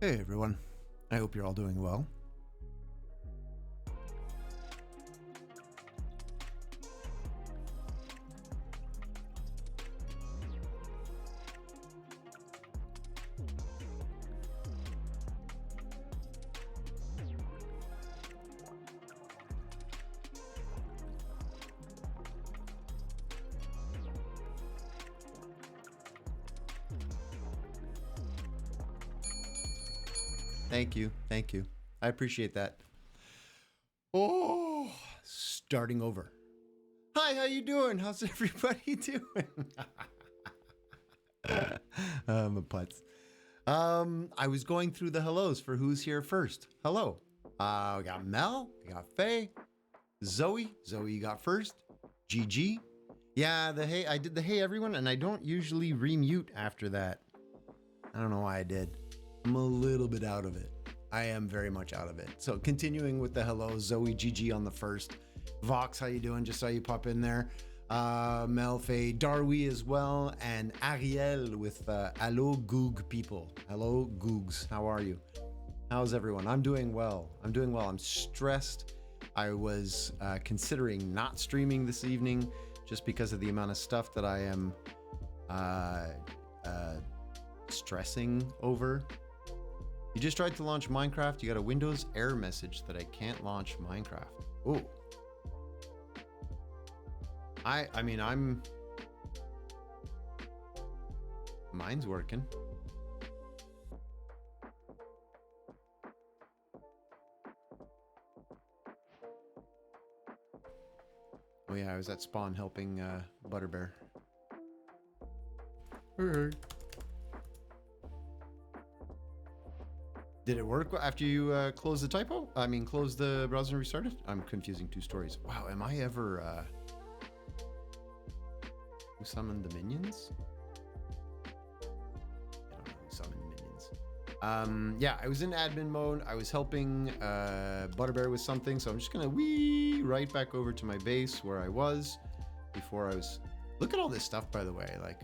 Hey everyone, I hope you're all doing well. Thank you, thank you. I appreciate that. Oh, starting over. Hi, how you doing? How's everybody doing? I'm a putz. I was going through the hellos for who's here first. Hello. We got Mel, we got Faye, Zoe. Zoe, you got first. GG. Yeah, the hey, I did the hey everyone, and I don't usually remute after that. I don't know why I did. I'm a little bit out of it. I am very much out of it. So continuing with the hello, Zoe, GG on the first. Vox, how you doing? Just saw you pop in there. Mel, Faye, Darwi as well, and Ariel with hello Goog people. Hello Googs, how are you? How's everyone? I'm doing well. I'm doing well. I'm stressed. I was considering not streaming this evening just because of the amount of stuff that I am stressing over. You just tried to launch Minecraft. You got a Windows error message that I can't launch Minecraft. Oh. I mean, mine's working. Oh yeah, I was at Spawn helping Butterbear. Hey. Did it work after you closed the typo? I mean, closed the browser and restarted? I'm confusing two stories. Wow, am I ever who summoned the minions? I don't know who summoned minions. Yeah, I was in admin mode. I was helping Butterbear with something, so I'm just gonna wee right back over to my base where I was before I was. Look at all this stuff, by the way. Like,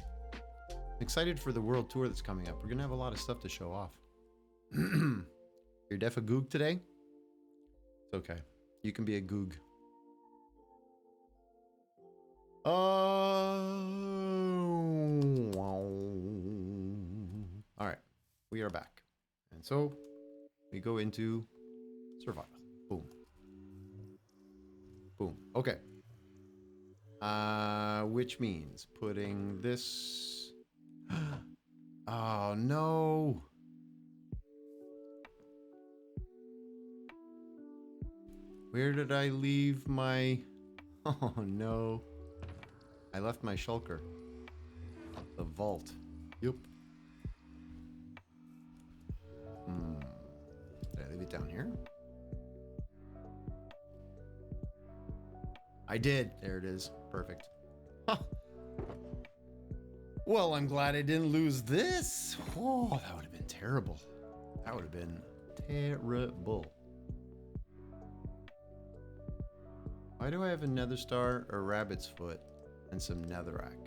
I'm excited for the world tour that's coming up. We're gonna have a lot of stuff to show off. You're def a goog today? It's okay. You can be a goog. Alright. We are back. And so we go into survival. Boom. Boom. Okay. Which means putting this. Oh no. Where did I leave my... Oh no. I left my shulker. The vault. Yep. Did I leave it down here? I did. There it is. Perfect. Huh. Well, I'm glad I didn't lose this. Oh, that would have been terrible. That would have been terrible. Why do I have a nether star, a rabbit's foot, and some netherrack?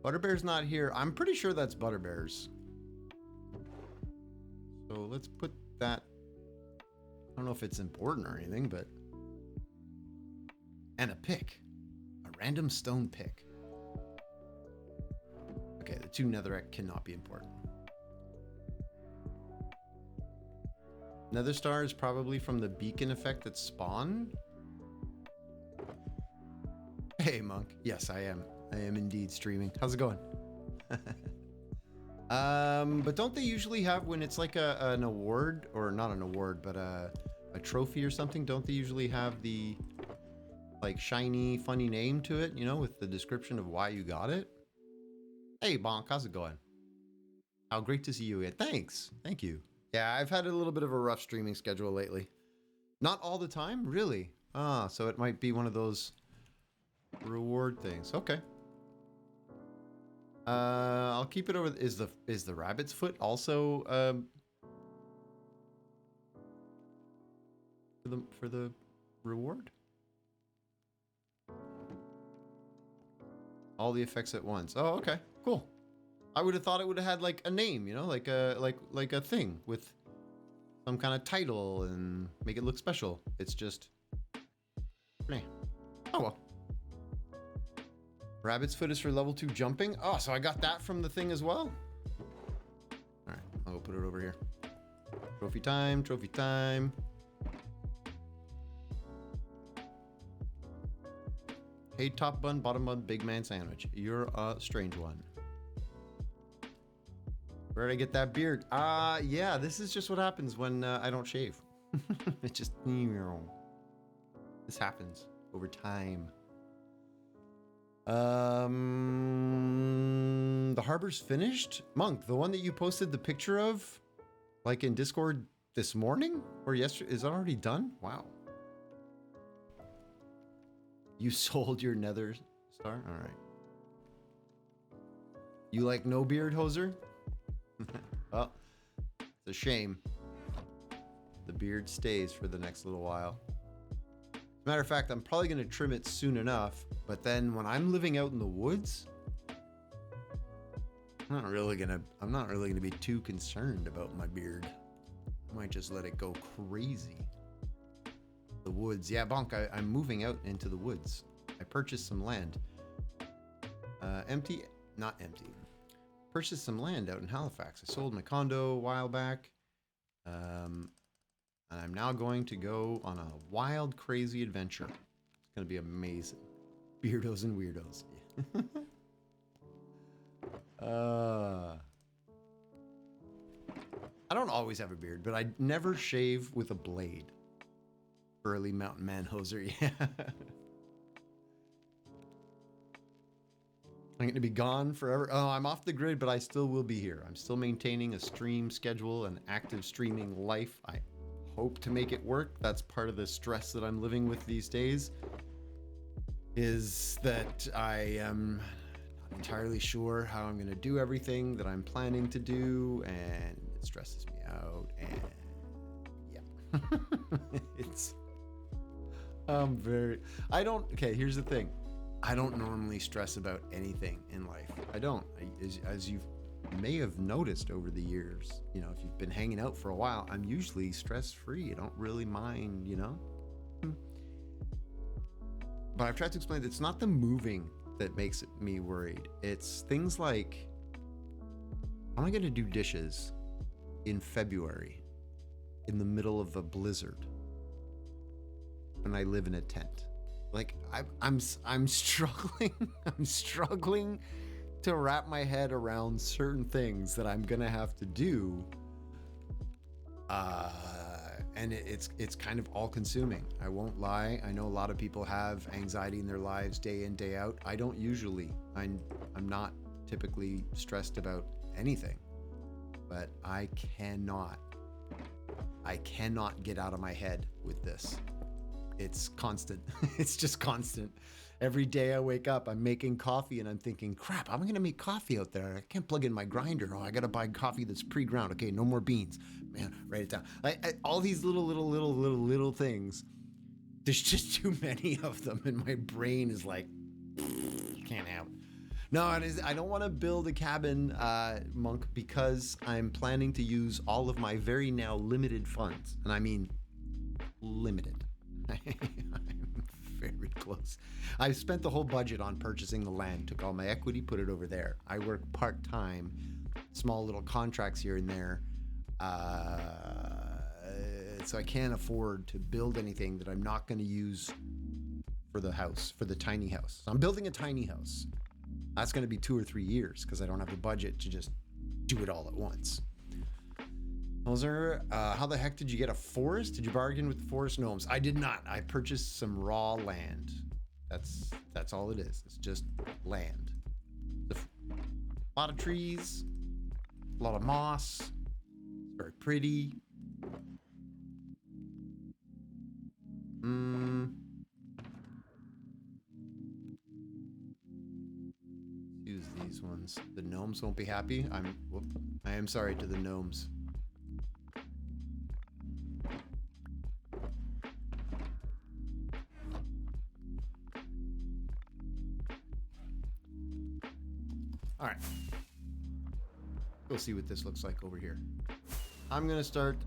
Butterbear's not here. I'm pretty sure that's Butterbear's. So let's put that. I don't know if it's important or anything, but. And a pick. A random stone pick. Okay, the 2 netherrack cannot be important. Nether star is probably from the beacon effect that spawned. Hey, Monk. Yes, I am. I am indeed streaming. How's it going? But don't they usually have, when it's like an award, or not an award, but a trophy or something, don't they usually have the like shiny, funny name to it, you know, with the description of why you got it? Hey, Bonk, how's it going? How great to see you again. Thanks. Thank you. Yeah, I've had a little bit of a rough streaming schedule lately. Not all the time, really. Ah, so it might be one of those reward things. Okay. I'll keep it over. Is the rabbit's foot also for the reward? All the effects at once. Oh, okay, cool. I would have thought it would have had like a name, you know, like a thing with some kind of title and make it look special. It's just, meh. Oh well. Rabbit's foot is for level 2 jumping. Oh, so I got that from the thing as well. All right, I'll put it over here. Trophy time, trophy time. Hey, top bun, bottom bun, big man sandwich. You're a strange one. Where did I get that beard? Yeah, this is just what happens when I don't shave. It just, this happens over time. The harbor's finished? Monk, the one that you posted the picture of, like in Discord this morning or yesterday, is already done? Wow. You sold your nether star? All right. You like no beard, hoser? Well, it's a shame. The beard stays for the next little while. As a matter of fact, I'm probably going to trim it soon enough, but then when I'm living out in the woods, I'm not really gonna be too concerned about my beard. I might just let it go crazy. The woods. Yeah, Bonk, I'm moving out into the woods. I purchased some land. Not empty. Purchased some land out in Halifax. I sold my condo a while back. And I'm now going to go on a wild, crazy adventure. It's going to be amazing. Beardos and weirdos. I don't always have a beard, but I never shave with a blade. Early mountain man hoser, yeah. I'm going to be gone forever. Oh, I'm off the grid, but I still will be here. I'm still maintaining a stream schedule, an active streaming life. I hope to make it work. That's part of the stress that I'm living with these days, is that I am not entirely sure how I'm going to do everything that I'm planning to do, and it stresses me out, and yeah. It's... okay, here's the thing. I don't normally stress about anything in life. I don't. As you may have noticed over the years, you know, if you've been hanging out for a while, I'm usually stress-free. I don't really mind, you know? But I've tried to explain that it's not the moving that makes me worried. It's things like, how am I going to do dishes in February in the middle of a blizzard when I live in a tent? Like, I'm struggling. I'm struggling to wrap my head around certain things that I'm gonna have to do, and it's kind of all-consuming. I won't lie. I know a lot of people have anxiety in their lives day in, day out. I don't usually. I'm not typically stressed about anything, but I cannot get out of my head with this. It's constant. It's just constant. Every day I wake up, I'm making coffee and I'm thinking, crap, how am I going to make coffee out there? I can't plug in my grinder. Oh, I got to buy coffee that's pre-ground. Okay, no more beans. Man, write it down. All these little things. There's just too many of them, and my brain is like, can't have it. No, I don't want to build a cabin, Monk, because I'm planning to use all of my very now limited funds. And I mean limited. I'm very close. I've spent the whole budget on purchasing the land, took all my equity, put it over there. I work part-time, small little contracts here and there. So I can't afford to build anything that I'm not going to use for the house, for the tiny house. So I'm building a tiny house. That's going to be 2 or 3 years because I don't have the budget to just do it all at once. How the heck did you get a forest? Did you bargain with the forest gnomes? I did not. I purchased some raw land. That's all it is. It's just land. A lot of trees, a lot of moss. It's very pretty. Use these ones. The gnomes won't be happy. I am sorry to the gnomes. All right. We'll see what this looks like over here. I'm going to start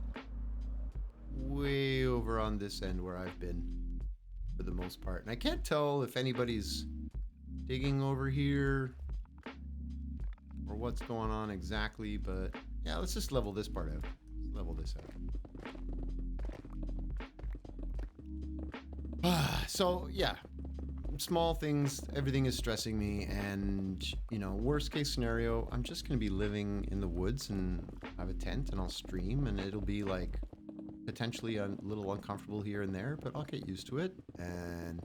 way over on this end where I've been for the most part. And I can't tell if anybody's digging over here or what's going on exactly, but yeah, let's just level this part out. Let's level this out. So yeah, small things, everything is stressing me, and you know, worst case scenario, I'm just gonna be living in the woods and have a tent and I'll stream, and it'll be like potentially a little uncomfortable here and there, but I'll get used to it. And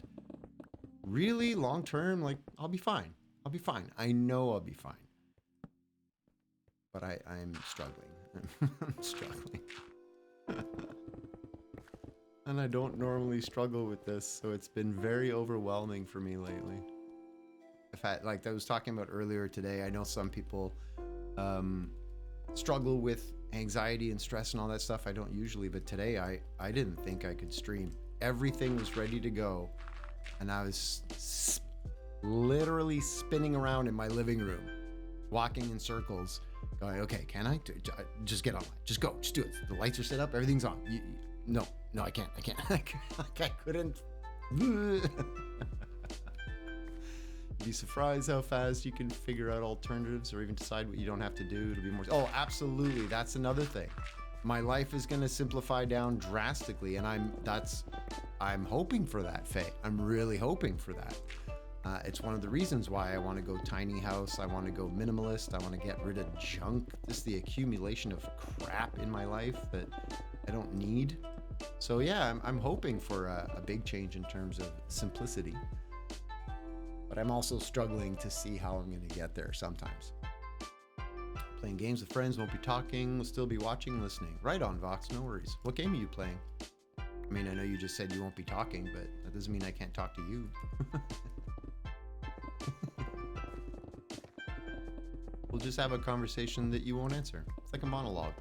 really long term, like, I'll be fine. I'll be fine. I know I'll be fine. But I'm struggling. I'm struggling. And I don't normally struggle with this, so it's been very overwhelming for me lately. In fact, like I was talking about earlier today, I know some people struggle with anxiety and stress and all that stuff. I don't usually, but today I didn't think I could stream. Everything was ready to go, and I was literally spinning around in my living room, walking in circles, going, okay, can I? Just get online. Just go. Just do it. The lights are set up. Everything's on. No, I can't. I couldn't. You'd be surprised how fast you can figure out alternatives or even decide what you don't have to do to be more. Oh, absolutely. That's another thing. My life is going to simplify down drastically, and I'm hoping for that, Faye. I'm really hoping for that. It's one of the reasons why I want to go tiny house. I want to go minimalist. I want to get rid of junk. Just the accumulation of crap in my life that I don't need. So yeah, I'm hoping for a big change in terms of simplicity. But I'm also struggling to see how I'm going to get there sometimes. Playing games with friends, won't be talking, will still be watching, listening. Right on, Vox, no worries. What game are you playing? I mean, I know you just said you won't be talking, but that doesn't mean I can't talk to you. We'll just have a conversation that you won't answer. It's like a monologue.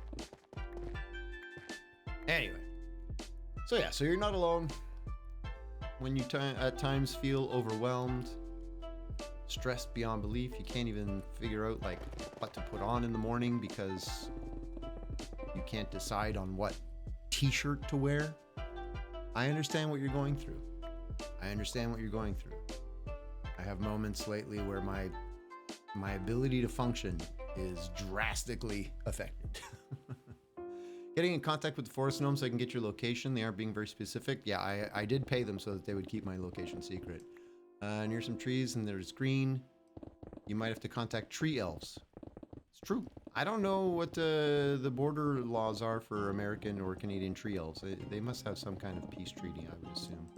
Anyway. So yeah, so you're not alone. When you at times feel overwhelmed, stressed beyond belief, you can't even figure out like what to put on in the morning because you can't decide on what t-shirt to wear. I understand what you're going through. I understand what you're going through. I have moments lately where my ability to function is drastically affected. Getting in contact with the forest gnome so I can get your location. They aren't being very specific. Yeah, I did pay them so that they would keep my location secret. Near some trees and there's green. You might have to contact tree elves. It's true. I don't know what the border laws are for American or Canadian tree elves. They must have some kind of peace treaty, I would assume.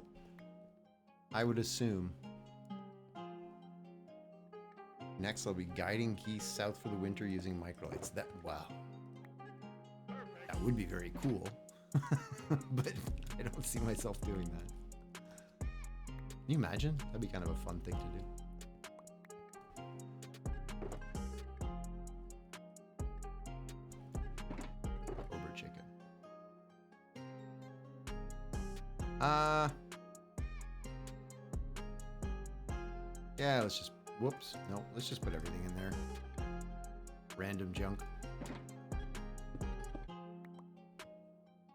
I would assume. Next, I'll be guiding geese south for the winter using microlights. Wow. That would be very cool. But I don't see myself doing that. Can you imagine? That'd be kind of a fun thing to do. Cobra chicken. Yeah, let's just... Whoops. No, let's just put everything in there. Random junk.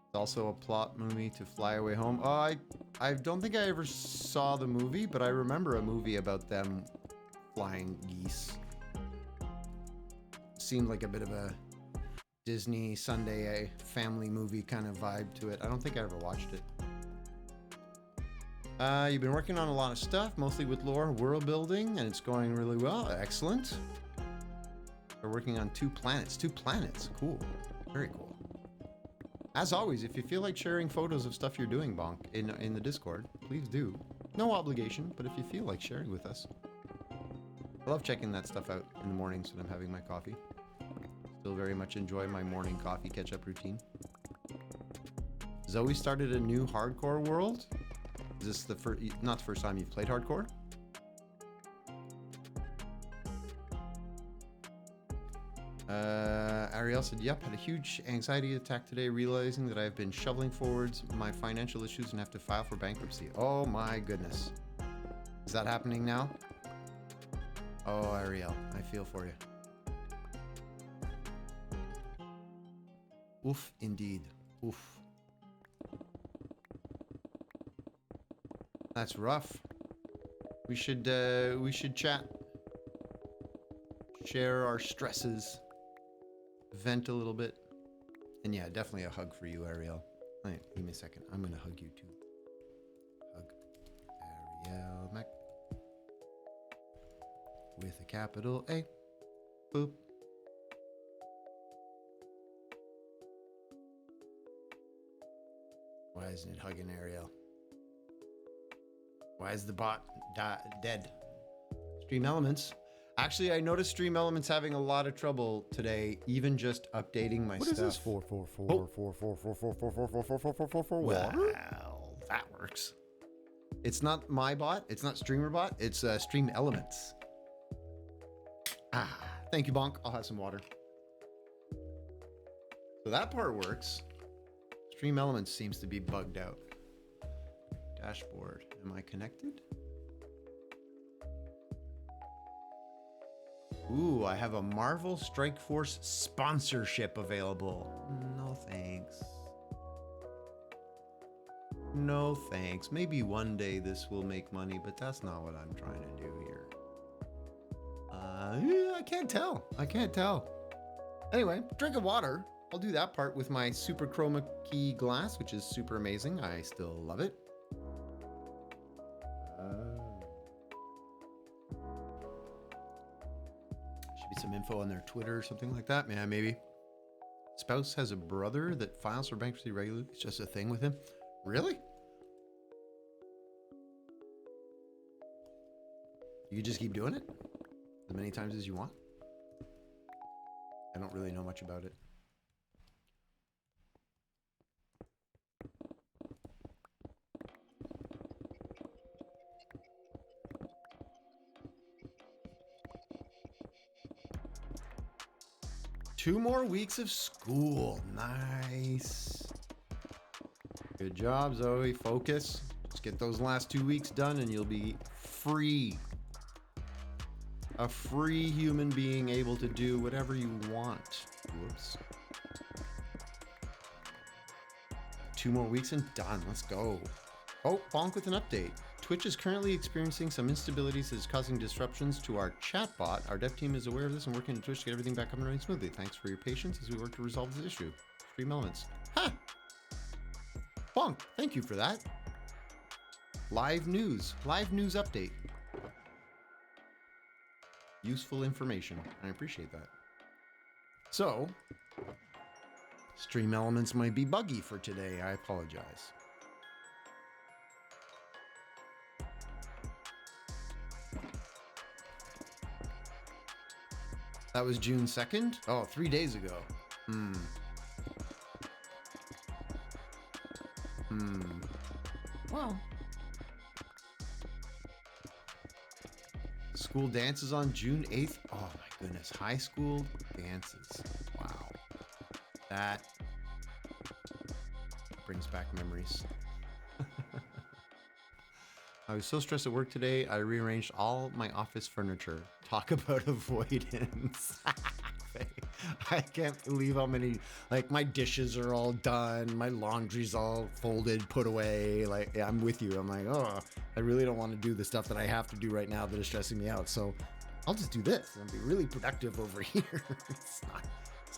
It's also a plot movie to Fly Away Home. Oh, I don't think I ever saw the movie, but I remember a movie about them flying geese. Seemed like a bit of a Disney Sunday family movie kind of vibe to it. I don't think I ever watched it. You've been working on a lot of stuff, mostly with lore, world building, and it's going really well. Excellent. We're working on 2 planets. 2 planets. Cool. Very cool. As always, if you feel like sharing photos of stuff you're doing, Bonk, in the Discord, please do. No obligation, but if you feel like sharing with us. I love checking that stuff out in the mornings when I'm having my coffee. Still very much enjoy my morning coffee catch-up routine. Zoe started a new hardcore world. Is this not the first time you've played hardcore? Ariel said, yep, had a huge anxiety attack today, realizing that I've been shoveling forwards my financial issues and have to file for bankruptcy. Oh my goodness. Is that happening now? Oh, Ariel, I feel for you. Oof, indeed. Oof. That's rough. We should chat. Share our stresses. Vent a little bit. And yeah, definitely a hug for you, Ariel. Wait, give me a second. I'm gonna hug you too. Hug Ariel Mac. With a capital A. Boop. Why isn't it hugging Ariel? Why is the bot dead? Stream Elements. Actually, I noticed Stream Elements having a lot of trouble today, even just updating my stuff. What is this? 4444444444444. Well, that works. It's not my bot. It's not Streamer Bot. It's Stream Elements. Ah, thank you, Bonk. I'll have some water. So that part works. Stream Elements seems to be bugged out. Dashboard. Am I connected? Ooh, I have a Marvel Strike Force sponsorship available. No thanks. No thanks. Maybe one day this will make money, but that's not what I'm trying to do here. Yeah, I can't tell. I can't tell. Anyway, drink of water. I'll do that part with my super chroma key glass, which is super amazing. I still love it. Should be some info on their Twitter or something like that. Yeah, maybe. Spouse has a brother that files for bankruptcy regularly. It's just a thing with him. Really? You can just keep doing it as many times as you want? I don't really know much about it. Two more weeks of school. Nice. Good job, Zoe. Focus. Just get those last 2 weeks done and you'll be free. A free human being able to do whatever you want. Whoops. 2 more weeks and done. Let's go. Oh, Bonk with an update. Twitch is currently experiencing some instabilities that is causing disruptions to our chatbot. Our dev team is aware of this and working on Twitch to get everything back up and running smoothly. Thanks for your patience as we work to resolve this issue. Stream Elements. Ha! Bonk, thank you for that. Live news update. Useful information. I appreciate that. So, Stream Elements might be buggy for today. I apologize. That was June 2nd? Oh, 3 days ago. Well. School dances on June 8th. Oh my goodness. High school dances. Wow. That brings back memories. I was so stressed at work today, I rearranged all my office furniture. Talk about avoidance. I can't believe how many, like, my dishes are all done, my laundry's all folded, put away. Like, yeah, I'm with you. I'm like, oh, I really don't want to do the stuff that I have to do right now that is stressing me out. So I'll just do this and be really productive over here. It's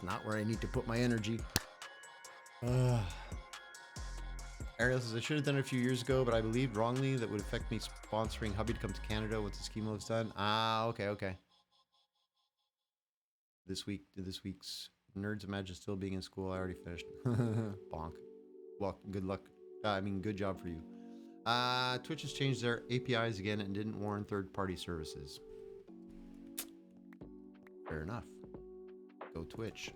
not where I need to put my energy. Ariel says, I should have done it a few years ago, but I believed wrongly that would affect me sponsoring hubby to come to Canada once the scheme was done. Ah, okay. This week's Nerds Imagine still being in school. I already finished. Bonk. Well, good luck. Good job for you. Twitch has changed their APIs again and didn't warn third-party services. Fair enough. Go Twitch.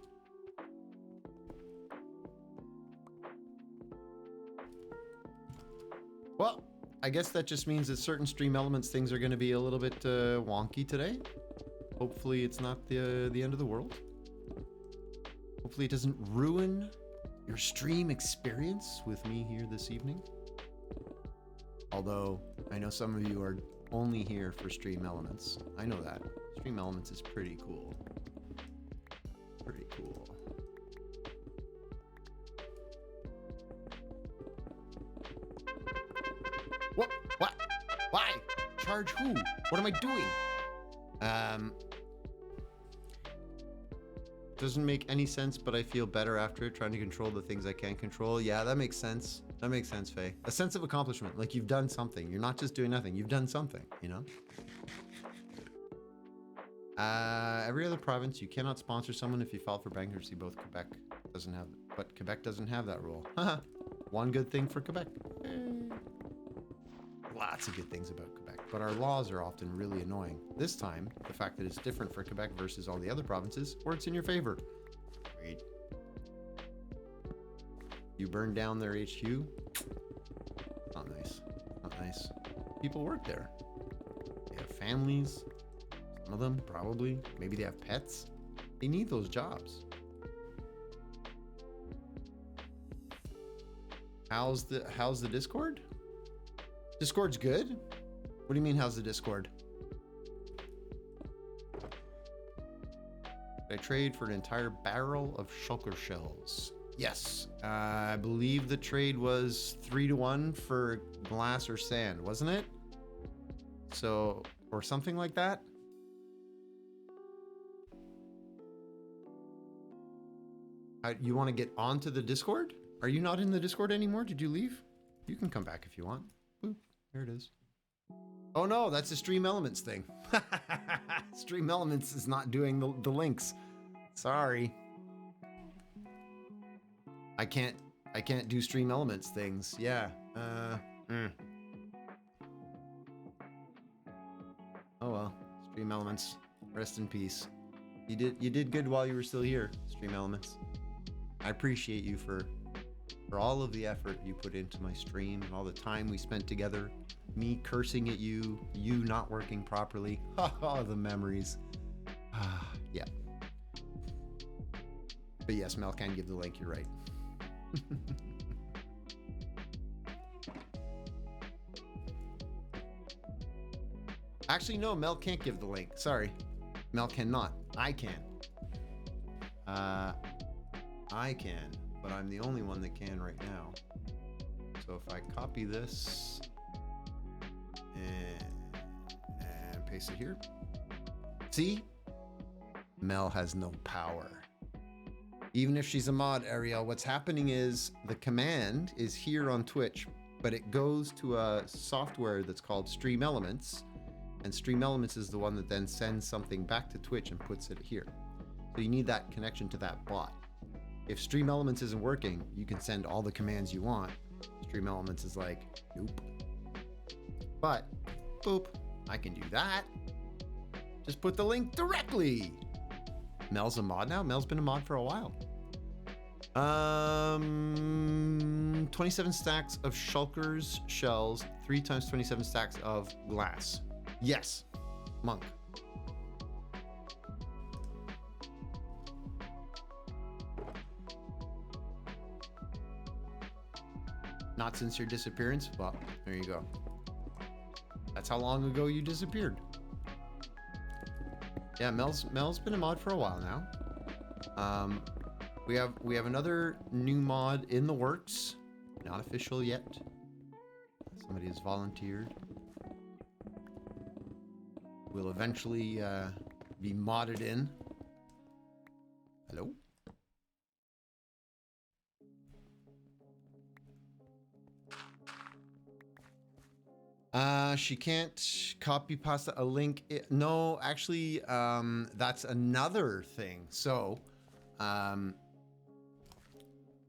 Well, I guess that just means that certain Stream Elements things are going to be a little bit wonky today. Hopefully it's not the end of the world. Hopefully it doesn't ruin your stream experience with me here this evening. Although, I know some of you are only here for Stream Elements. I know that. Stream Elements is pretty cool. Pretty cool. What? What? Why? Charge who? What am I doing? Doesn't make any sense, but I feel better after it, trying to control the things I can't control. Yeah, that makes sense. That makes sense, Faye. A sense of accomplishment, like you've done something. You're not just doing nothing. You've done something, you know? Every other province, you cannot sponsor someone if you file for bankruptcy. Both Quebec doesn't have, but Quebec doesn't have that rule. One good thing for Quebec. Lots of good things about Quebec, but our laws are often really annoying. This time, the fact that it's different for Quebec versus all the other provinces works in your favor. Great. You burn down their HQ? Not nice. Not nice. People work there. They have families. Some of them, probably. Maybe they have pets. They need those jobs. How's the Discord? Discord's good? What do you mean, how's the Discord? I trade for an entire barrel of shulker shells. Yes, I believe the trade was 3-to-1 for glass or sand, wasn't it? So, or something like that. You want to get onto the Discord? Are you not in the Discord anymore? Did you leave? You can come back if you want. Boop, there it is. Oh no, that's a Stream Elements thing. Stream Elements is not doing the links. Sorry. I can't do Stream Elements things. Yeah. Oh well. Stream Elements. Rest in peace. You did good while you were still here, Stream Elements. I appreciate you for all of the effort you put into my stream and all the time we spent together. Me cursing at you, you not working properly. Oh, the memories. Yeah. But yes, Mel can give the link, you're right. Actually, no, Mel can't give the link. Sorry. Mel cannot. I can. I can, but I'm the only one that can right now. So if I copy this and paste it here. See? Mel has no power. Even if she's a mod, Ariel, what's happening is the command is here on Twitch, but it goes to a software that's called Stream Elements, and Stream Elements is the one that then sends something back to Twitch and puts it here. So you need that connection to that bot. If Stream Elements isn't working, you can send all the commands you want. Stream Elements is like, nope. But, boop, I can do that. Just put the link directly. Mel's a mod now? Mel's been a mod for a while. 27 stacks of shulkers shells, 3 times 27 stacks of glass. Yes, Monk. Not since your disappearance? Well, there you go. That's how long ago you disappeared. Yeah, Mel's been a mod for a while now. We have another new mod in the works. Not official yet. Somebody has volunteered. Will eventually be modded in. Hello? She can't copy pasta a link. No, actually, that's another thing. So,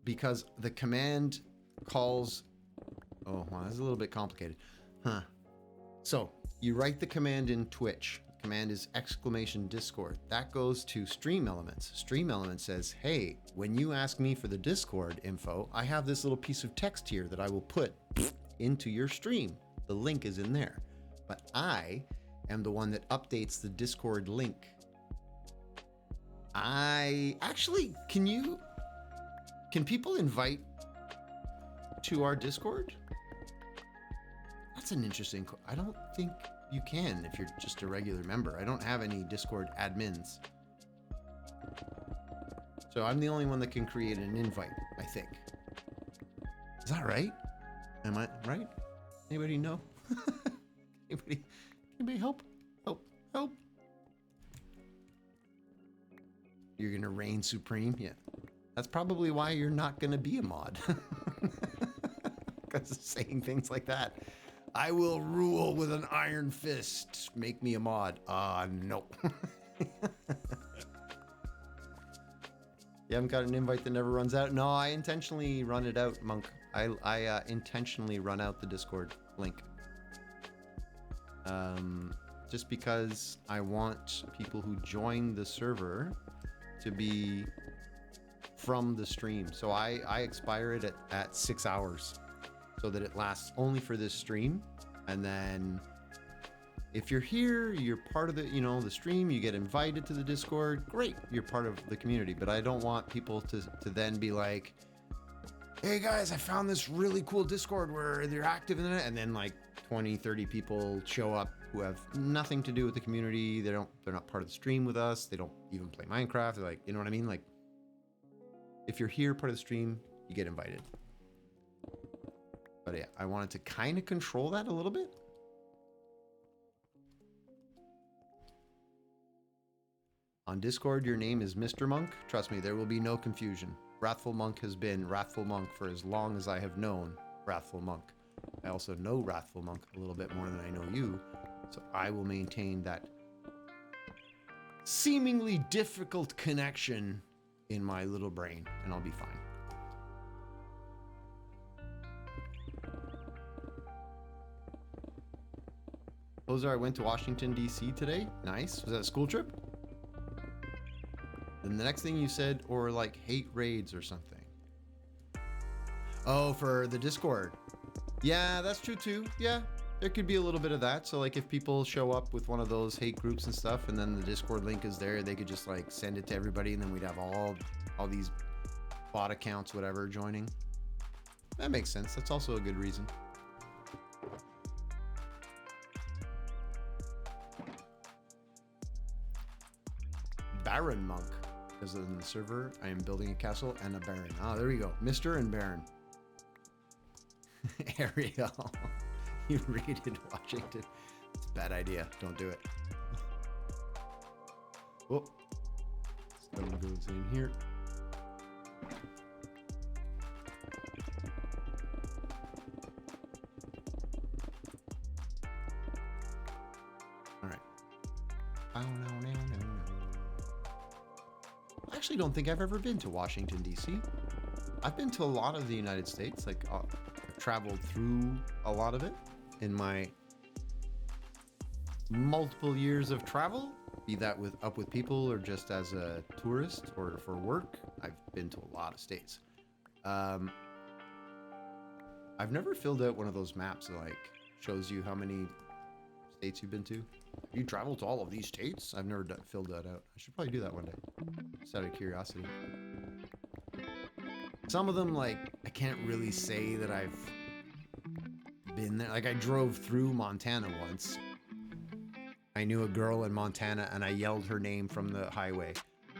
because the command calls, oh, well, that's a little bit complicated. Huh. So you write the command in Twitch. The command is !Discord. That goes to Stream Elements. Stream Elements says, hey, when you ask me for the Discord info, I have this little piece of text here that I will put into your stream. The link is in there, but I am the one that updates the Discord link. Can people invite to our Discord? That's an interesting, I don't think you can if you're just a regular member. I don't have any Discord admins. So I'm the only one that can create an invite, I think. Is that right? Am I right? Anybody know? Anybody help? Help. You're gonna reign supreme? Yeah. That's probably why you're not gonna be a mod. Because of saying things like that. I will rule with an iron fist. Make me a mod. No. You haven't got an invite that never runs out? No, I intentionally run it out, Monk. I intentionally run out the Discord link. Just because I want people who join the server to be from the stream. So I expire it at 6 hours so that it lasts only for this stream. And then if you're here, you're part of the, the stream, you get invited to the Discord, great, you're part of the community. But I don't want people to then be like, hey guys, I found this really cool Discord where they're active in it, and then like 20, 30 people show up who have nothing to do with the community. They're not part of the stream with us. They don't even play Minecraft. They're like, you know what I mean? Like, if you're here, part of the stream, you get invited. But yeah, I wanted to kind of control that a little bit. On Discord, your name is Mr. Monk. Trust me, there will be no confusion. Wrathful Monk has been Wrathful Monk for as long as I have known Wrathful Monk. I also know Wrathful Monk a little bit more than I know you, so I will maintain that seemingly difficult connection in my little brain, and I'll be fine. Ozar, I went to Washington, D.C. today. Nice. Was that a school trip? Then the next thing you said, or like hate raids or something. Oh, for the Discord. Yeah, that's true too. Yeah, there could be a little bit of that. So like if people show up with one of those hate groups and stuff, and then the Discord link is there, they could just like send it to everybody, and then we'd have all these bot accounts, whatever, joining. That makes sense. That's also a good reason. Baron Monk. Because in the server, I am building a castle and a baron. Ah, there we go. Mr. and Baron. Ariel. You raided Washington. It's a bad idea. Don't do it. Oh. Stone goes in here. All right. Oh, no. I actually don't think I've ever been to Washington, D.C. I've been to a lot of the United States. Like, I've traveled through a lot of it in my multiple years of travel, be that up with people or just as a tourist or for work. I've been to a lot of states. I've never filled out one of those maps that like shows you how many states you've been to. You traveled to all of these states? I've never filled that out. I should probably do that one day, just out of curiosity. Some of them, like, I can't really say that I've been there. Like, I drove through Montana once. I knew a girl in Montana, and I yelled her name from the highway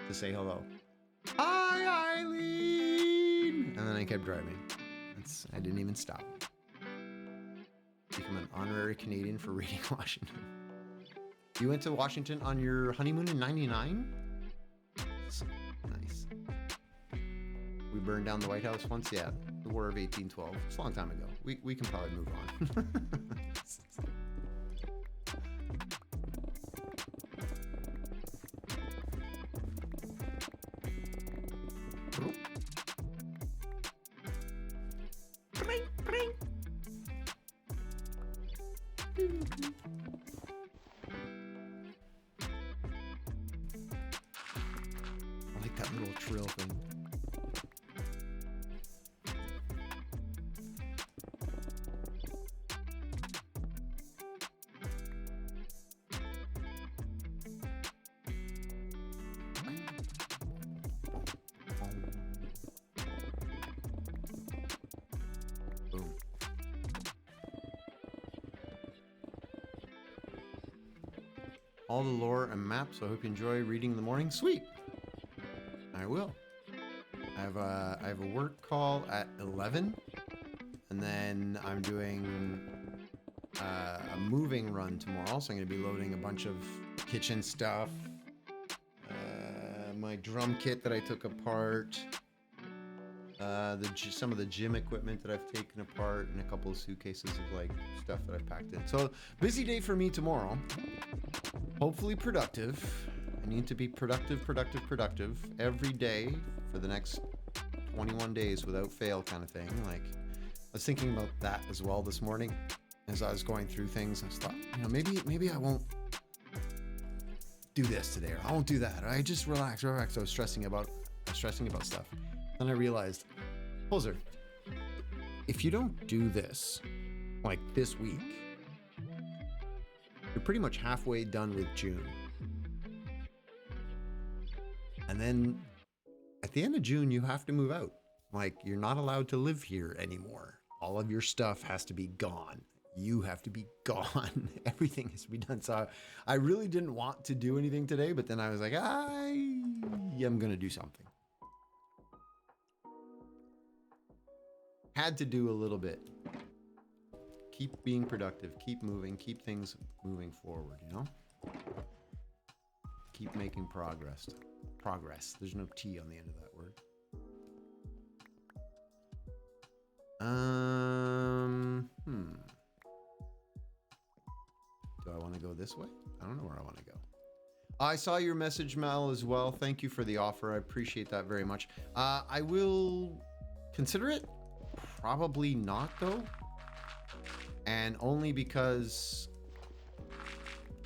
to say hello. Hi, Eileen! And then I kept driving. I didn't even stop. Become an honorary Canadian for raiding Washington. You went to Washington on your honeymoon in '99? Nice. We burned down the White House once? Yeah, the War of 1812. It's a long time ago. We can probably move on. I like that little trill thing. all the lore and maps, so I hope you enjoy reading in the morning. Sweet. I will. I have a work call at 11, and then I'm doing a moving run tomorrow, so I'm going to be loading a bunch of kitchen stuff, my drum kit that I took apart, some of the gym equipment that I've taken apart, and a couple of suitcases of like stuff that I've packed in. So busy day for me tomorrow. Hopefully productive. I need to be productive every day for the next 21 days without fail kind of thing. Like, I was thinking about that as well this morning as I was going through things. I thought, you know, maybe I won't do this today, or I won't do that. Or I just relax. I was stressing about stuff. Then I realized, Poser, if you don't do this, like this week, you're pretty much halfway done with June. And then at the end of June, you have to move out. Like, you're not allowed to live here anymore. All of your stuff has to be gone. You have to be gone. Everything has to be done. So I really didn't want to do anything today, but then I was like, I am going to do something. Had to do a little bit. Keep being productive, keep moving, keep things moving forward, you know? Keep making progress. There's no T on the end of that word. Do I want to go this way? I don't know where I want to go. I saw your message, Mel, as well. Thank you for the offer. I appreciate that very much. I will consider it. Probably not, though. And only because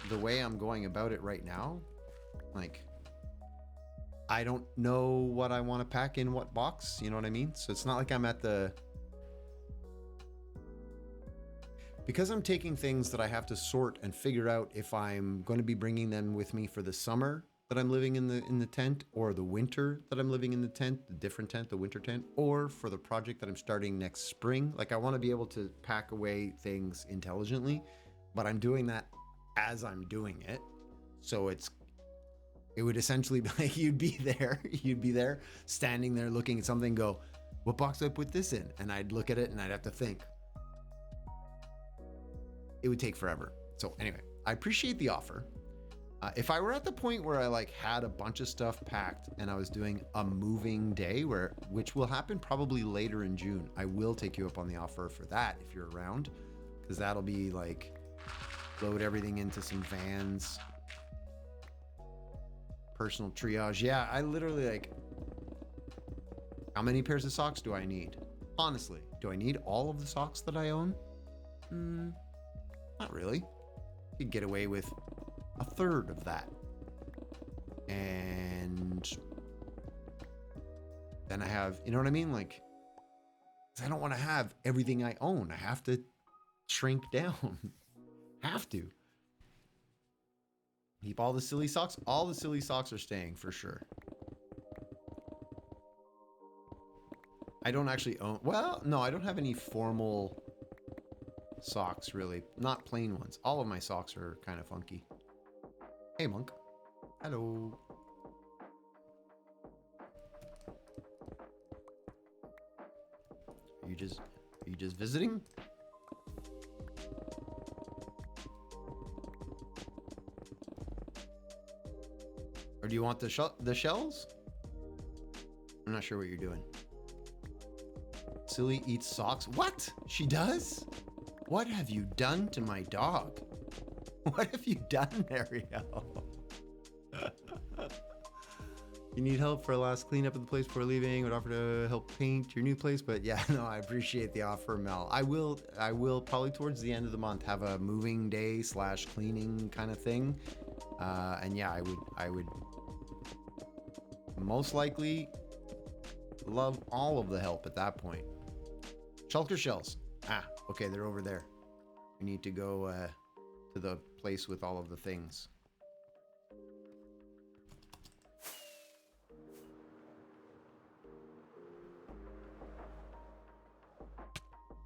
the way I'm going about it right now, like, I don't know what I want to pack in what box, you know what I mean? So it's not like I'm at the... Because I'm taking things that I have to sort and figure out if I'm going to be bringing them with me for the summer that I'm living in the tent, or the winter that I'm living in the tent, the different tent, the winter tent, or for the project that I'm starting next spring. Like, I want to be able to pack away things intelligently, but I'm doing that as I'm doing it. So it would essentially be like, you'd be there standing there looking at something, go, what box do I put this in? And I'd look at it and I'd have to think. It would take forever. So anyway, I appreciate the offer. If I were at the point where I like had a bunch of stuff packed and I was doing a moving day, which will happen probably later in June, I will take you up on the offer for that if you're around, because that'll be like load everything into some vans, personal triage. Yeah, I literally like, how many pairs of socks do I need? Honestly, do I need all of the socks that I own? Not really. You could get away with a third of that. And then I have, you know what I mean? Like, 'cause I don't want to have everything I own. I have to shrink down. Have to. Keep all the silly socks. All the silly socks are staying for sure. I don't actually own, well, no, I don't have any formal socks really. Not plain ones. All of my socks are kind of funky. Hey, Monk. Hello. Are you just visiting? Or do you want the shells? I'm not sure what you're doing. Silly eats socks. What? She does? What have you done to my dog? What have you done, Ariel? You need help for a last cleanup of the place before leaving. Would offer to help paint your new place, but yeah, no, I appreciate the offer, Mel. I will probably towards the end of the month have a moving day / cleaning kind of thing. And yeah, I would most likely love all of the help at that point. Shulker shells. Ah, okay, they're over there. We need to go to the place with all of the things.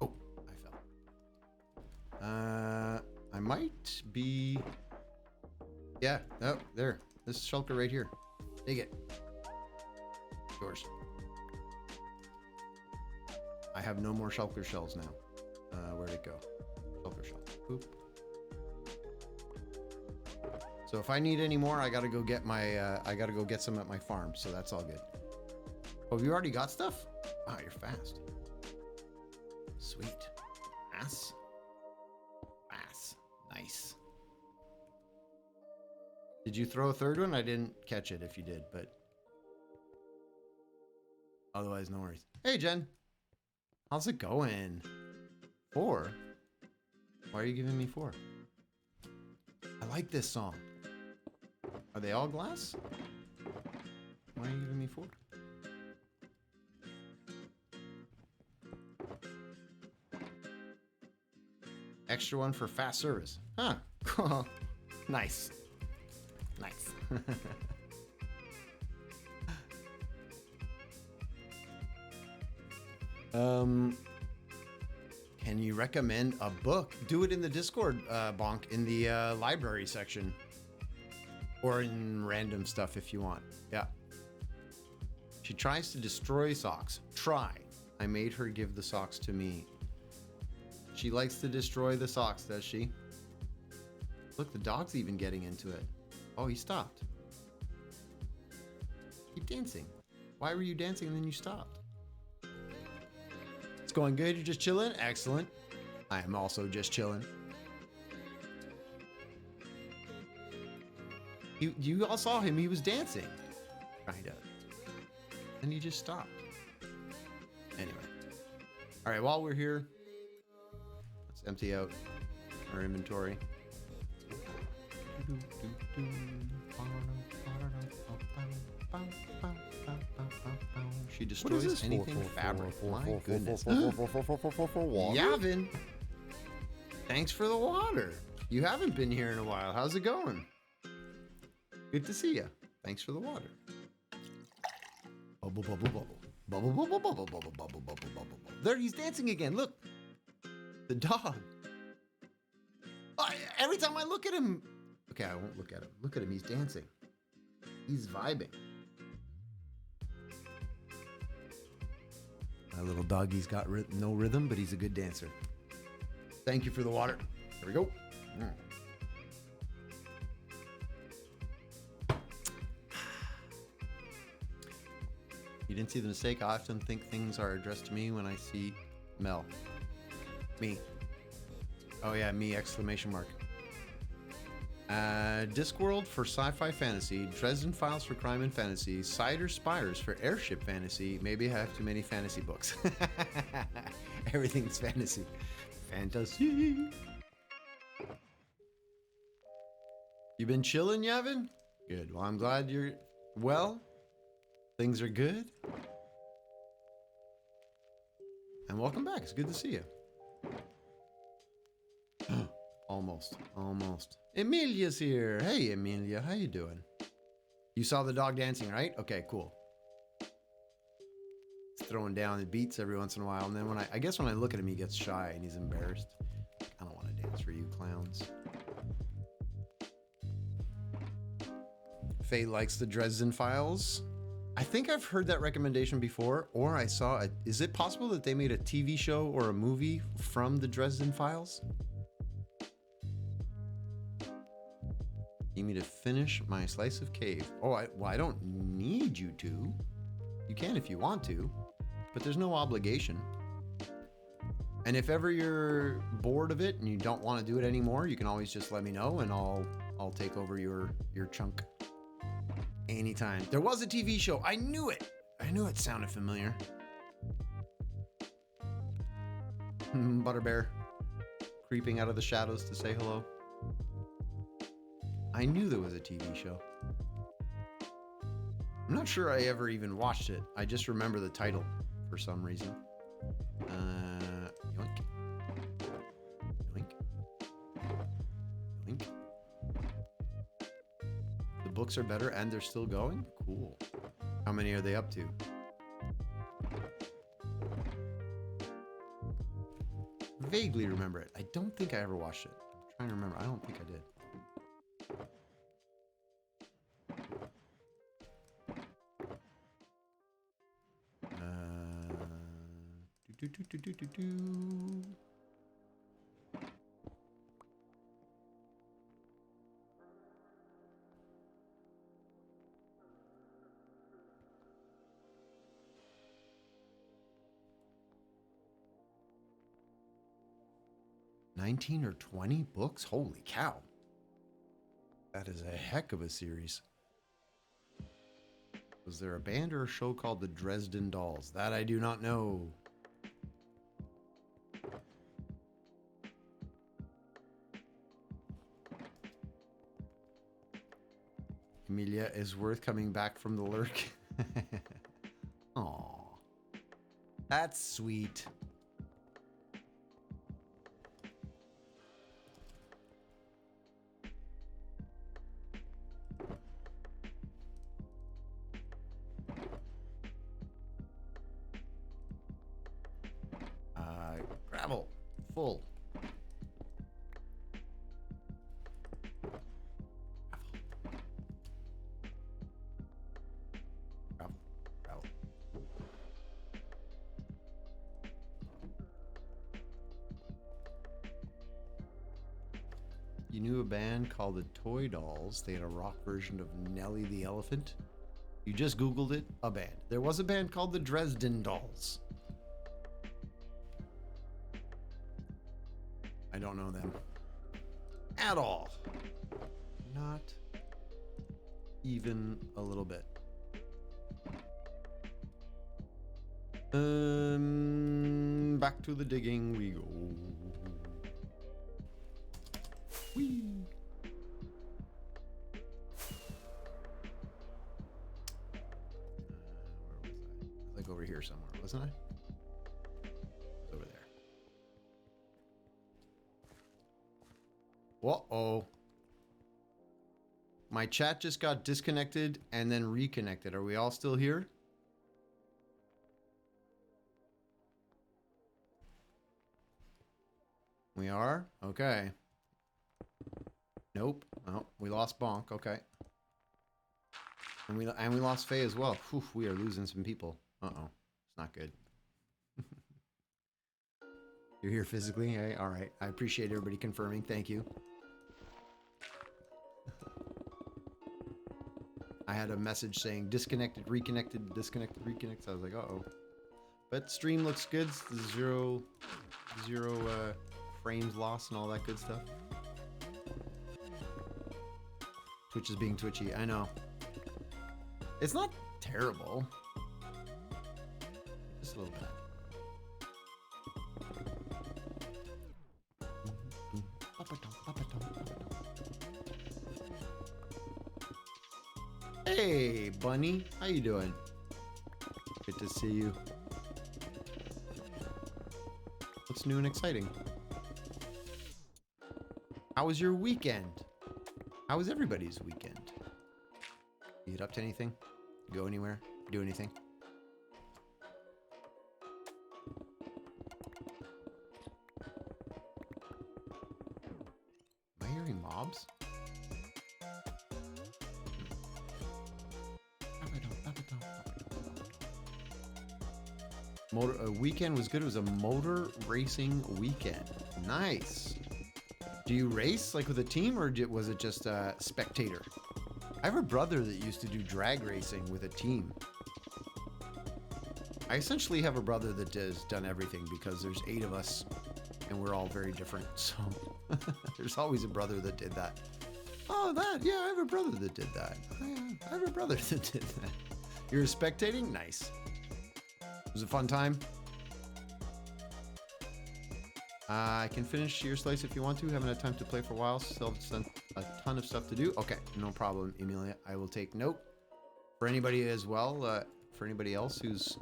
Oh, I fell. I might be... Yeah. Oh, there. This shulker right here. Take it. Yours. I have no more shulker shells now. Where'd it go? Shulker shell. Boop. So if I need any more, I gotta go get my. I gotta go get some at my farm. So that's all good. Oh, you already got stuff? Wow, you're fast. Sweet. Ass. Ass. Nice. Did you throw a third one? I didn't catch it if you did, but otherwise, no worries. Hey, Jen. How's it going? 4? Why are you giving me 4? I like this song. Are they all glass? Why are you giving me 4? Extra one for fast service. Huh. Nice. Nice. Can you recommend a book? Do it in the Discord, Bonk, in the library section. Or in random stuff if you want. Yeah. She tries to destroy socks. Try. I made her give the socks to me. She likes to destroy the socks, does she? Look, the dog's even getting into it. Oh, he stopped. Keep dancing. Why were you dancing and then you stopped? It's going good. You're just chilling? Excellent. I am also just chilling. You all saw him. He was dancing. Kind of. And he just stopped. Anyway. All right, while we're here, let's empty out our inventory. She destroys anything fabric. My goodness. Yavin, thanks for the water. You haven't been here in a while. How's it going? Good to see you. Thanks for the water. Bubble, bubble, bubble. Bubble, bubble, bubble, bubble, bubble, bubble, bubble. There, he's dancing again. Look. The dog. Every time I look at him. Okay, I won't look at him. Look at him. He's dancing. He's vibing. My little doggy's got no rhythm, but he's a good dancer. Thank you for the water. There we go. You didn't see the mistake. I often think things are addressed to me when I see Mel. Me. Oh yeah, me, exclamation mark. Discworld for sci-fi fantasy, Dresden Files for crime and fantasy, Cider Spires for airship fantasy. Maybe I have too many fantasy books. Everything's fantasy. Fantasy. You been chilling, Yavin? Good. Well, I'm glad you're well. Things are good. And welcome back. It's good to see you. Almost. Emilia's here. Hey, Emilia. How you doing? You saw the dog dancing, right? Okay, cool. He's throwing down the beats every once in a while. And then when I guess when I look at him, he gets shy and he's embarrassed. I don't want to dance for you clowns. Faye likes the Dresden Files. I think I've heard that recommendation before, or I saw it. Is it possible that they made a TV show or a movie from the Dresden Files? You need to finish my slice of cave. Oh, I don't need you to. You can if you want to, but there's no obligation. And if ever you're bored of it and you don't want to do it anymore, you can always just let me know and I'll take over your chunk anytime. There was a TV show. I knew it. I knew it sounded familiar. Butterbear creeping out of the shadows to say hello. I knew there was a TV show. I'm not sure I ever even watched it. I just remember the title for some reason. Yoink. Yoink. Yoink. The books are better and they're still going? Cool. How many are they up to? Vaguely remember it. I don't think I ever watched it. I'm trying to remember. I don't think I did. 19 or 20 books? Holy cow. That is a heck of a series. Was there a band or a show called the Dresden Dolls? That I do not know. Emilia is worth coming back from the lurk. Aw. That's sweet. Gravel. Full. Gravel. Gravel. You knew a band called the Toy Dolls. They had a rock version of Nelly the Elephant. You just Googled it, a band. There was a band called the Dresden Dolls. I don't know them at all. Not even a little bit. Back to the digging we go. Whee! Where was I? I was like over here somewhere, wasn't I? Over there. Uh-oh. My chat just got disconnected and then reconnected. Are we all still here? We are? Okay. Nope. Oh, we lost Bonk. Okay. And we lost Faye as well. Whew, we are losing some people. Uh-oh. It's not good. You're here physically? Hey, all right. I appreciate everybody confirming. Thank you. I had a message saying disconnected, reconnected, disconnected, reconnected. So I was like, uh-oh. But stream looks good. Zero frames lost and all that good stuff. Twitch is being twitchy. I know. It's not terrible. Just a little bit. Hey, Bunny. How you doing? Good to see you. What's new and exciting? How was your weekend? How was everybody's weekend? You get up to anything? Go anywhere? Do anything? Am I hearing mobs? Weekend was good. It was a motor racing weekend. Nice. Do you race like with a team or was it just a spectator? I have a brother that used to do drag racing with a team. I essentially have a brother that has done everything because there's 8 of us and we're all very different. So there's always a brother that did that. Oh, that. Yeah, I have a brother that did that. I have a brother that did that. You're spectating? Nice. It was a fun time. I can finish your slice if you want to. Haven't had time to play for a while. Still a ton of stuff to do. Okay, no problem, Emilia. I will take note. For anybody as well, for anybody else who's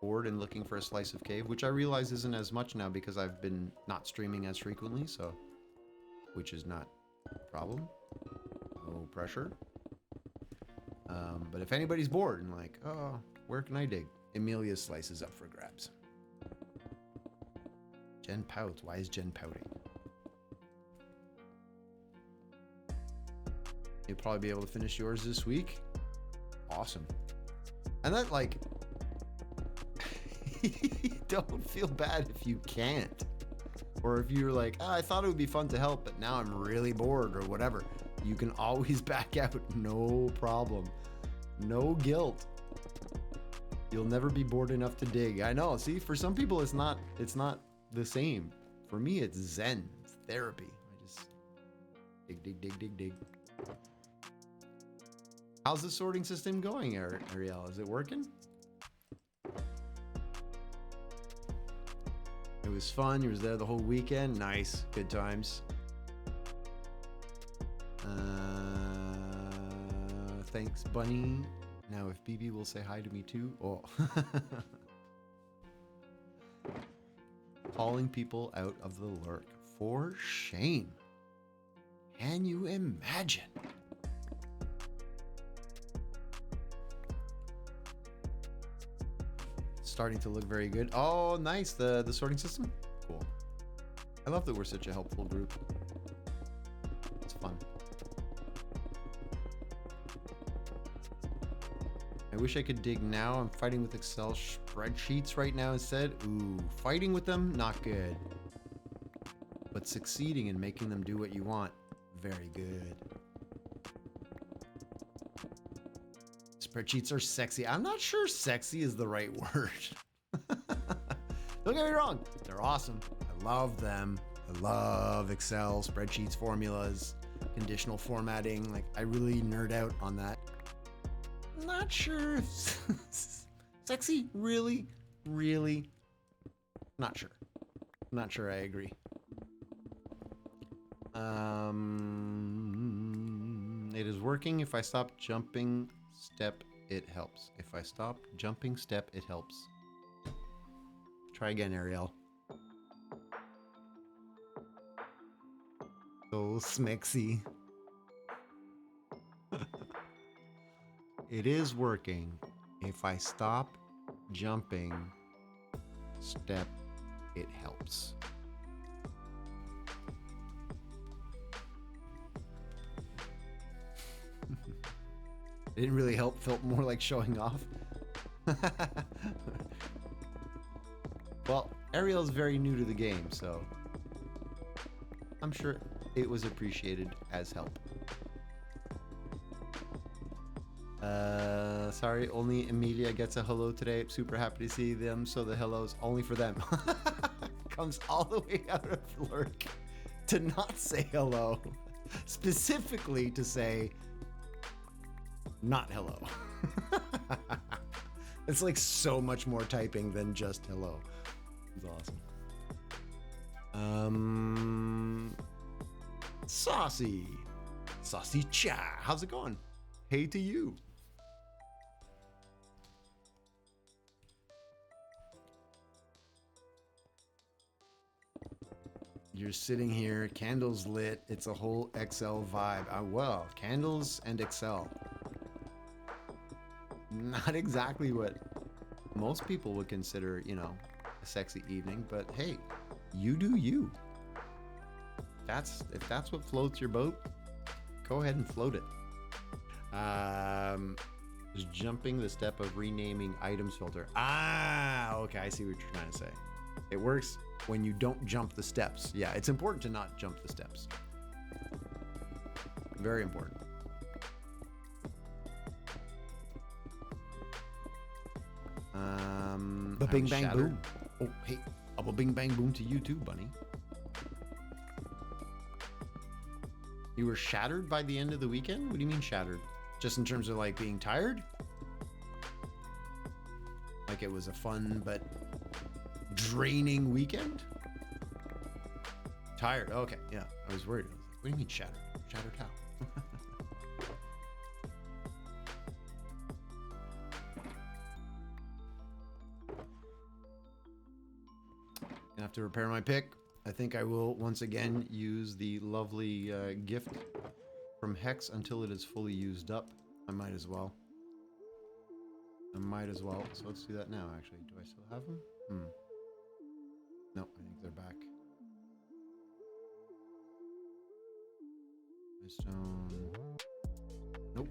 bored and looking for a slice of cave, which I realize isn't as much now because I've been not streaming as frequently, so which is not a problem. No pressure. But if anybody's bored and like, oh, where can I dig? Emilia's slice is up for grabs. Jen pouts. Why is Jen pouting? You'll probably be able to finish yours this week. Awesome. And that, like, Don't feel bad if you can't. Or if you're like, I thought it would be fun to help, but now I'm really bored or whatever. You can always back out, no problem. No guilt. You'll never be bored enough to dig. I know, see, for some people it's not the same. For me, it's zen, it's therapy. I just dig. How's the sorting system going, Ariel? Is it working? It was fun. You was there the whole weekend. Nice. Good times. Thanks, Bunny. Now, if BB will say hi to me too. Oh. Calling people out of the lurk. For shame. Can you imagine? Starting to look very good. Oh, nice. The sorting system. Cool. I love that we're such a helpful group. It's fun. I wish I could dig now. I'm fighting with Excel spreadsheets right now instead. Ooh, fighting with them, not good. But succeeding in making them do what you want, very good. Spreadsheets are sexy. I'm not sure sexy is the right word. Don't get me wrong. They're awesome. I love them. I love Excel, spreadsheets, formulas, conditional formatting. Like, I really nerd out on that. Not sure if sexy, really, not sure. Not sure I agree. It is working. If I stop jumping step, it helps. If I stop jumping step, it helps. Try again, Ariel. So smexy. It is working. If I stop jumping step, it helps. It didn't really help, felt more like showing off. Well, Ariel's very new to the game, so I'm sure it was appreciated as help. Sorry, only Emilia gets a hello today. Super happy to see them, so the hello's only for them. Comes all the way out of lurk to not say hello. Specifically to say not hello. It's like so much more typing than just hello. It's awesome. Saucy cha. How's it going? Hey to you. You're sitting here, candles lit. It's a whole Excel vibe. Well, candles and Excel. Not exactly what most people would consider, you know, a sexy evening, but hey, you do you. If that's what floats your boat, go ahead and float it. Just jumping the step of renaming items filter. Okay, I see what you're trying to say. It works when you don't jump the steps. Yeah, it's important to not jump the steps. Very important. The bing bang boom. Oh, hey, a bing bang boom to you too, Bunny. You were shattered by the end of the weekend? What do you mean shattered? Just in terms of like being tired? Like it was a fun but draining weekend? Tired, okay, yeah. I was worried. I was like, what do you mean shattered? Shattered how? Gonna have to repair my pick. I think I will once again use the lovely gift from Hex until it is fully used up. I might as well. So let's do that now, actually. Do I still have them? No, I think they're back. Stone. Nope.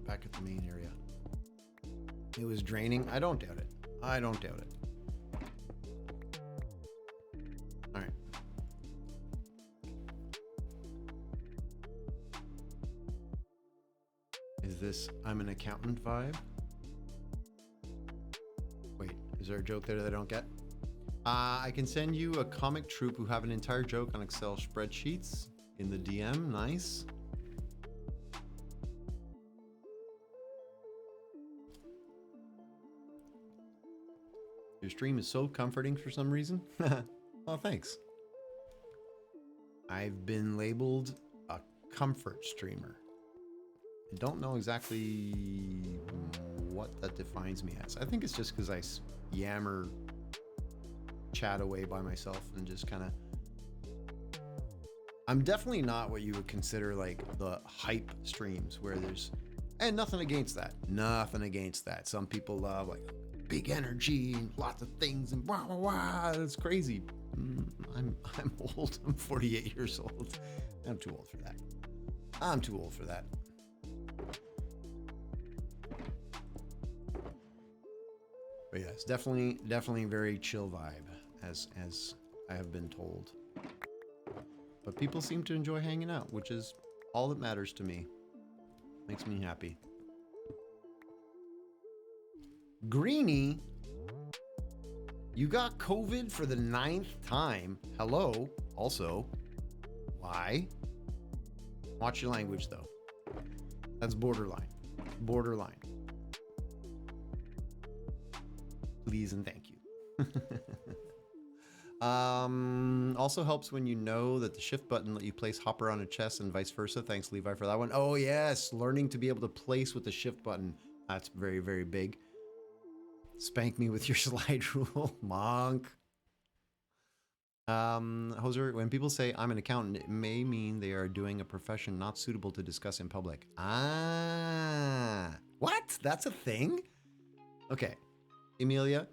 Back at the main area. It was draining. I don't doubt it. this I'm an accountant vibe. Wait, is there a joke there that I don't get? I can send you a comic troupe who have an entire joke on Excel spreadsheets in the DM. Nice. Your stream is so comforting for some reason. Oh, thanks. I've been labeled a comfort streamer. I don't know exactly what that defines me as. I think it's just because I yammer, chat away by myself and just kind of... I'm definitely not what you would consider like the hype streams where there's... And nothing against that. Nothing against that. Some people love like big energy and lots of things and wah, wah, wah. It's crazy. I'm old. I'm 48 years old. I'm too old for that. I'm too old for that. But yeah, it's definitely very chill vibe, as I have been told. But people seem to enjoy hanging out, which is all that matters to me. Makes me happy. Greenie, you got COVID for the 9th time. Hello. Also, why? Watch your language, though. That's borderline. Borderline. Please and thank you. Also helps when you know that the shift button let you place hopper on a chest and vice versa. Thanks, Levi, for that one. Oh, yes. Learning to be able to place with the shift button. That's very, very big. Spank me with your slide rule, monk. Hoser, when people say I'm an accountant, it may mean they are doing a profession not suitable to discuss in public. Ah, what? That's a thing? Okay. Emilia,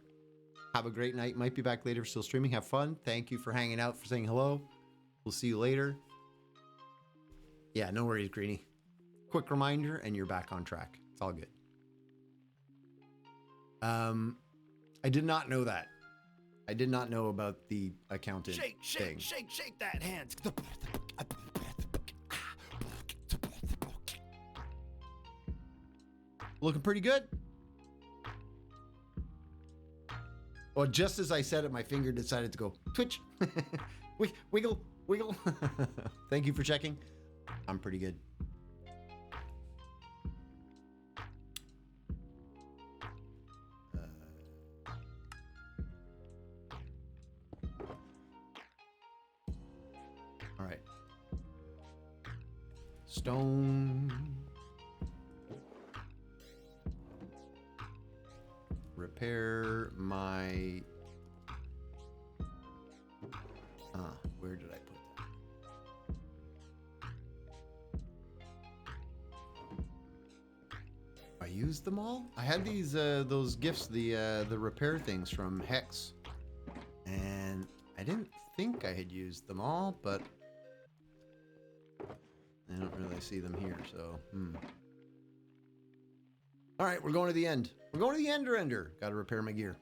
have a great night. Might be back later. Still streaming. Have fun. Thank you for hanging out, for saying hello. We'll see you later. Yeah, no worries, Greenie. Quick reminder, and you're back on track. It's all good. I did not know that. I did not know about the accountant thing. Shake that hand. Looking pretty good. Well, just as I said it, my finger decided to go twitch. Wiggle, wiggle. Thank you for checking. I'm pretty good. All right. Stone. Repair my... where did I put that? I used them all? I had these, those gifts, the repair things from Hex. And I didn't think I had used them all, but I don't really see them here, so, All right, we're going to the end. We're going to the ender. Got to repair my gear.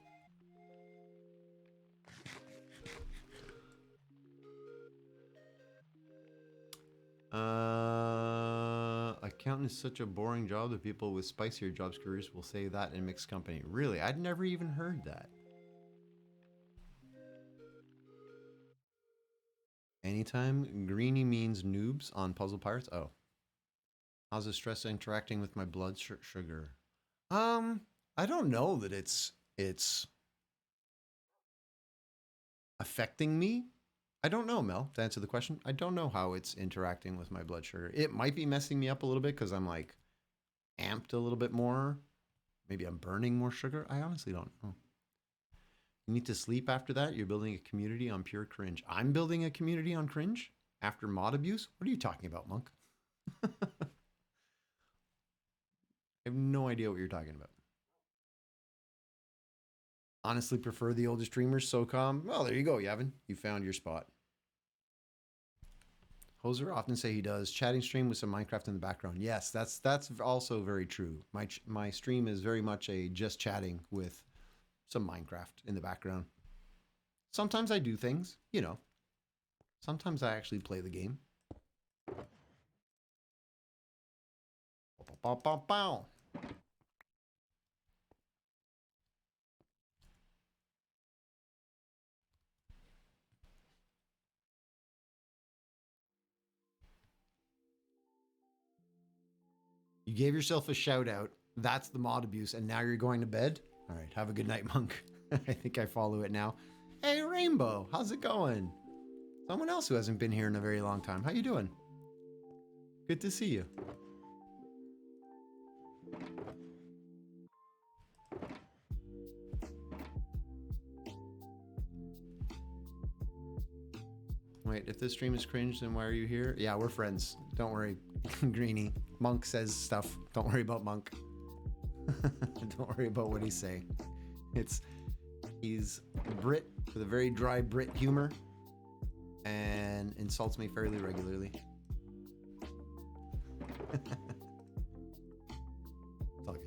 Accountant is such a boring job that people with spicier jobs careers will say that in mixed company. Really? I'd never even heard that. Anytime Greenie means noobs on Puzzle Pirates. Oh. How's the stress interacting with my blood sugar? I don't know that it's affecting me. I don't know, Mel, to answer the question. I don't know how it's interacting with my blood sugar. It might be messing me up a little bit because I'm like amped a little bit more. Maybe I'm burning more sugar. I honestly don't know. You need to sleep after that. You're building a community on pure cringe. I'm building a community on cringe after mod abuse? What are you talking about, Monk? I have no idea what you're talking about. Honestly prefer the older streamers, SOCOM. Well, there you go, Yavin. You found your spot. Hoser often say he does chatting stream with some Minecraft in the background. Yes, that's also very true. My stream is very much a just chatting with some Minecraft in the background. Sometimes I do things, you know. Sometimes I actually play the game. Bow, bow, bow. You gave yourself a shout out. That's the mod abuse, and now you're going to bed? All right, have a good night, Monk. I think I follow it now. Hey, Rainbow, how's it going? Someone else who hasn't been here in a very long time. How you doing? Good to see you. Wait, if this stream is cringe, then why are you here? Yeah, we're friends. Don't worry, Greenie. Monk says stuff. Don't worry about Monk. Don't worry about what he's saying. He's Brit with a very dry Brit humor and insults me fairly regularly. It's all good.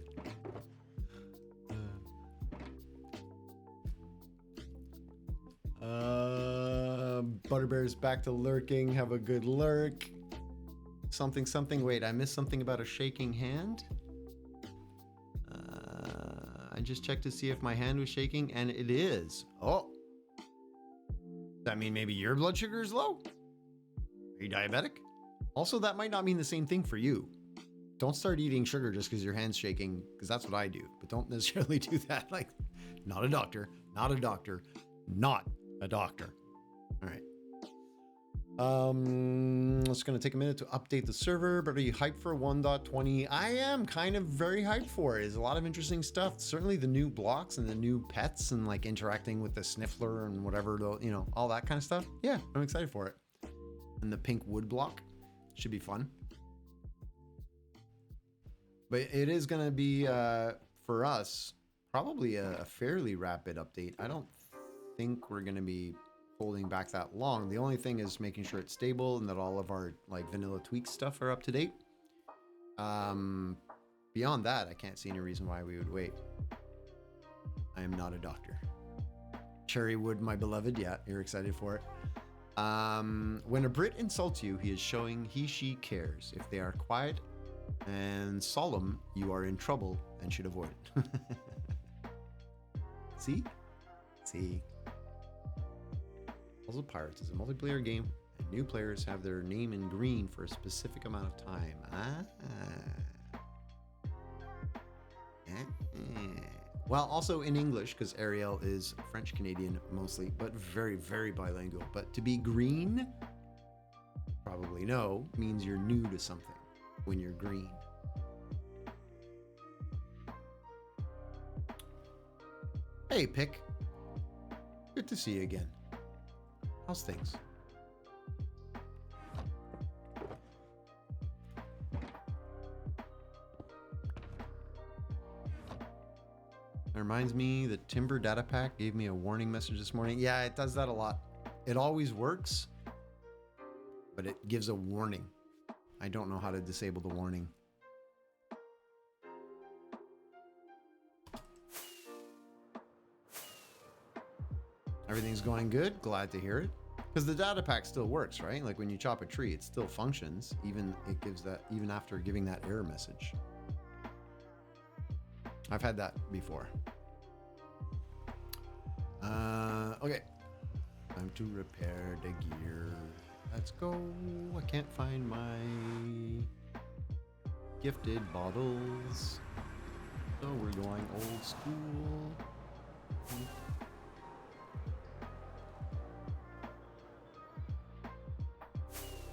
Butterbear's back to lurking. Have a good lurk. Something, something. Wait, I missed something about a shaking hand. I just checked to see if my hand was shaking, and it is. Oh. Does that mean maybe your blood sugar is low? Are you diabetic? Also, that might not mean the same thing for you. Don't start eating sugar just because your hand's shaking, because that's what I do. But don't necessarily do that. Like, not a doctor, not a doctor, not a doctor. All right. It's going to take a minute to update the server, but are you hyped for 1.20? I am kind of very hyped for it. There's a lot of interesting stuff. Certainly the new blocks and the new pets and like interacting with the sniffler and whatever, you know, all that kind of stuff. Yeah, I'm excited for it. And the pink wood block should be fun. But it is going to be, for us, probably a fairly rapid update. I don't think we're going to be holding back that long. The only thing is making sure it's stable and that all of our like vanilla tweak stuff are up to date. Beyond that, I can't see any reason why we would wait. I am not a doctor. Cherrywood, my beloved. Yeah, you're excited for it. When a Brit insults you, he is showing she cares. If they are quiet and solemn, you are in trouble and should avoid it. See? Puzzle of Pirates is a multiplayer game, and new players have their name in green for a specific amount of time. Well, also in English, because Ariel is French-Canadian mostly, but very, very bilingual. But to be green, probably no, means you're new to something when you're green. Hey, Pick. Good to see you again. How's things? It reminds me the Timber data pack gave me a warning message this morning. Yeah, it does that a lot. It always works, but it gives a warning. I don't know how to disable the warning. Everything's going good. Glad to hear it. Because the data pack still works, right? Like when you chop a tree, it still functions. Even after giving that error message. I've had that before. Okay. Time to repair the gear. Let's go. I can't find my gifted bottles. So we're going old school.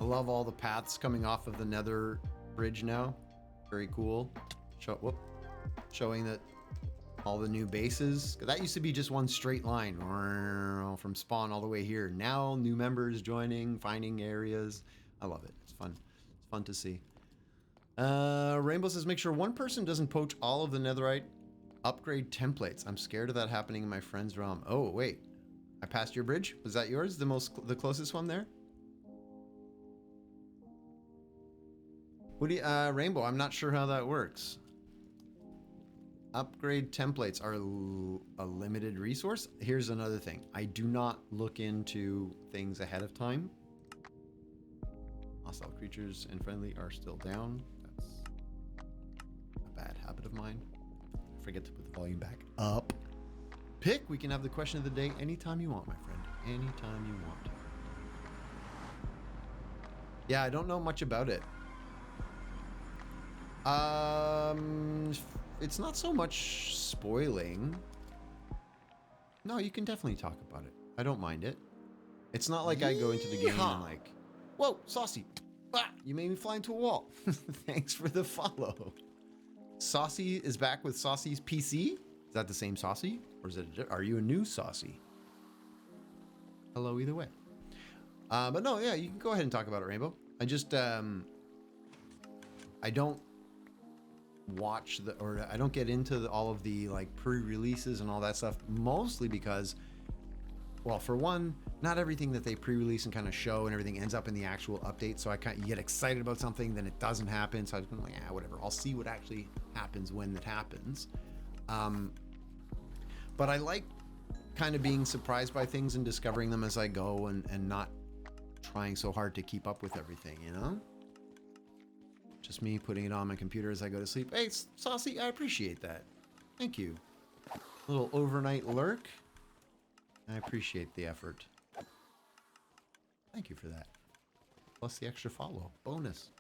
I love all the paths coming off of the Nether bridge now. Very cool. Showing that all the new bases. That used to be just one straight line from spawn all the way here. Now new members joining, finding areas. I love it. It's fun. It's fun to see. Rainbow says, make sure one person doesn't poach all of the netherite upgrade templates. I'm scared of that happening in my friend's realm. Oh, wait. I passed your bridge? Was that yours? The closest one there? What do you, Rainbow, I'm not sure how that works. Upgrade templates are a limited resource. Here's another thing. I do not look into things ahead of time. Hostile creatures and friendly are still down. That's bad habit of mine. I forget to put the volume back up. Pick, we can have the question of the day anytime you want, my friend. Anytime you want. Yeah, I don't know much about it. It's not so much spoiling. No, you can definitely talk about it. I don't mind it. It's not like I go into the game and I'm like, whoa, Saucy. Ah, you made me fly into a wall. Thanks for the follow. Saucy is back with Saucy's PC. Is that the same Saucy? Or is it, are you a new Saucy? Hello, either way. But no, yeah, you can go ahead and talk about it, Rainbow. I just, I don't watch the, or I don't get into all of the like pre-releases and all that stuff, mostly because, well, for one, not everything that they pre-release and kind of show and everything ends up in the actual update. So you get excited about something, then it doesn't happen. So I'm like, yeah, whatever. I'll see what actually happens when it happens. But I like kind of being surprised by things and discovering them as I go and not trying so hard to keep up with everything, you know? Just me putting it on my computer as I go to sleep. Hey, Saucy, I appreciate that. Thank you. A little overnight lurk. I appreciate the effort. Thank you for that. Plus the extra follow. Bonus.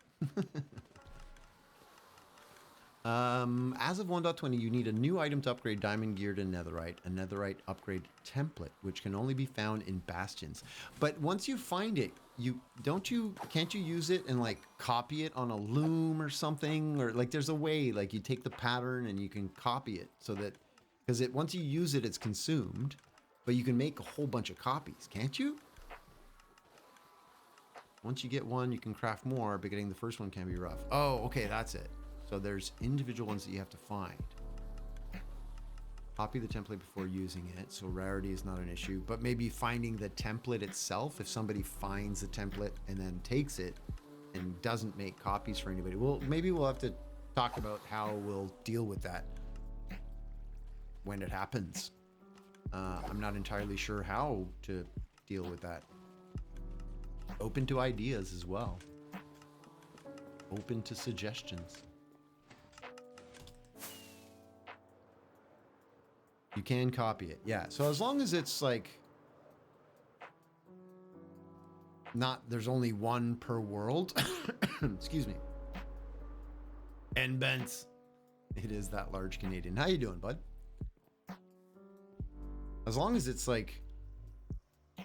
As of 1.20, you need a new item to upgrade Diamond Gear to Netherite, a Netherite upgrade template, which can only be found in Bastions. But once you find it, can't you use it and like copy it on a loom or something? Or like there's a way, like you take the pattern and you can copy it so that, because once you use it, it's consumed, but you can make a whole bunch of copies, can't you? Once you get one, you can craft more, but getting the first one can be rough. Oh, okay, that's it. So there's individual ones that you have to find. Copy the template before using it, so rarity is not an issue. But maybe finding the template itself, if somebody finds the template and then takes it and doesn't make copies for anybody, well, maybe we'll have to talk about how we'll deal with that when it happens. I'm not entirely sure how to deal with that. Open to ideas as well. Open to suggestions. You can copy it, yeah. So as long as it's like not, there's only one per world. Excuse me. And Bents. It is that large Canadian. How you doing, bud? As long as it's like, I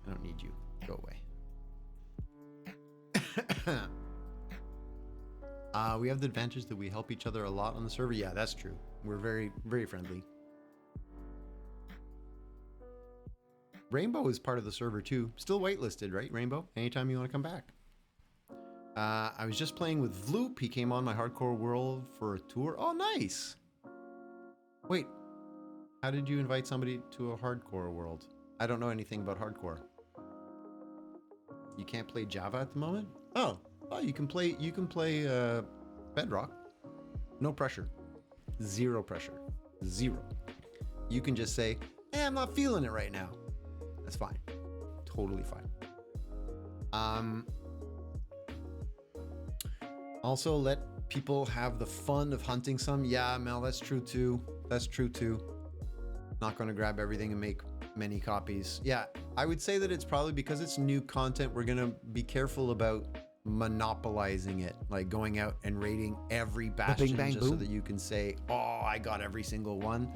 don't need you. Go away. We have the advantage that we help each other a lot on the server. Yeah, that's true. We're very, very friendly. Rainbow is part of the server too. Still waitlisted, right, Rainbow? Anytime you want to come back. I was just playing with Vloop. He came on my hardcore world for a tour. Oh, nice. Wait, how did you invite somebody to a hardcore world? I don't know anything about hardcore. You can't play Java at the moment? Oh, you can play Bedrock. No pressure. Zero pressure. Zero. You can just say, hey, I'm not feeling it right now. That's fine. Totally fine. Also, let people have the fun of hunting some. Yeah, Mel, that's true too. That's true too. Not going to grab everything and make many copies. Yeah, I would say that it's probably because it's new content. We're going to be careful about monopolizing it, like going out and raiding every bastion just so that you can say, oh, I got every single one.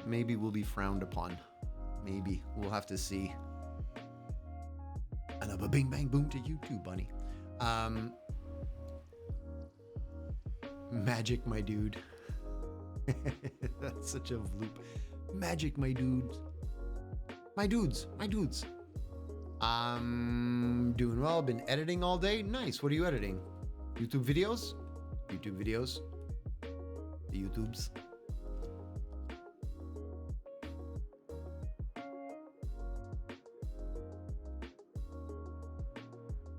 Maybe we'll be frowned upon. Maybe. We'll have to see. And a bing bang boom to you too, bunny. Magic, my dude. That's such a Vloop. Magic, my dudes. My dudes. Doing well. Been editing all day. Nice. What are you editing? YouTube videos? YouTube videos. The YouTubes.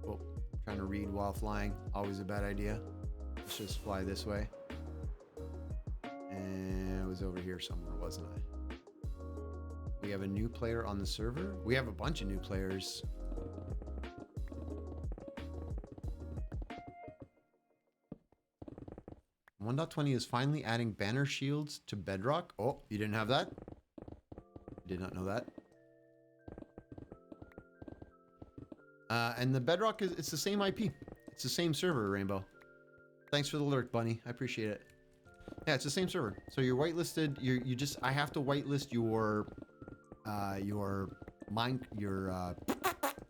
Oh, trying to read while flying. Always a bad idea. Let's just fly this way. And I was over here somewhere, wasn't I? We have a new player on the server. We have a bunch of new players. I'm 1.20 is finally adding banner shields to Bedrock. Oh, you didn't have that? Did not know that. And the Bedrock is, it's the same IP. It's the same server, Rainbow. Thanks for the alert, Bunny. I appreciate it. Yeah, it's the same server. So you're whitelisted. You just, I have to whitelist your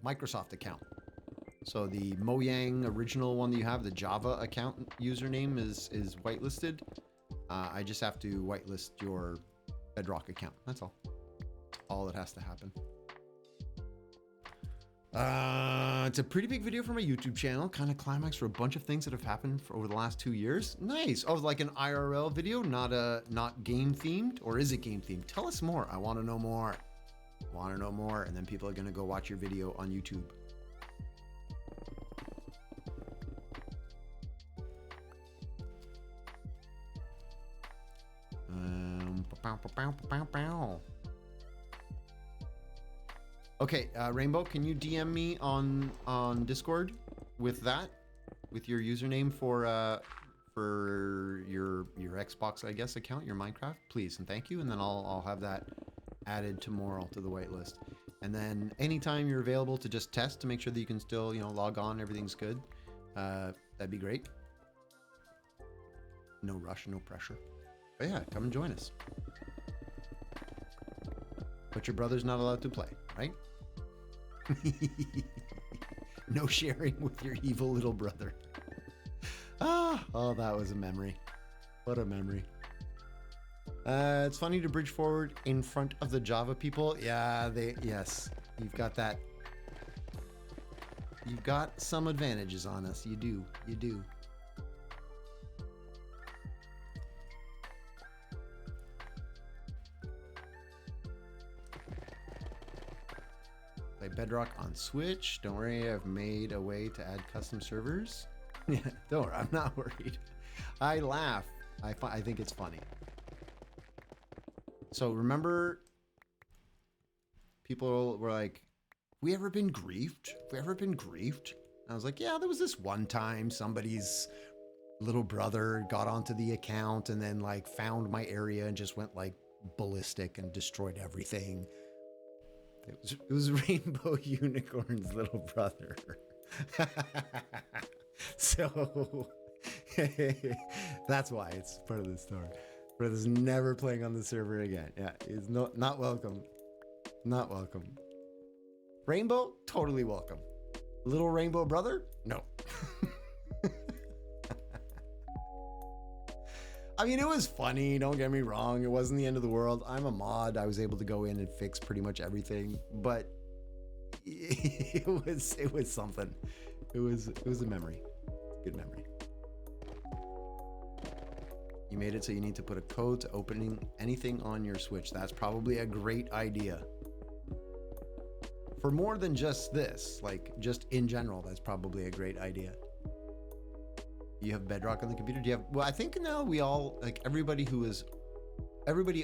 Microsoft account. So the Mojang original one that you have, the Java account username is whitelisted. I just have to whitelist your Bedrock account. That's all that has to happen. It's a pretty big video for my YouTube channel. Kind of climax for a bunch of things that have happened over the last 2 years. Nice. Oh, like an IRL video, not game themed, or is it game themed? Tell us more. I want to know more. I want to know more, and then people are gonna go watch your video on YouTube. Okay, Rainbow, can you DM me on Discord with that, with your username for your Xbox, I guess, account, your Minecraft, please and thank you, and then I'll have that added tomorrow to the whitelist. And then anytime you're available to just test to make sure that you can still, you know, log on, everything's good, that'd be great. No rush, no pressure. But yeah, come and join us. But your brother's not allowed to play, right? No sharing with your evil little brother. Oh, that was a memory. What a memory. It's funny to bridge forward in front of the Java people. Yeah, yes, you've got that. You've got some advantages on us. You do. Play Bedrock on Switch. Don't worry, I've made a way to add custom servers. Yeah, don't worry, I'm not worried. I laugh. I think it's funny. So remember, people were like, we ever been griefed? Have we ever been griefed? And I was like, yeah, there was this one time somebody's little brother got onto the account and then like found my area and just went like ballistic and destroyed everything. It was Rainbow Unicorn's little brother. So that's why it's part of the story. Brother's never playing on the server again. Yeah, he's not welcome. Not welcome. Rainbow, totally welcome. Little Rainbow brother? No. I mean, it was funny, don't get me wrong. It wasn't the end of the world. I'm a mod. I was able to go in and fix pretty much everything, but it was something. It was a memory. Good memory. You made it so you need to put a code to opening anything on your Switch. That's probably a great idea. For more than just this, like just in general, that's probably a great idea. You have Bedrock on the computer? Do you have, well, I think now we all, like everybody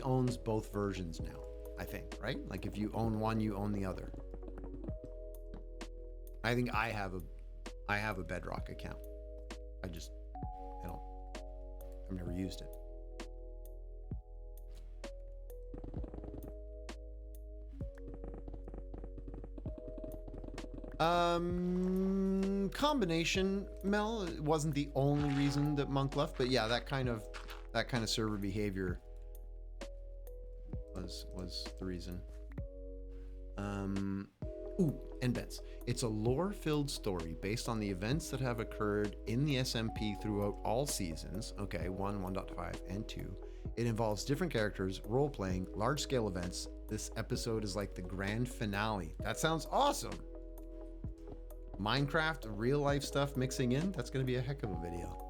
owns both versions now, I think, right? Like if you own one, you own the other. I think I have a Bedrock account. I've never used it. Combination, Mel. It wasn't the only reason that Monk left, but yeah, that kind of server behavior was the reason. Ooh, and bets. It's a lore-filled story based on the events that have occurred in the SMP throughout all seasons. Okay, 1, 1.5, and 2. It involves different characters, role-playing, large-scale events. This episode is like the grand finale. That sounds awesome. Minecraft, real-life stuff mixing in. That's going to be a heck of a video.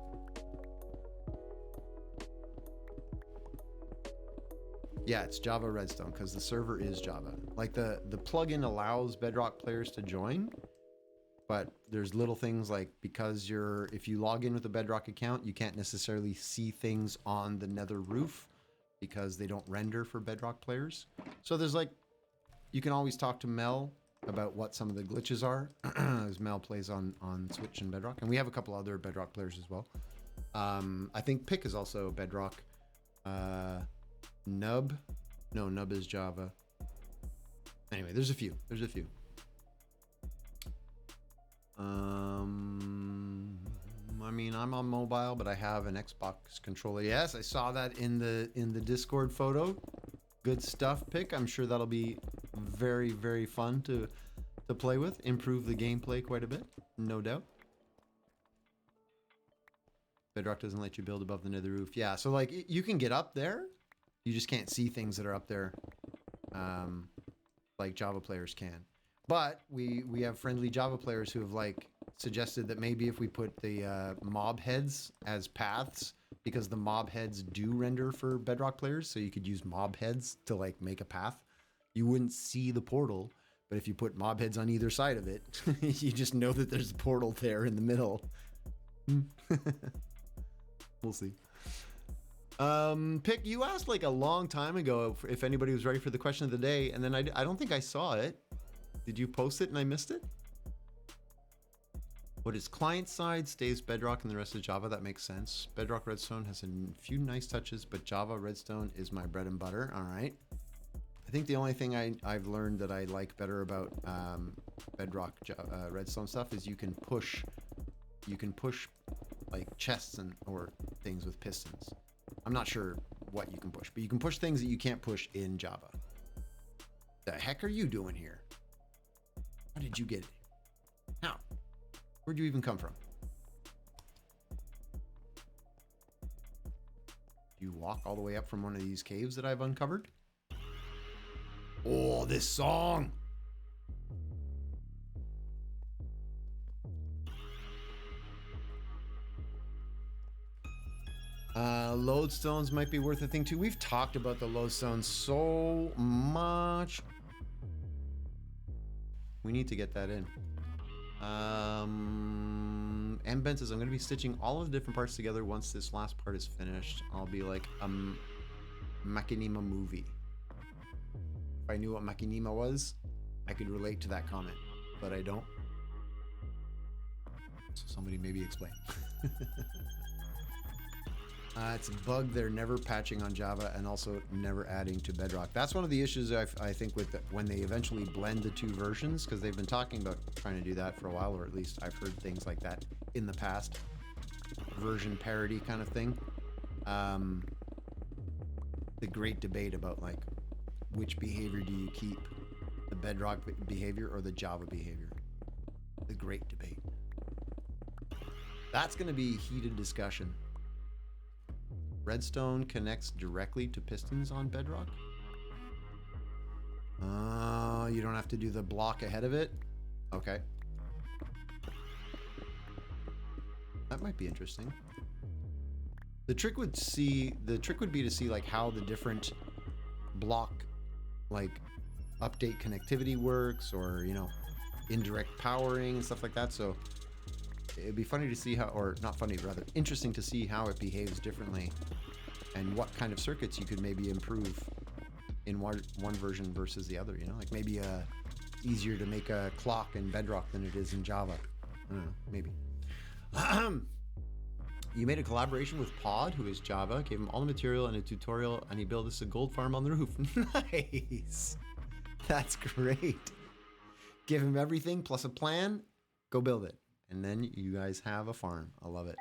Yeah, it's Java Redstone because the server is Java. Like the plugin allows Bedrock players to join, but there's little things like because if you log in with a Bedrock account, you can't necessarily see things on the Nether roof because they don't render for Bedrock players. So there's like, you can always talk to Mel about what some of the glitches are as Mel plays on Switch and Bedrock. And we have a couple other Bedrock players as well. I think Pick is also Bedrock. Nub. No, Nub is Java. Anyway, there's a few. There's a few. I mean, I'm on mobile, but I have an Xbox controller. Yes, I saw that in the Discord photo. Good stuff, Pick. I'm sure that'll be very, very fun to play with. Improve the gameplay quite a bit, no doubt. Bedrock doesn't let you build above the nether roof. Yeah, so like you can get up there. You just can't see things that are up there like Java players can. But we have friendly Java players who have like suggested that maybe if we put the mob heads as paths, because the mob heads do render for Bedrock players, so you could use mob heads to like make a path. You wouldn't see the portal, but if you put mob heads on either side of it, you just know that there's a portal there in the middle. We'll see. Pick, you asked like a long time ago if anybody was ready for the question of the day, and then I don't think I saw it. Did you post it and I missed it? What is client side stays Bedrock and the rest of Java? That makes sense. Bedrock Redstone has a few nice touches, but Java Redstone is my bread and butter. All right. I think the only thing I've learned that I like better about Bedrock Redstone stuff is you can push like chests or things with pistons. I'm not sure what you can push, but you can push things that you can't push in Java. The heck are you doing here? How did you get it? How? Where'd you even come from? You walk all the way up from one of these caves that I've uncovered? Oh, this song! Lodestones might be worth a thing too. We've talked about the lodestones so much. We need to get that in. Ben says, I'm going to be stitching all of the different parts together once this last part is finished. I'll be like a Machinima movie. If I knew what Machinima was, I could relate to that comment, but I don't. So somebody maybe explain. It's a bug they're never patching on Java and also never adding to Bedrock. That's one of the issues I think with when they eventually blend the two versions, because they've been talking about trying to do that for a while, or at least I've heard things like that in the past. Version parity kind of thing. The great debate about like which behavior do you keep, the Bedrock behavior or the Java behavior. The great debate. That's going to be heated discussion. Redstone connects directly to pistons on Bedrock. You don't have to do the block ahead of it. Okay. That might be interesting. The trick would be to see like how the different block like update connectivity works, or you know, indirect powering and stuff like that. So it'd be funny to see how, or not funny, rather interesting to see how it behaves differently and what kind of circuits you could maybe improve in one version versus the other, you know, like maybe easier to make a clock in Bedrock than it is in Java. I don't know, maybe. You made a collaboration with Pod, who is Java, gave him all the material and a tutorial, and he built us a gold farm on the roof. Nice. That's great. Give him everything plus a plan, go build it. And then you guys have a farm. I love it.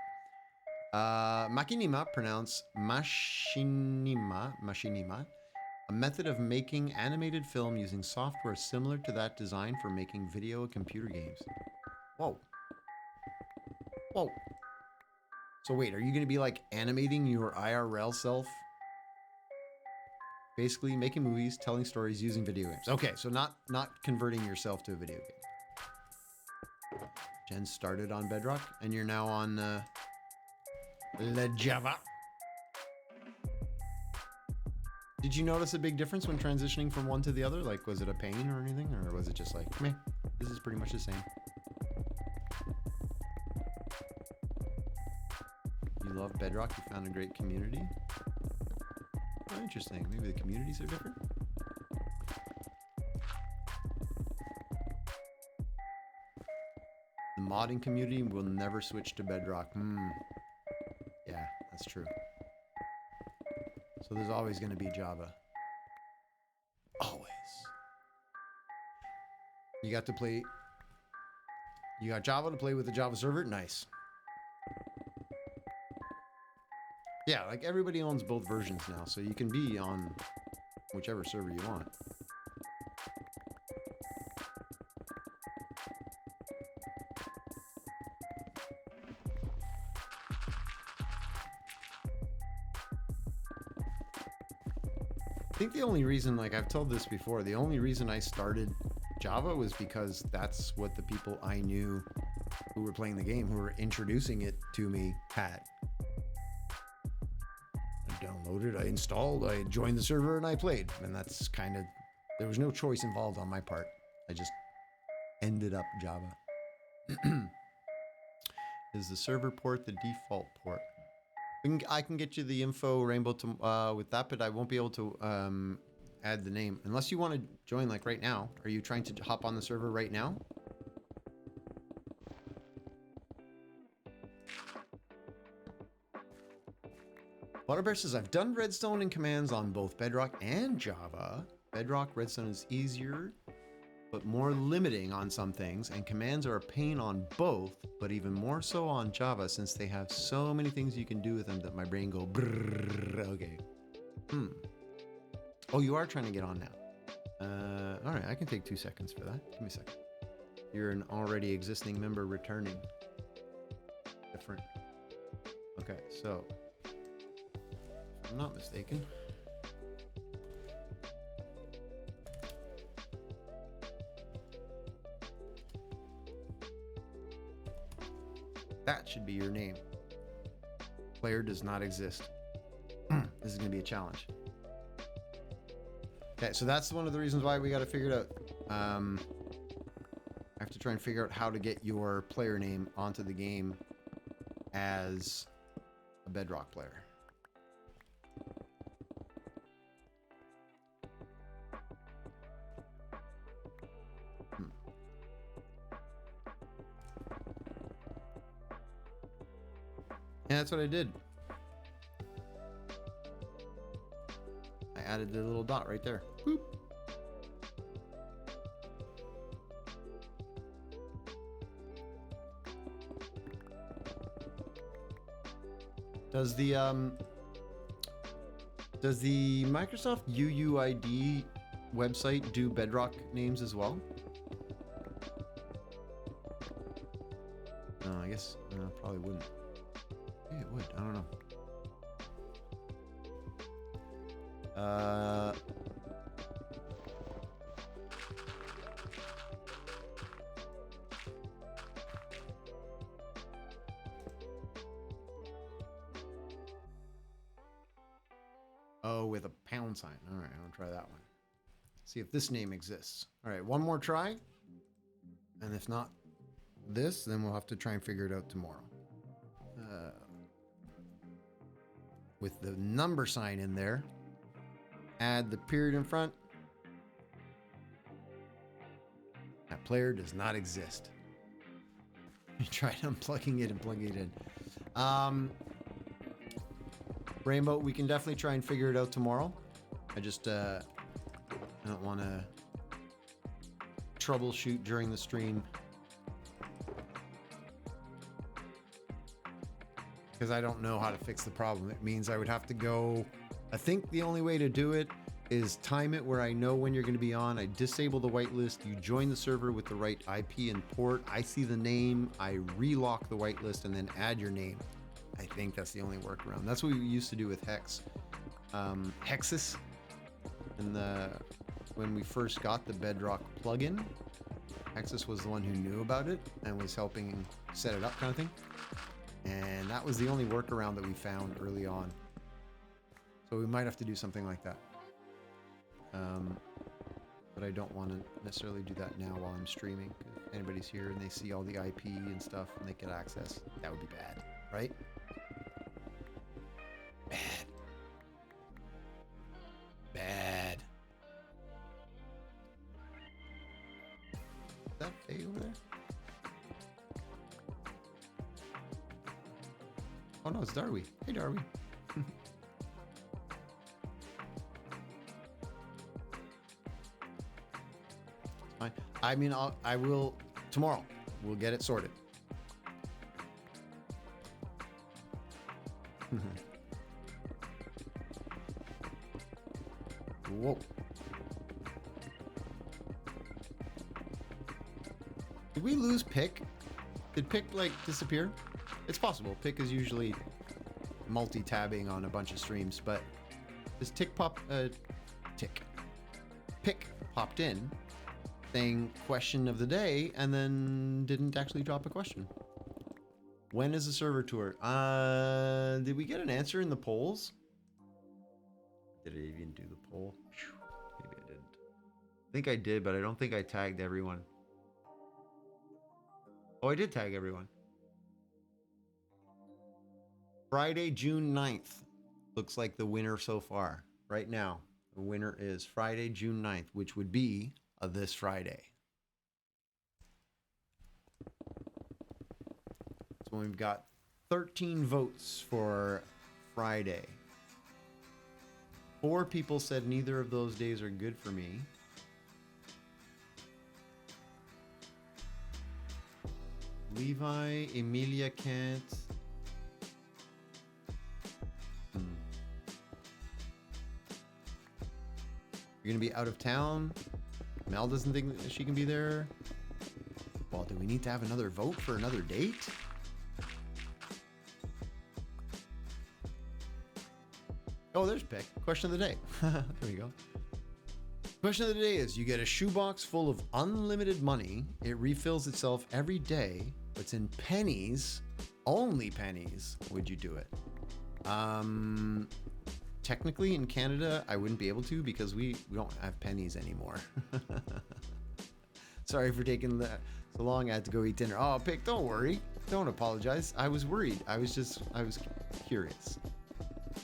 Machinima, pronounced machinima, a method of making animated film using software similar to that designed for making video and computer games. Whoa. Whoa. So wait, are you going to be like animating your IRL self? Basically making movies, telling stories using video games. Okay, so not converting yourself to a video game. Jen started on Bedrock, and you're now on La Java. Did you notice a big difference when transitioning from one to the other? Like, was it a pain or anything? Or was it just like, meh, this is pretty much the same? You love Bedrock, you found a great community? Oh, interesting. Maybe the communities are different? The modding community will never switch to Bedrock. Yeah, That's true. So there's always going to be Java. Always. You got to play. You got Java to play with the Java server? Nice. Yeah, like everybody owns both versions now, so you can be on whichever server you want. I think the only reason, like I've told this before, the only reason I started Java was because that's what the people I knew who were playing the game, who were introducing it to me, had. I downloaded, I installed, I joined the server, and I played. And that's kind of, there was no choice involved on my part. I just ended up Java. Is the server port the default port? I can get you the info, Rainbow, with that, but I won't be able to add the name. Unless you want to join, like, right now. Are you trying to hop on the server right now? Waterbear says, I've done Redstone and commands on both Bedrock and Java. Bedrock Redstone is easier, but more limiting on some things, and commands are a pain on both, but even more so on Java since they have so many things you can do with them that my brain go brrrr. Okay. Oh, you are trying to get on now. All right, I can take 2 seconds for that. Give me a second. You're an already existing member returning. Different. Okay, so if I'm not mistaken. That should be your name. Player does not exist. This is going to be a challenge. Okay, so that's one of the reasons why we got to figure it out. I have to try and figure out how to get your player name onto the game as a Bedrock player. And that's what I did. I added the little dot right there. Boop. Does the Microsoft UUID website do Bedrock names as well? No, I guess probably wouldn't. Maybe it would. I don't know. Oh, with a pound sign. All right, I'll try that one. See if this name exists. All right, one more try. And if not this, then we'll have to try and figure it out tomorrow. With the number sign in there, add the period in front. That player does not exist. You tried unplugging it and plugging it in. Rainbow, we can definitely try and figure it out tomorrow. I just I don't want to troubleshoot during the stream. Because I don't know how to fix the problem. It means I would have to go. I think the only way to do it is time it where I know when you're going to be on. I disable the whitelist. You join the server with the right IP and port. I see the name. I relock the whitelist and then add your name. I think that's the only workaround. That's what we used to do with Hex. Hexus. And when we first got the Bedrock plugin, Hexus was the one who knew about it and was helping set it up, kind of thing. And that was the only workaround that we found early on. So we might have to do something like that. But I don't want to necessarily do that now while I'm streaming. If anybody's here and they see all the IP and stuff and they get access, that would be bad, right? Bad. Bad. Is that Faye over there? Oh no, it's Darby. Hey, Darby. Fine. I mean, I will tomorrow. We'll get it sorted. Whoa. Did we lose Pick? Did Pick like disappear? It's possible. Pick is usually multi-tabbing on a bunch of streams, but this Pick popped in saying question of the day and then didn't actually drop a question. When is the server tour? Did we get an answer in the polls? Did I even do the poll? Maybe I didn't. I think I did, but I don't think I tagged everyone. Oh, I did tag everyone. Friday, June 9th. Looks like the winner so far. Right now, the winner is Friday, June 9th, which would be this Friday. So we've got 13 votes for Friday. 4 people said neither of those days are good for me. Levi, Emilia can't. You're gonna be out of town. Mel doesn't think that she can be there. Well, do we need to have another vote for another date? Oh, there's Pick. Question of the day. There we go. Question of the day is, you get a shoebox full of unlimited money. It refills itself every day. It's in pennies. Only pennies. Would you do it? Technically in Canada, I wouldn't be able to because we don't have pennies anymore. Sorry for taking so long. I had to go eat dinner. Oh, Pick, don't worry. Don't apologize. I was worried. I was curious.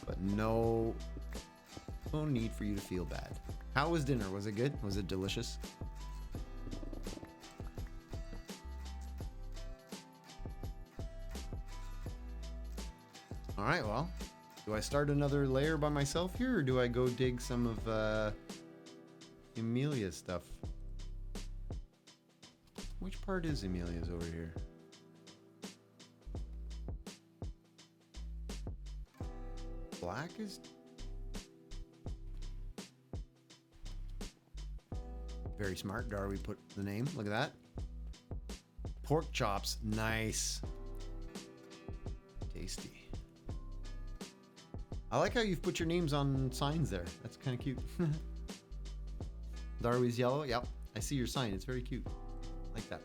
But no need for you to feel bad. How was dinner? Was it good? Was it delicious? All right, well, do I start another layer by myself here, or do I go dig some of Emilia's stuff? Which part is Emilia's over here? Black is... Very smart. Darby put the name. Look at that. Pork chops. Nice. Tasty. I like how you've put your names on signs there. That's kind of cute. Darby's yellow. Yep. I see your sign. It's very cute. Like that.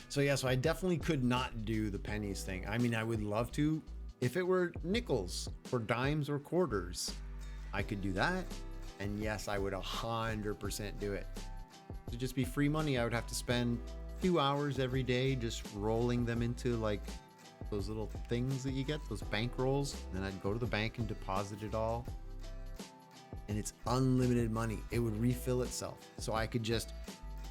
So yeah, so I definitely could not do the pennies thing. I mean, I would love to. If it were nickels or dimes or quarters, I could do that. And yes, I would 100% do it. To just be free money, I would have to spend a few hours every day just rolling them into like those little things that you get, those bank rolls. And then I'd go to the bank and deposit it all. And it's unlimited money. It would refill itself. So I could just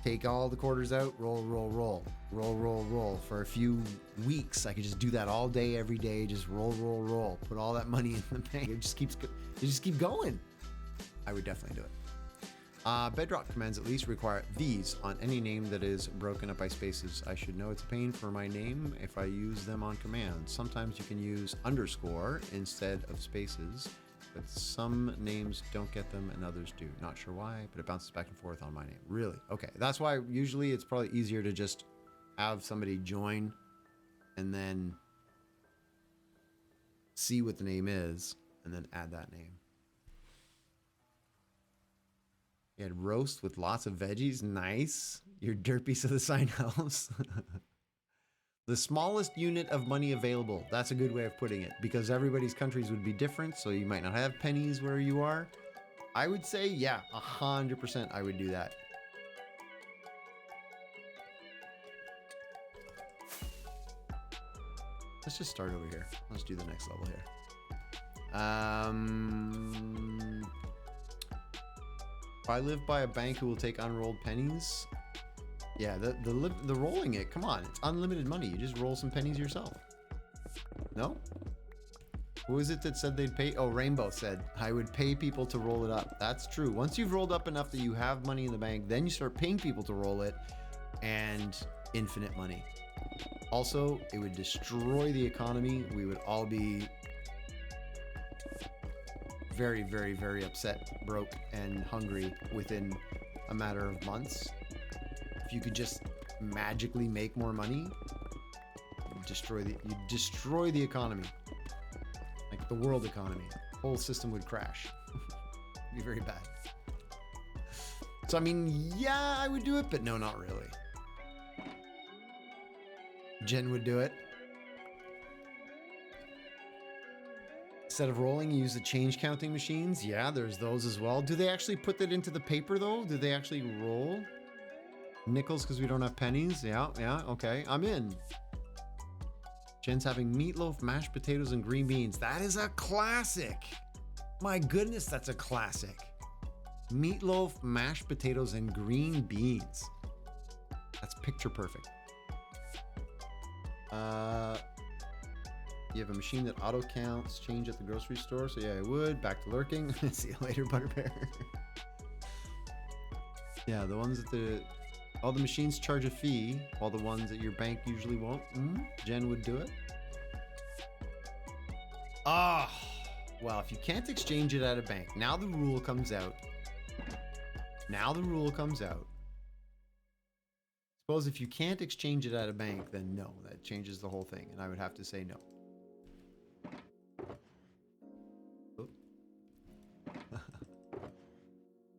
take all the quarters out, roll, roll, roll, roll, roll, roll. For a few weeks, I could just do that all day, every day. Just roll, roll, roll. Put all that money in the bank. It just keep going. I would definitely do it. Bedrock commands at least require these on any name that is broken up by spaces. I should know it's a pain for my name if I use them on command. Sometimes you can use underscore instead of spaces, but some names don't get them and others do. Not sure why, but it bounces back and forth on my name. Really? Okay. That's why usually it's probably easier to just have somebody join and then see what the name is and then add that name. You had roast with lots of veggies. Nice. Your dirt piece of the sign helps. The smallest unit of money available. That's a good way of putting it, because everybody's countries would be different, so you might not have pennies where you are. I would say, yeah, 100% I would do that. Let's just start over here. Let's do the next level here. If I live by a bank who will take unrolled pennies, yeah, the rolling it, come on, it's unlimited money. You just roll some pennies yourself. No? Who is it that said they'd pay? Oh, Rainbow said, I would pay people to roll it up. That's true. Once you've rolled up enough that you have money in the bank, then you start paying people to roll it, and infinite money. Also, it would destroy the economy. We would all be very, very, very upset, broke, and hungry within a matter of months. If you could just magically make more money, you'd destroy the economy. Like the world economy. Whole system would crash. It'd be very bad. So I mean, yeah, I would do it, but no, not really. Jen would do it. Instead of rolling, you use the change counting machines. Yeah, there's those as well. Do they actually put that into the paper though? Do they actually roll? Nickels because we don't have pennies? Yeah, okay. I'm in. Jen's having meatloaf, mashed potatoes, and green beans. That is a classic. My goodness, that's a classic. Meatloaf, mashed potatoes, and green beans. That's picture perfect. You have a machine that auto counts change at the grocery store. So yeah, I would. Back to lurking. See you later, Butterbear. Yeah, the ones that all the machines charge a fee, while the ones at your bank usually won't. Jen would do it. Ah, well, if you can't exchange it at a bank, now the rule comes out. Suppose if you can't exchange it at a bank, then no, that changes the whole thing, and I would have to say no.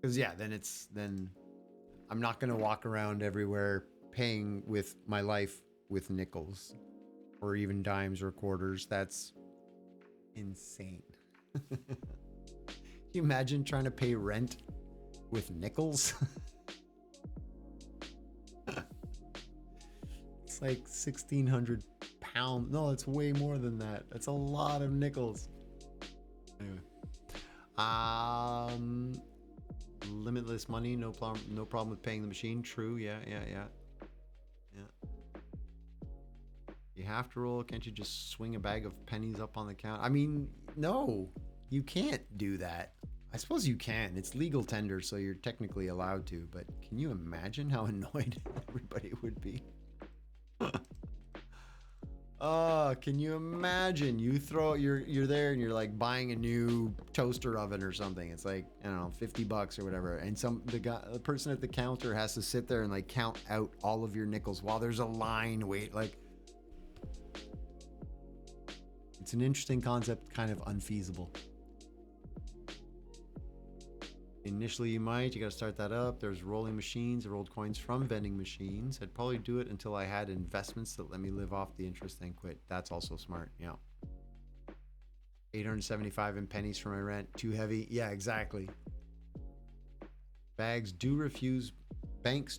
Because yeah, then I'm not gonna walk around everywhere paying with my life with nickels or even dimes or quarters. That's insane. Can you imagine trying to pay rent with nickels? It's like 1,600 pounds. No, it's way more than that. That's a lot of nickels. Anyway. Limitless money, no problem with paying the machine. True, yeah. You have to roll. Can't you just swing a bag of pennies up on the counter? I mean, no, you can't do that. I suppose you can. It's legal tender, so you're technically allowed to. But can you imagine how annoyed everybody would be? Oh, can you imagine? You throw you're there and you're like buying a new toaster oven or something. It's like, I don't know, $50 or whatever. And the person at the counter has to sit there and like count out all of your nickels while there's a line. Wait, like it's an interesting concept, kind of unfeasible. Initially, you gotta start that up. There's rolling machines. I rolled coins from vending machines. I'd probably do it until I had investments that let me live off the interest, then quit. That's also smart. Yeah. 875 in pennies for my rent. Too heavy. Yeah, exactly. Banks do refuse bags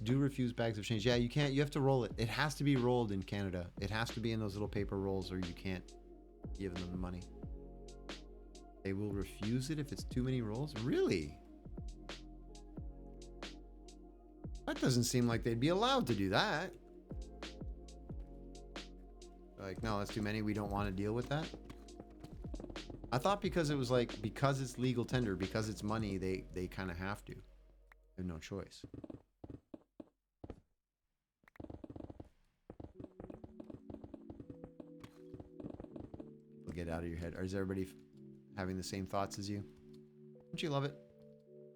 of change. Yeah, you can't. You have to roll it. It has to be rolled in Canada. It has to be in those little paper rolls, or you can't give them the money. They will refuse it if it's too many rolls. Really? That doesn't seem like they'd be allowed to do that. Like, no, that's too many. We don't want to deal with that. I thought because it was like, because it's legal tender, because it's money, they kind of have to. They have no choice. We'll get out of your head. Or is everybody having the same thoughts as you? Don't you love it?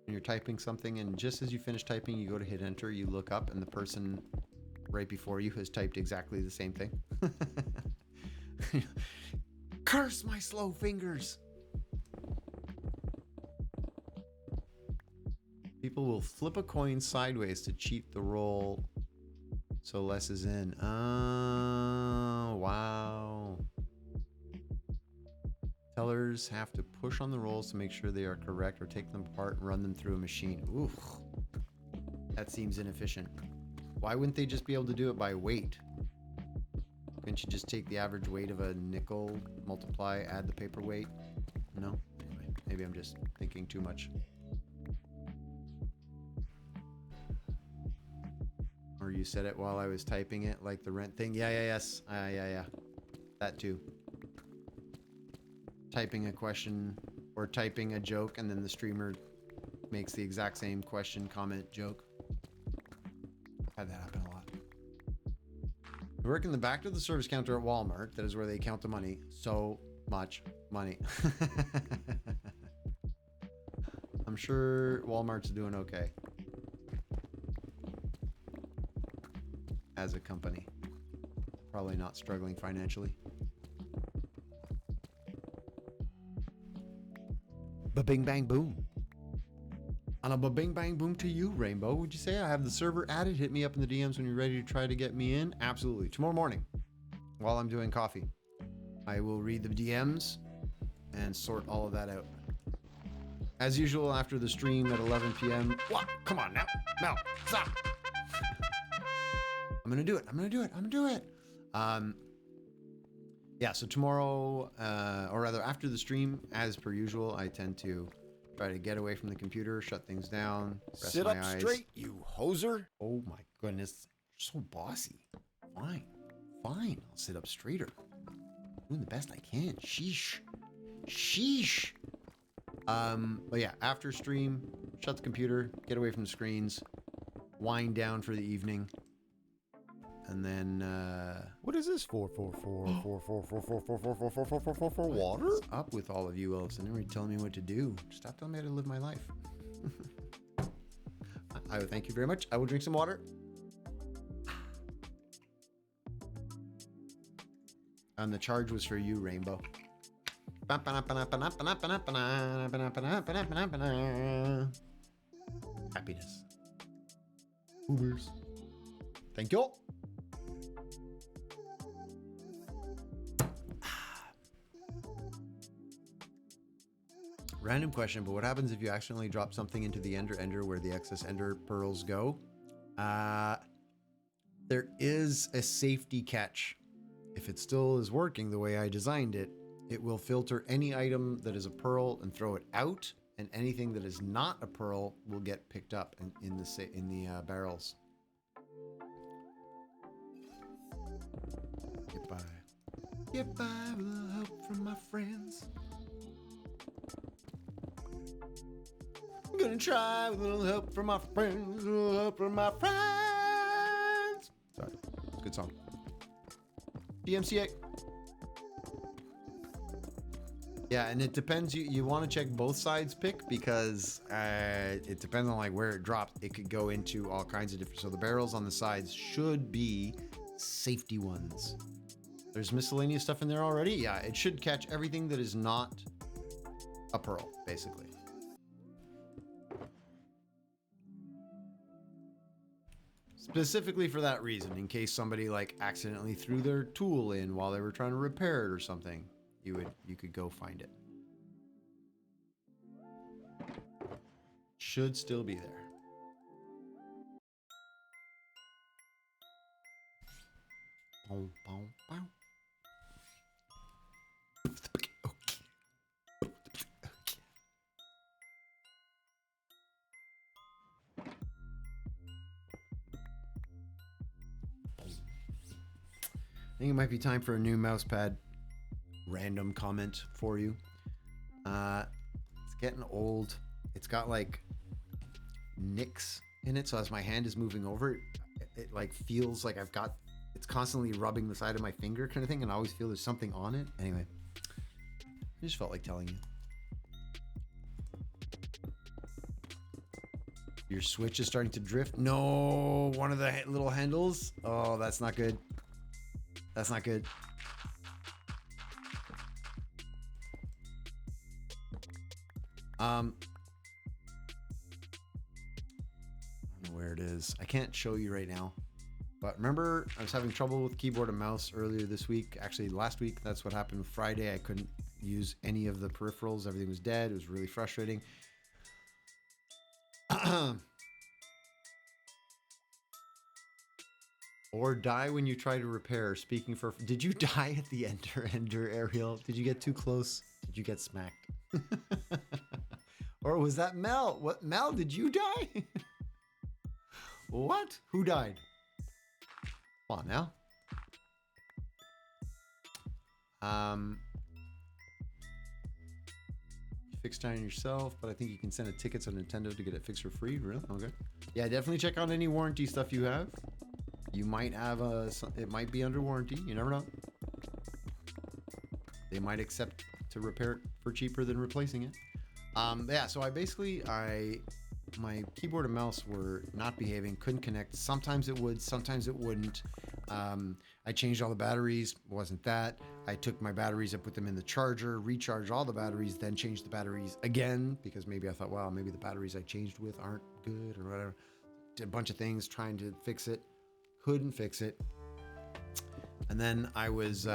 When you're typing something and just as you finish typing, you go to hit enter, you look up and the person right before you has typed exactly the same thing. Curse my slow fingers. People will flip a coin sideways to cheat the roll so less is in. Oh, wow. Tellers have to push on the rolls to make sure they are correct or take them apart and run them through a machine. Oof. That seems inefficient. Why wouldn't they just be able to do it by weight? Couldn't you just take the average weight of a nickel, multiply, add the paper weight? No? Anyway, maybe I'm just thinking too much. Or you said it while I was typing it, like the rent thing? Yeah. That too. typing a question or typing a joke and then the streamer makes the exact same question, comment, joke. Had that happen a lot. I work in the back of the service counter at Walmart. That is where they count the money. So much money. I'm sure Walmart's doing okay as a company. Probably not struggling financially. Ba-bing bang boom. And a ba-bing bang boom to you, Rainbow. Would you say I have the server added? Hit me up in the DMs when you're ready to try to get me in. Absolutely. Tomorrow morning, while I'm doing coffee, I will read the DMs and sort all of that out. As usual, after the stream at 11 p.m. What? Come on now. No, stop. I'm going to do it. I'm going to do it. I'm going to do it. Yeah, so tomorrow, or rather after the stream, as per usual, I tend to try to get away from the computer, shut things down, rest Sit my up eyes. straight, you hoser. Oh my goodness, you're so bossy. Fine, fine, I'll sit up straighter. Doing the best I can. Sheesh. Sheesh. But yeah, after stream, shut the computer, get away from the screens, wind down for the evening. And then, What is this for water? what's up with all of you elves? And everybody telling me what to do. Stop telling me how to live my life. I would thank you very much. I will drink some water. And the charge was for you, Rainbow. Happiness. Ubers. Thank you. Random question, but what happens if you accidentally drop something into the ender where the excess ender pearls go? There is a safety catch. If it still is working the way I designed it, it will filter any item that is a pearl and throw it out, and anything that is not a pearl will get picked up in the barrels. Get by. Get by with a little help from my friends. I'm gonna try with a little help from my friends, a little help from my friends. Sorry, it's a good song. DMCA. Yeah, and it depends. You want to check both sides pick because it depends on like where it drops. It could go into all kinds of different. So the barrels on the sides should be safety ones. There's miscellaneous stuff in there already. Yeah, it should catch everything that is not a pearl, basically. Specifically for that reason, in case somebody like accidentally threw their tool in while they were trying to repair it or something, you could go find it. Should still be there. Boom, boom, boom. I think it might be time for a new mouse pad. Random comment for you. It's getting old. It's got like nicks in it, so as my hand is moving over, it like feels like it's constantly rubbing the side of my finger kind of thing, and I always feel there's something on it. Anyway, I just felt like telling you. Your Switch is starting to drift. No, one of the little handles. Oh, that's not good. That's not good. I don't know where it is. I can't show you right now. But remember, I was having trouble with keyboard and mouse earlier this week. Actually, last week, that's what happened. Friday, I couldn't use any of the peripherals. Everything was dead. It was really frustrating. Or die when you try to repair. Speaking for... Did you die at the ender, Ariel? Did you get too close? Did you get smacked? Or was that Mel? What? Mel, did you die? What? Who died? Come on now. fix China yourself, but I think you can send a ticket to Nintendo to get it fixed for free. Really? Okay. Yeah, definitely check out any warranty stuff you have. You might have it might be under warranty. You never know. They might accept to repair it for cheaper than replacing it. Yeah, so my keyboard and mouse were not behaving, couldn't connect. Sometimes it would, sometimes it wouldn't. I changed all the batteries, wasn't that. I took my batteries, I put them in the charger, recharged all the batteries, then changed the batteries again because maybe I thought, wow, maybe the batteries I changed with aren't good or whatever. Did a bunch of things trying to fix it, couldn't fix it. And then I was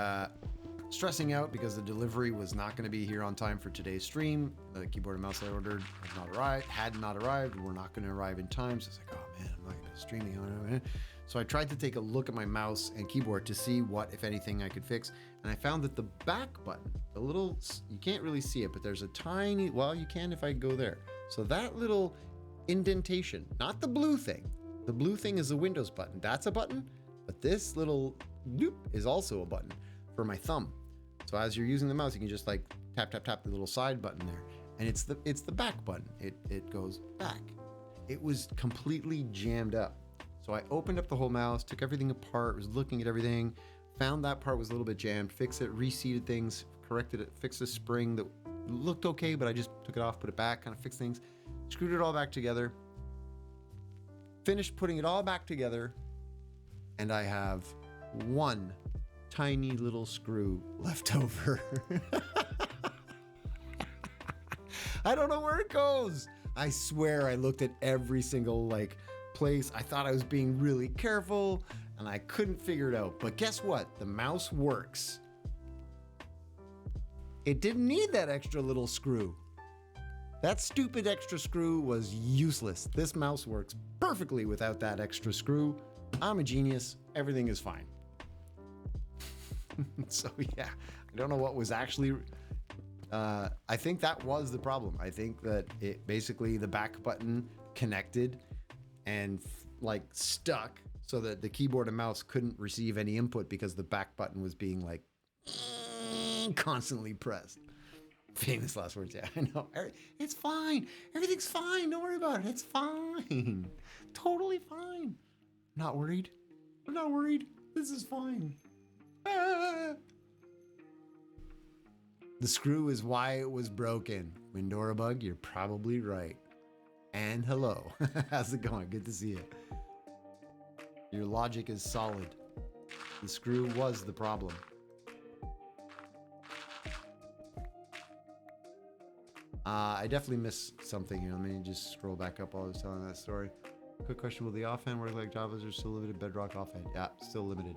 stressing out because the delivery was not going to be here on time for today's stream. The keyboard and mouse I ordered had not arrived, were not going to arrive in time. So I was like, oh man, I'm not going to be streaming. So I tried to take a look at my mouse and keyboard to see what, if anything, I could fix. And I found that the back button, the little, you can't really see it, but there's a tiny, well, you can if I go there. So that little indentation, not the blue thing. The blue thing is the Windows button. That's a button, but this little loop is also a button for my thumb. So as you're using the mouse, you can just like tap, tap, tap the little side button there. And it's the back button. It goes back. It was completely jammed up. So I opened up the whole mouse, took everything apart, was looking at everything, found that part was a little bit jammed, fixed it, reseated things, corrected it, fixed the spring that looked okay, but I just took it off, put it back, kind of fixed things, screwed it all back together, finished putting it all back together, and I have one tiny little screw left over. I don't know where it goes. I swear I looked at every single place. I thought I was being really careful and I couldn't figure it out. But guess what? The mouse works. It didn't need that extra little screw. That stupid extra screw was useless. This mouse works perfectly without that extra screw. I'm a genius. Everything is fine. So yeah, I don't know what was actually, I think that was the problem. I think that it basically the back button connected and stuck so that the keyboard and mouse couldn't receive any input because the back button was being constantly pressed. Famous last words. Yeah, I know. It's fine. Everything's fine. Don't worry about it. It's fine. Totally fine. Not worried. I'm not worried. This is fine. Ah. The screw is why it was broken. Windora Bug, you're probably right. And hello. How's it going? Good to see you. Your logic is solid. The screw was the problem. I definitely missed something here. Let me just scroll back up while I was telling that story. Quick question, will the offhand work like Java's or still limited Bedrock offhand? Yeah, still limited.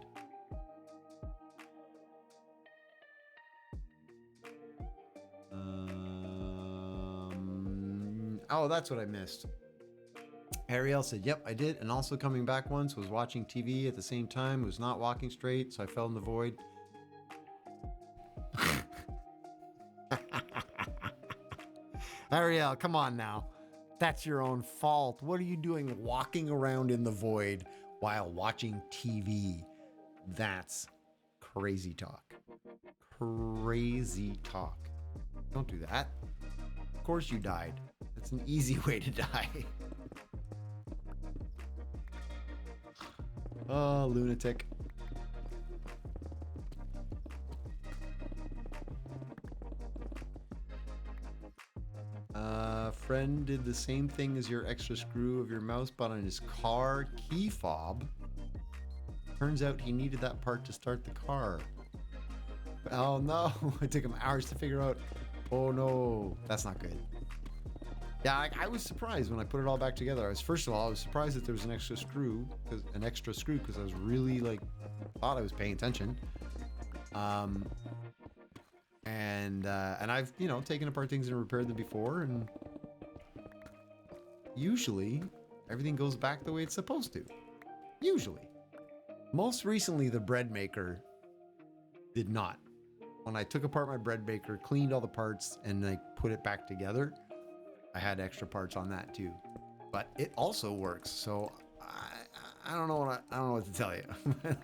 Oh, that's what I missed. Ariel said, yep, I did. And also coming back once, was watching TV at the same time. Was not walking straight, so I fell in the void. Ariel, come on now. That's your own fault. What are you doing walking around in the void while watching TV? That's crazy talk. Crazy talk. Don't do that. Of course you died. That's an easy way to die. Oh, lunatic. Friend did the same thing as your extra screw of your mouse, but on his car key fob. Turns out he needed that part to start the car. Oh no, it took him hours to figure out. Oh no, that's not good. Yeah, I was surprised when I put it all back together. First of all, I was surprised that there was an extra screw, because I was really thought I was paying attention. And I've taken apart things and repaired them before, and usually everything goes back the way it's supposed to. Usually. Most recently, the bread maker did not. When I took apart my bread maker, cleaned all the parts, and put it back together, I had extra parts on that too. But it also works, so I don't know what to tell you.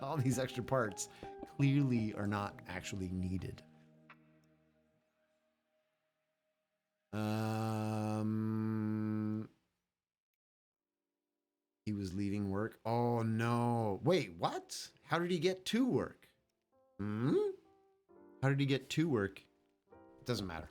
All these extra parts clearly are not actually needed. wait, what? How did he get to work? Hmm? How did he get to work? It doesn't matter.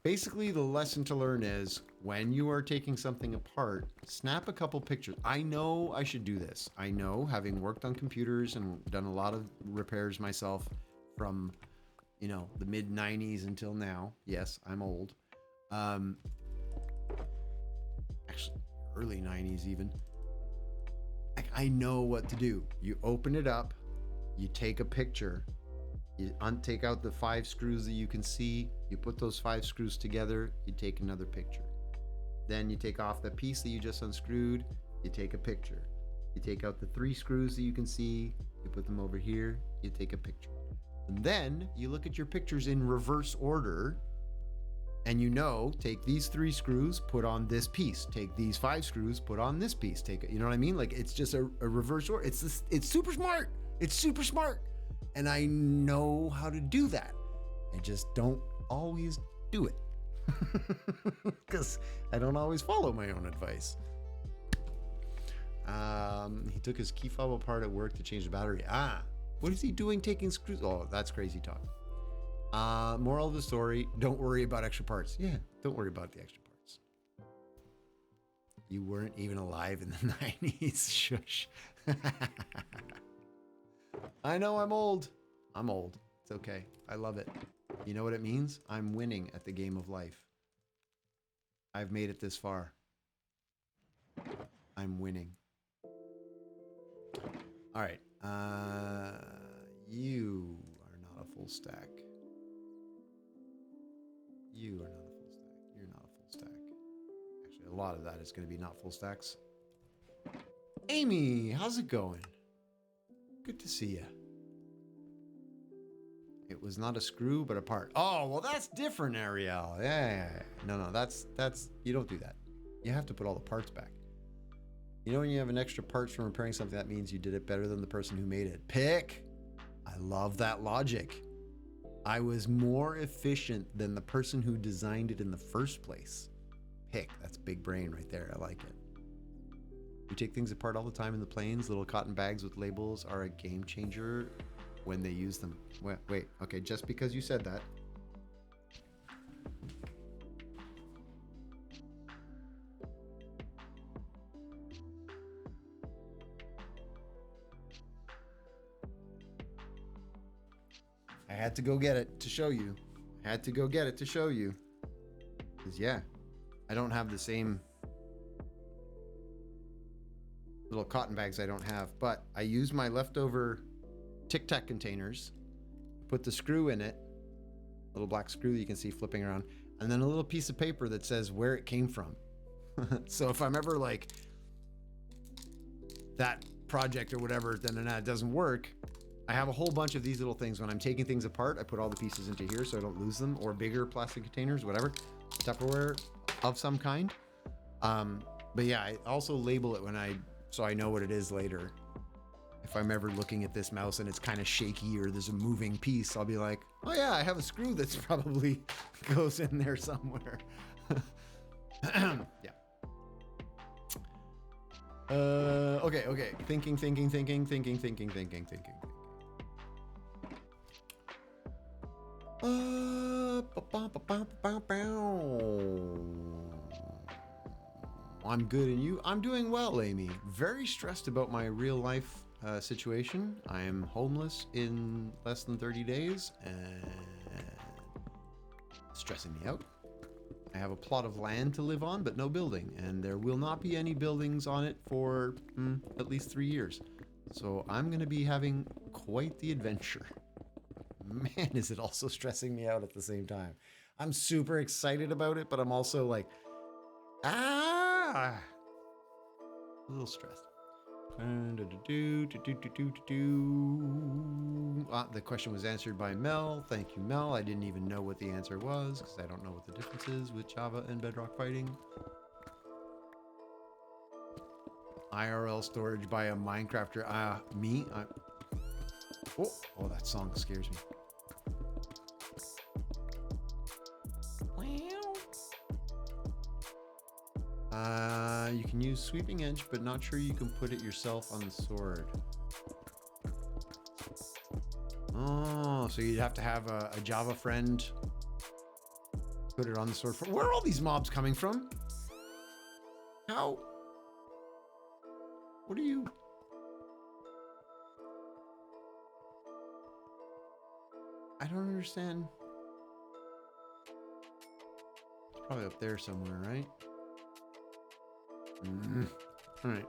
Basically, the lesson to learn is when you are taking something apart, snap a couple pictures. I know I should do this. I know, having worked on computers and done a lot of repairs myself from, you know, the mid 90s until now. Yes, I'm old. Actually, early 90s even. I know what to do. You open it up, you take a picture, you take out the 5 screws that you can see, you put those 5 screws together, you take another picture. Then you take off the piece that you just unscrewed, you take a picture. You take out the 3 screws that you can see, you put them over here, you take a picture. And then you look at your pictures in reverse order, and you know, take these 3 screws, put on this piece. Take these 5 screws, put on this piece. Take it, you know what I mean? Like, it's just a reverse order. It's super smart. It's super smart. And I know how to do that. I just don't always do it. Because I don't always follow my own advice. He took his key fob apart at work to change the battery. What is he doing taking screws? Oh, that's crazy talk. Moral of the story, don't worry about extra parts. Yeah, don't worry about the extra parts. You weren't even alive in the 90s. Shush. I know I'm old. I'm old. It's okay. I love it. You know what it means? I'm winning at the game of life. I've made it this far. I'm winning. All right. You are not a full stack. You are not a full stack. You're not a full stack. Actually, a lot of that is going to be not full stacks. Amy, how's it going? Good to see you. It was not a screw, but a part. Oh, well, that's different, Ariel. Yeah. No, that's, you don't do that. You have to put all the parts back. You know, when you have an extra parts from repairing something, that means you did it better than the person who made it. Pick. I love that logic. I was more efficient than the person who designed it in the first place. Pick. That's big brain right there. I like it. We take things apart all the time in the planes. Little cotton bags with labels are a game changer when they use them. Wait. Okay, just because you said that. I had to go get it to show you. Because, yeah, I don't have the same little cotton bags I don't have, but I use my leftover Tic Tac containers, put the screw in it, little black screw that you can see flipping around, and then a little piece of paper that says where it came from. So if I'm ever like, that project or whatever, then it doesn't work, I have a whole bunch of these little things. When I'm taking things apart, I put all the pieces into here so I don't lose them, or bigger plastic containers, whatever, Tupperware of some kind. But yeah, I also label it so I know what it is later. If I'm ever looking at this mouse and it's kind of shaky or there's a moving piece, I'll be like, oh yeah, I have a screw that's probably goes in there somewhere. Yeah. Okay. Thinking. I'm good, and you? I'm doing well, Amy. Very stressed about my real life situation. I am homeless in less than 30 days, and stressing me out. I have a plot of land to live on, but no building, and there will not be any buildings on it for at least 3 years. So I'm going to be having quite the adventure. Man, is it also stressing me out at the same time. I'm super excited about it, but I'm also like, a little stressed. The question was answered by Mel. Thank you, Mel. I didn't even know what the answer was because I don't know what the difference is with Java and Bedrock fighting. IRL storage by a Minecrafter. Me? Oh, that song scares me. You can use sweeping edge, but not sure you can put it yourself on the sword. Oh, so you'd have to have a Java friend put it on the sword. Where are all these mobs coming from? How? What are you? I don't understand. It's probably up there somewhere, right? All right.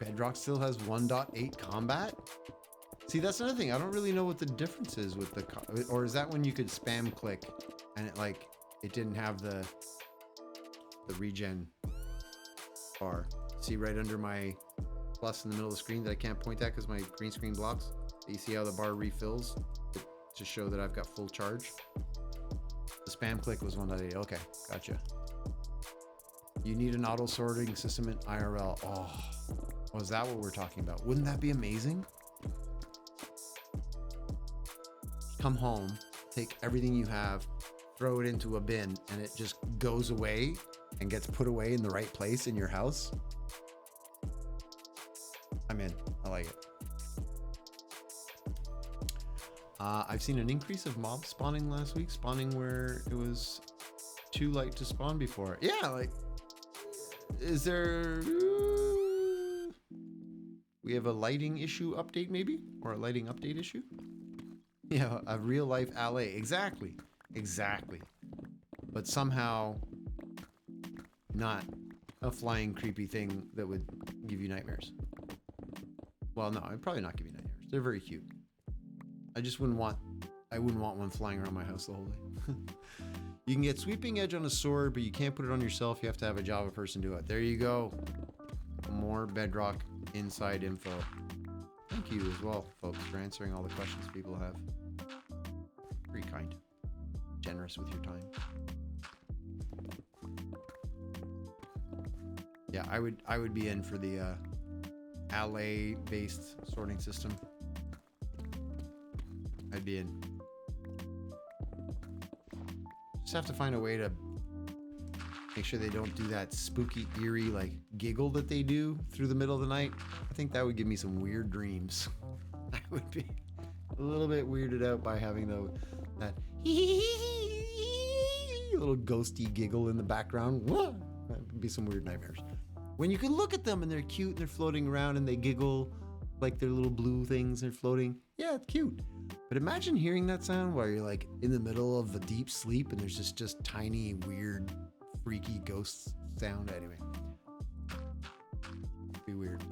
Bedrock still has 1.8 combat? See, that's another thing. I don't really know what the difference is with the... Or is that when you could spam click and it, like, it didn't have the regen bar? See right under my plus in the middle of the screen that I can't point at because my green screen blocks? You see how the bar refills to show that I've got full charge? The spam click was 1.8. Okay, gotcha. You need an auto sorting system in IRL. Oh, was that what we're talking about? Wouldn't that be amazing? Come home, take everything you have, throw it into a bin, and it just goes away and gets put away in the right place in your house. I'm in. I like it. I've seen an increase of mobs spawning last week, spawning where it was too light to spawn before. Yeah, like, is there... We have a lighting issue update maybe? Or a lighting update issue? Yeah, a real life alley. Exactly. Exactly. But somehow not a flying creepy thing that would give you nightmares. Well, no, I'd probably not give you nightmares. They're very cute. I wouldn't want one flying around my house the whole day. You can get sweeping edge on a sword, but you can't put it on yourself. You have to have a Java person do it. There you go. More Bedrock inside info. Thank you as well, folks, for answering all the questions people have. Very kind. Generous with your time. Yeah, I would be in for the alley-based sorting system. I'd be in. Just have to find a way to make sure they don't do that spooky, eerie, like, giggle that they do through the middle of the night. I think that would give me some weird dreams. I would be a little bit weirded out by having that little ghosty giggle in the background. That would be some weird nightmares. When you can look at them and they're cute and they're floating around and they giggle like they're little blue things, they're floating. Yeah, it's cute. But imagine hearing that sound while you're like in the middle of a deep sleep and there's just tiny, weird, freaky ghost sound. Anyway, be weird.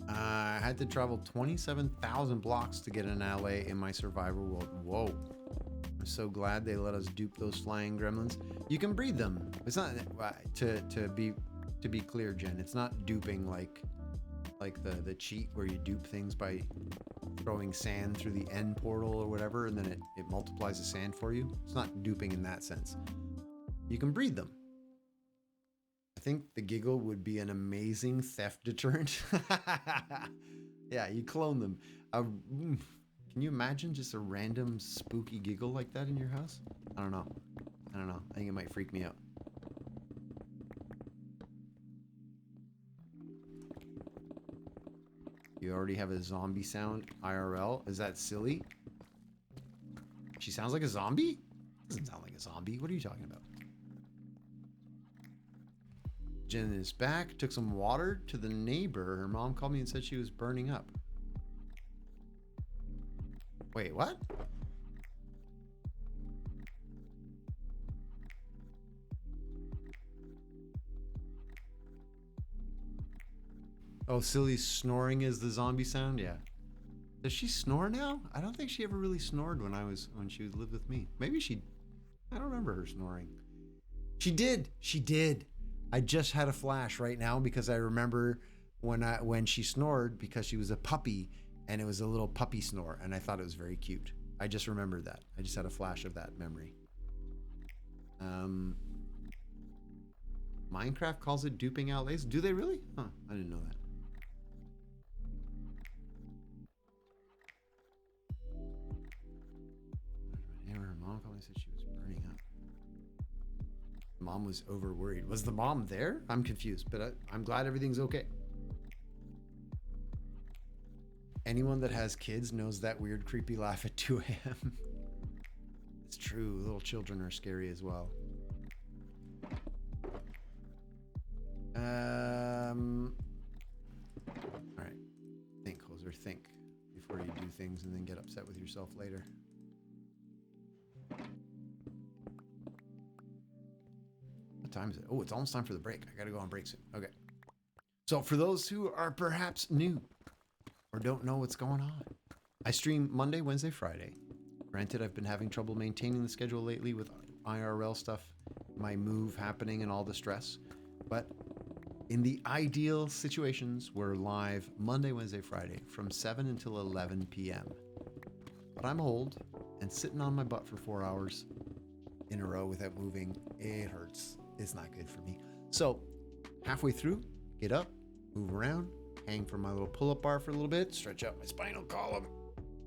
I had to travel 27,000 blocks to get an alley in my survival world. Whoa. I'm so glad they let us dupe those flying gremlins. You can breed them. It's not to be clear, Jen. It's not duping like the cheat where you dupe things by throwing sand through the end portal or whatever, and then it multiplies the sand for you. It's not duping in that sense. You can breed them. I think the giggle would be an amazing theft deterrent. Yeah, you clone them. Can you imagine just a random spooky giggle like that in your house? I don't know. I think it might freak me out. You already have a zombie sound IRL. Is that silly? She sounds like a zombie? Doesn't sound like a zombie. What are you talking about? Jen is back. Took some water to the neighbor. Her mom called me and said she was burning up. Wait, what? Oh, silly snoring is the zombie sound? Yeah. Does she snore now? I don't think she ever really snored when she lived with me. Maybe I don't remember her snoring. She did. I just had a flash right now because I remember when she snored because she was a puppy and it was a little puppy snore and I thought it was very cute. I just remembered that. I just had a flash of that memory. Minecraft calls it duping outlays. Do they really? Huh, I didn't know that. Hammer said she was burning up. Mom was over worried. Was the mom there? I'm confused, but I'm glad everything's okay. Anyone that has kids knows that weird, creepy laugh at 2 a.m. It's true. Little children are scary as well. All right. Think, Hoser. Think before you do things and then get upset with yourself later. What time is it? Oh, it's almost time for the break. I gotta go on break soon. Okay. So for those who are perhaps new or don't know what's going on, I stream Monday, Wednesday, Friday. Granted, I've been having trouble maintaining the schedule lately with IRL stuff, my move happening and all the stress. But in the ideal situations, we're live Monday, Wednesday, Friday from 7 until 11 p.m. But I'm old and sitting on my butt for 4 hours in a row without moving, it hurts. It's not good for me. So halfway through, get up, move around, hang from my little pull-up bar for a little bit, stretch out my spinal column,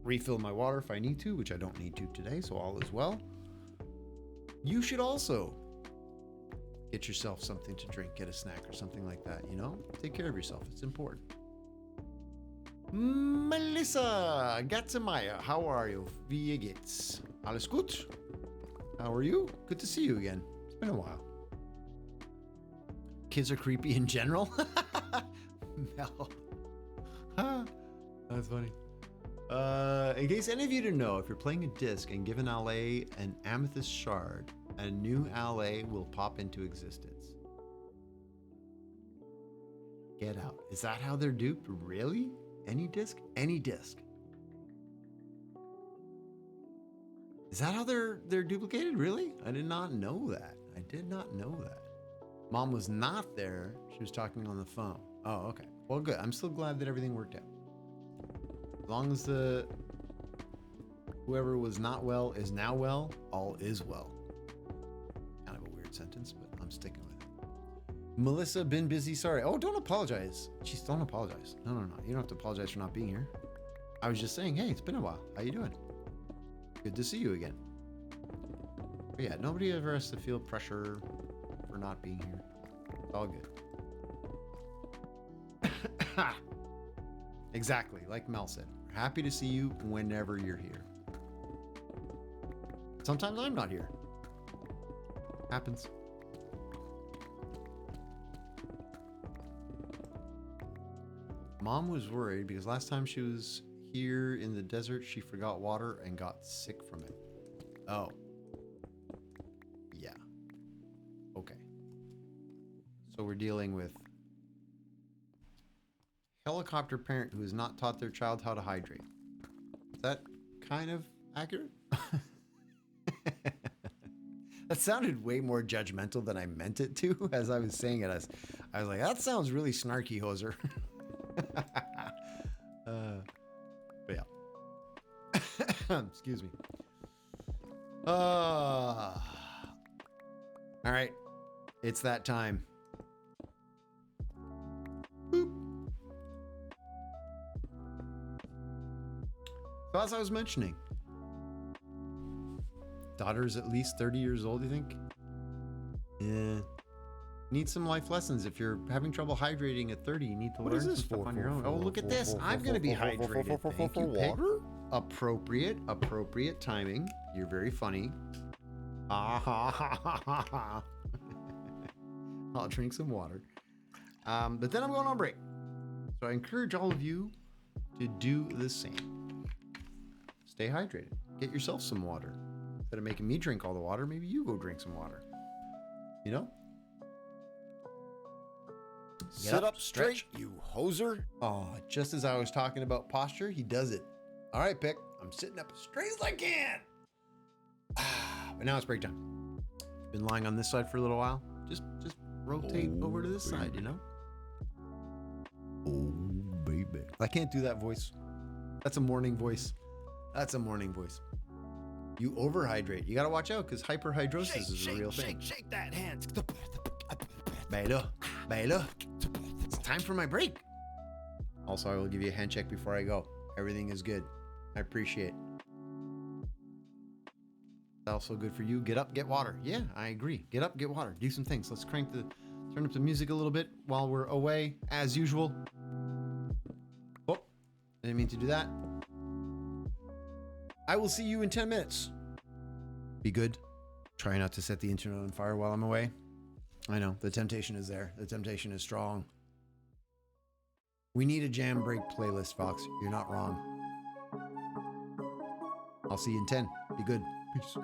refill my water if I need to, which I don't need to today, so all is well. You should also get yourself something to drink, get a snack or something like that, you know? Take care of yourself. It's important. Melissa Gatsamaya, how are you? Wie geht's? Alles gut? How are you? Good to see you again. It's been a while. Kids are creepy in general? No. That's funny. In case any of you didn't know, if you're playing a disc and give an ally an amethyst shard, a new ally will pop into existence. Get out. Is that how they're duped? Really? Any disc? Any disc. Is that how they're duplicated? Really? I did not know that. I did not know that. Mom was not there. She was talking on the phone. Oh, okay. Well, good. I'm still glad that everything worked out. As long as whoever was not well is now well, all is well. Kind of a weird sentence, but I'm sticking with it. Melissa, been busy. Sorry. Oh, don't apologize. Jeez, don't apologize. No. You don't have to apologize for not being here. I was just saying, hey, it's been a while. How you doing? Good to see you again. But yeah, nobody ever has to feel pressure for not being here. It's all good. Exactly, like Mel said. We're happy to see you whenever you're here. Sometimes I'm not here. Happens. Mom was worried because last time she was here in the desert, she forgot water and got sick from it. Oh. Yeah. Okay. So we're dealing with helicopter parent who has not taught their child how to hydrate. Is that kind of accurate? That sounded way more judgmental than I meant it to as I was saying it. I was like, that sounds really snarky, Hoser. But yeah. Excuse me. All right. It's that time. Boop. So as I was mentioning, daughter's at least 30 years old, you think? Yeah. Need some life lessons. If you're having trouble hydrating at 30, you need to learn some stuff on your own. Oh, look at this. I'm going to be hydrated. Thank you, water? Appropriate timing. You're very funny. I'll drink some water. But then I'm going on break. So I encourage all of you to do the same. Stay hydrated. Get yourself some water. Instead of making me drink all the water, maybe you go drink some water. You know? Sit up straight, you hoser. Oh, just as I was talking about posture, he does it. All right, Pick. I'm sitting up as straight as I can. But now it's break time. Been lying on this side for a little while. Just rotate over to this side, you know? Oh, baby. I can't do that voice. That's a morning voice. That's a morning voice. You overhydrate. You got to watch out because hyperhidrosis is a real thing. Shake that hand. Bailo. It's time for my break. Also, I will give you a hand check before I go. Everything is good. I appreciate it. Also good for you. Get up, get water. Yeah, I agree. Get up, get water. Do some things. Let's turn up the music a little bit while we're away, as usual. Oh, I didn't mean to do that. I will see you in 10 minutes. Be good. Try not to set the internet on fire while I'm away. I know, the temptation is there. The temptation is strong. We need a jam break playlist, Fox. You're not wrong. I'll see you in 10. Be good. Peace.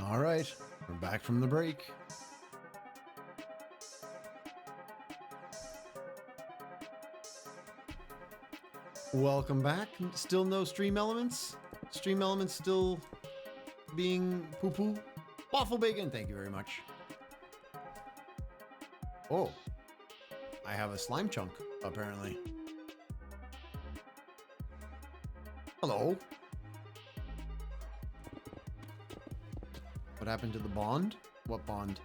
All right, we're back from the break. Welcome back. Still no stream elements? Stream elements still being poo-poo? Waffle bacon, thank you very much. Oh, I have a slime chunk, apparently. Hello. What happened to the bond? What bond?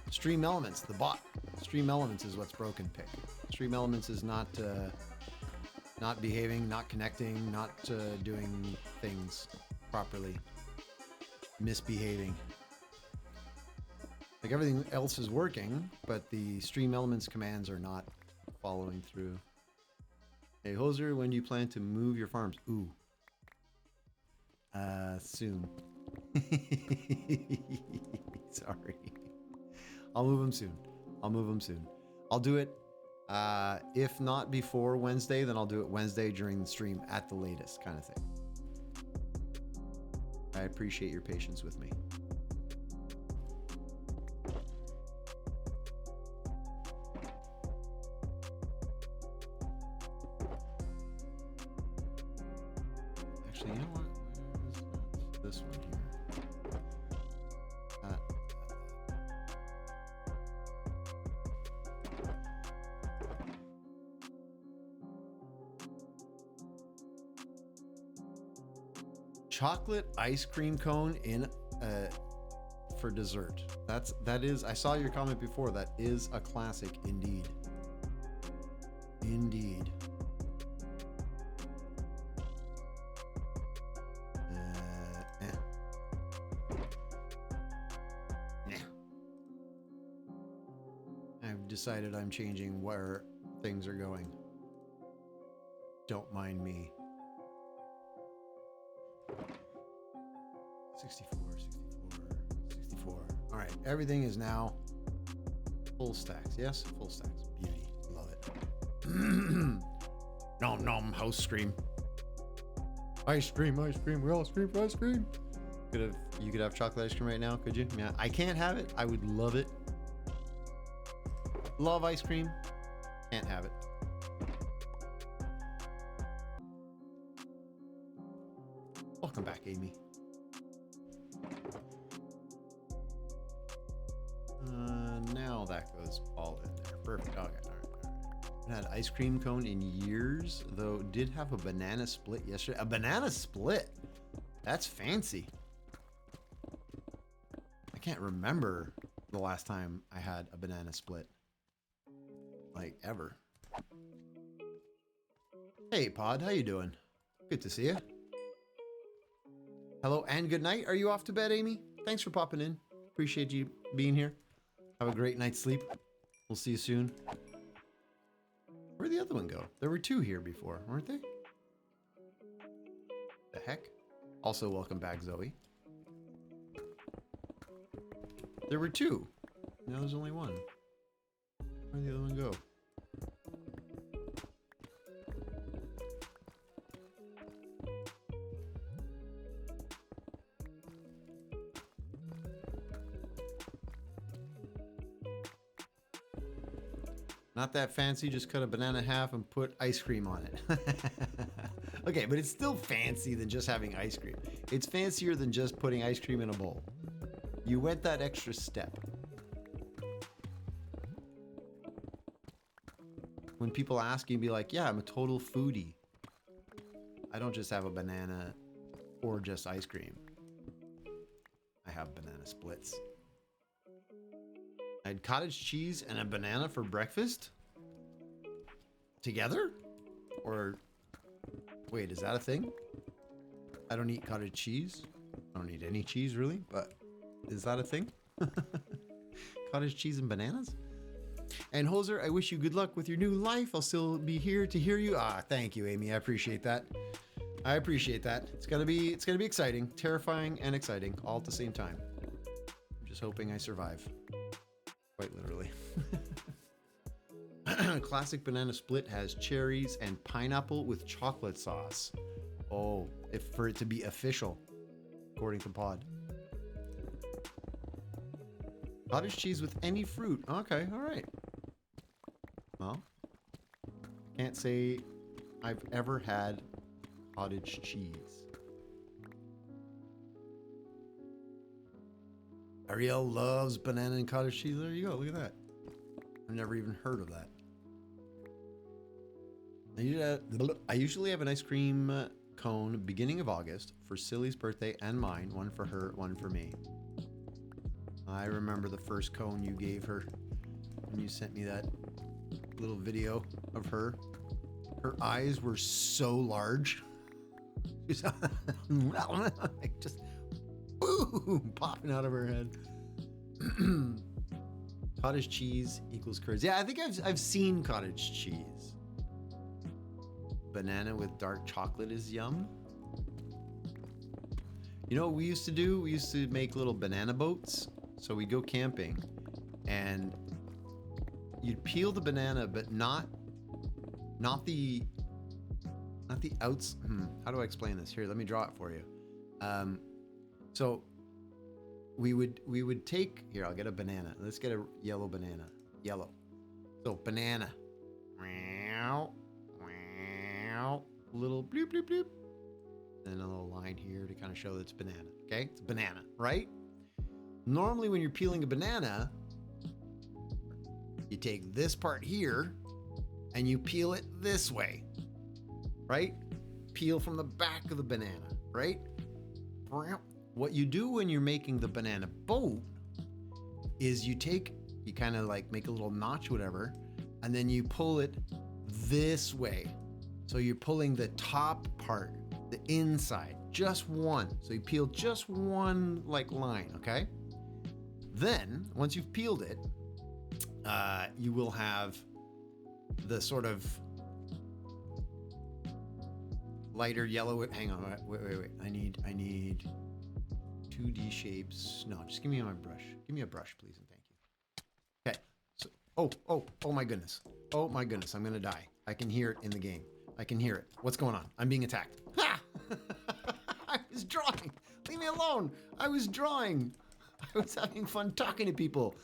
Stream Elements, the bot. Stream Elements is what's broken, Pick. Stream Elements is not behaving, not connecting, not doing things properly. Misbehaving. Like everything else is working, but the Stream Elements commands are not following through. Hey, Hoser, when do you plan to move your farms? Ooh. Soon. Sorry. I'll move them soon. I'll move them soon. I'll do it, if not before Wednesday, then I'll do it Wednesday during the stream at the latest, kind of thing. I appreciate your patience with me. Actually, you know what? Where is this one here? Chocolate ice cream cone in for dessert. That is. I saw your comment before. That is a classic indeed. Indeed. I've decided I'm changing where things are going. Don't mind me. 64, 64. All right, everything is now full stacks. Yes, full stacks. Beauty. Love it. Nom nom house scream. Ice cream, ice cream. We all scream for ice cream. You could have chocolate ice cream right now, could you? Yeah, I can't have it. I would love it. Love ice cream. Can't have it. Welcome back, Amy. Now that goes all in there. Perfect. Okay, all right. I haven't had ice cream cone in years, though did have a banana split yesterday. A banana split? That's fancy. I can't remember the last time I had a banana split. Like, ever. Hey, Pod, how you doing? Good to see you. Hello and good night. Are you off to bed, Amy? Thanks for popping in. Appreciate you being here. Have a great night's sleep. We'll see you soon. Where'd the other one go? There were two here before, weren't they? The heck? Also, welcome back, Zoe. There were two. Now there's only one. Where'd the other one go? Not that fancy, just cut a banana in half and put ice cream on it. Okay, but it's still fancy than just having ice cream. It's fancier than just putting ice cream in a bowl. You went that extra step. When people ask you, be like, yeah, I'm a total foodie. I don't just have a banana or just ice cream. I have banana splits. I had cottage cheese and a banana for breakfast? Together? Or, wait, is that a thing? I don't eat cottage cheese. I don't eat any cheese, really, but is that a thing? Cottage cheese and bananas? And Hoser, I wish you good luck with your new life. I'll still be here to hear you. Ah, thank you, Amy. I appreciate that. I appreciate that. It's gonna be exciting, terrifying, and exciting all at the same time. I'm just hoping I survive. Quite literally. Classic banana split has cherries and pineapple with chocolate sauce. Oh, if for it to be official, according to Pod. Cottage cheese with any fruit. Okay, all right. Well, can't say I've ever had cottage cheese. Ariel loves banana and cottage cheese. There you go. Look at that. I've never even heard of that. I usually have an ice cream cone beginning of August for Silly's birthday and mine. One for her, one for me. I remember the first cone you gave her when you sent me that little video of her. Her eyes were so large. Just boom, popping out of her head. Cottage cheese equals curds. Yeah, I think I've seen cottage cheese. Banana with dark chocolate is yum. You know what we used to do? We used to make little banana boats. So we'd go camping and you'd peel the banana, but not the outs. How do I explain this? Here, let me draw it for you. So we would take, here, I'll get a banana. Let's get a yellow banana. Yellow. So banana. Little bloop, bloop, bloop. And a little line here to kind of show that it's banana. Okay? It's banana, right? Normally when you're peeling a banana, you take this part here and you peel it this way, right? Peel from the back of the banana, right? What you do when you're making the banana boat is you kind of like make a little notch, whatever, and then you pull it this way. So you're pulling the top part, the inside, just one. So you peel just one like line, okay? Then, once you've peeled it, you will have the sort of lighter yellow. Hang on, wait. I need 2D shapes. No, just give me my brush. Give me a brush, please, and thank you. Okay. So, oh my goodness. Oh my goodness, I'm gonna die. I can hear it in the game. I can hear it. What's going on? I'm being attacked. Ha! I was drawing. Leave me alone. I was drawing. I was having fun talking to people.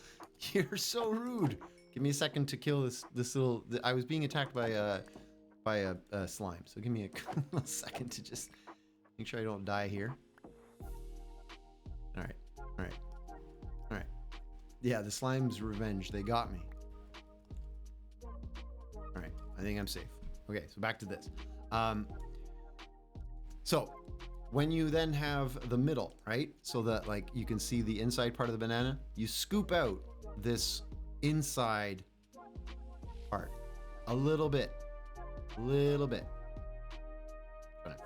You're so rude. Give me a second to kill this little. I was being attacked by a slime. So give me a second to just make sure I don't die here. All right. Yeah, the slime's revenge. They got me. All right. I think I'm safe. Okay, so back to this. So when you then have the middle, right? So that like you can see the inside part of the banana, you scoop out this inside part a little bit. Trying to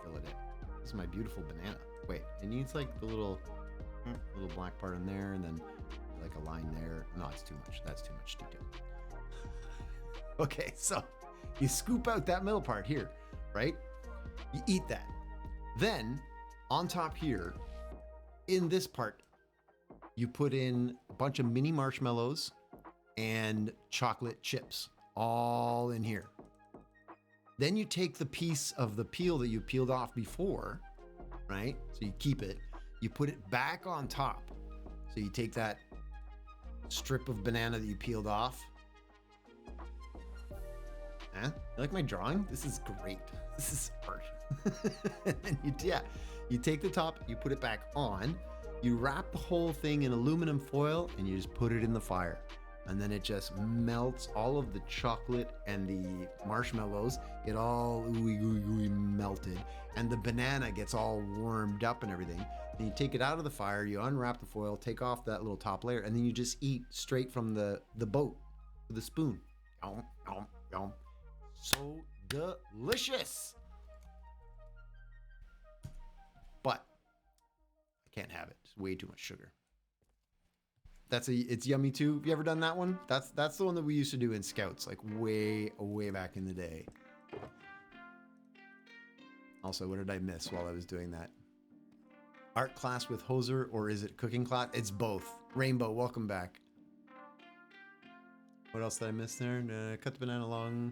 fill it in. This is my beautiful banana. Wait, it needs like the little black part in there and then like a line there. No, it's too much. That's too much detail. Okay, so you scoop out that middle part here, right? You eat that. Then on top here, in this part, you put in a bunch of mini marshmallows and chocolate chips all in here. Then you take the piece of the peel that you peeled off before, right? So you keep it, you put it back on top. So you take that strip of banana that you peeled off. Huh? You like my drawing? This is great. This is art. And you take the top, you put it back on, you wrap the whole thing in aluminum foil, and you just put it in the fire. And then it just melts. All of the chocolate and the marshmallows get all ooey melted. And the banana gets all warmed up and everything. Then you take it out of the fire, you unwrap the foil, take off that little top layer, and then you just eat straight from the boat with a spoon. Yum, yum, yum. So delicious. But I can't have it. It's way too much sugar. It's yummy too. Have you ever done that one? That's the one that we used to do in Scouts, like way back in the day. Also, what did I miss while I was doing that? Art class with Hoser, or is it cooking class? It's both. Rainbow, welcome back. What else did I miss there? Cut the banana long.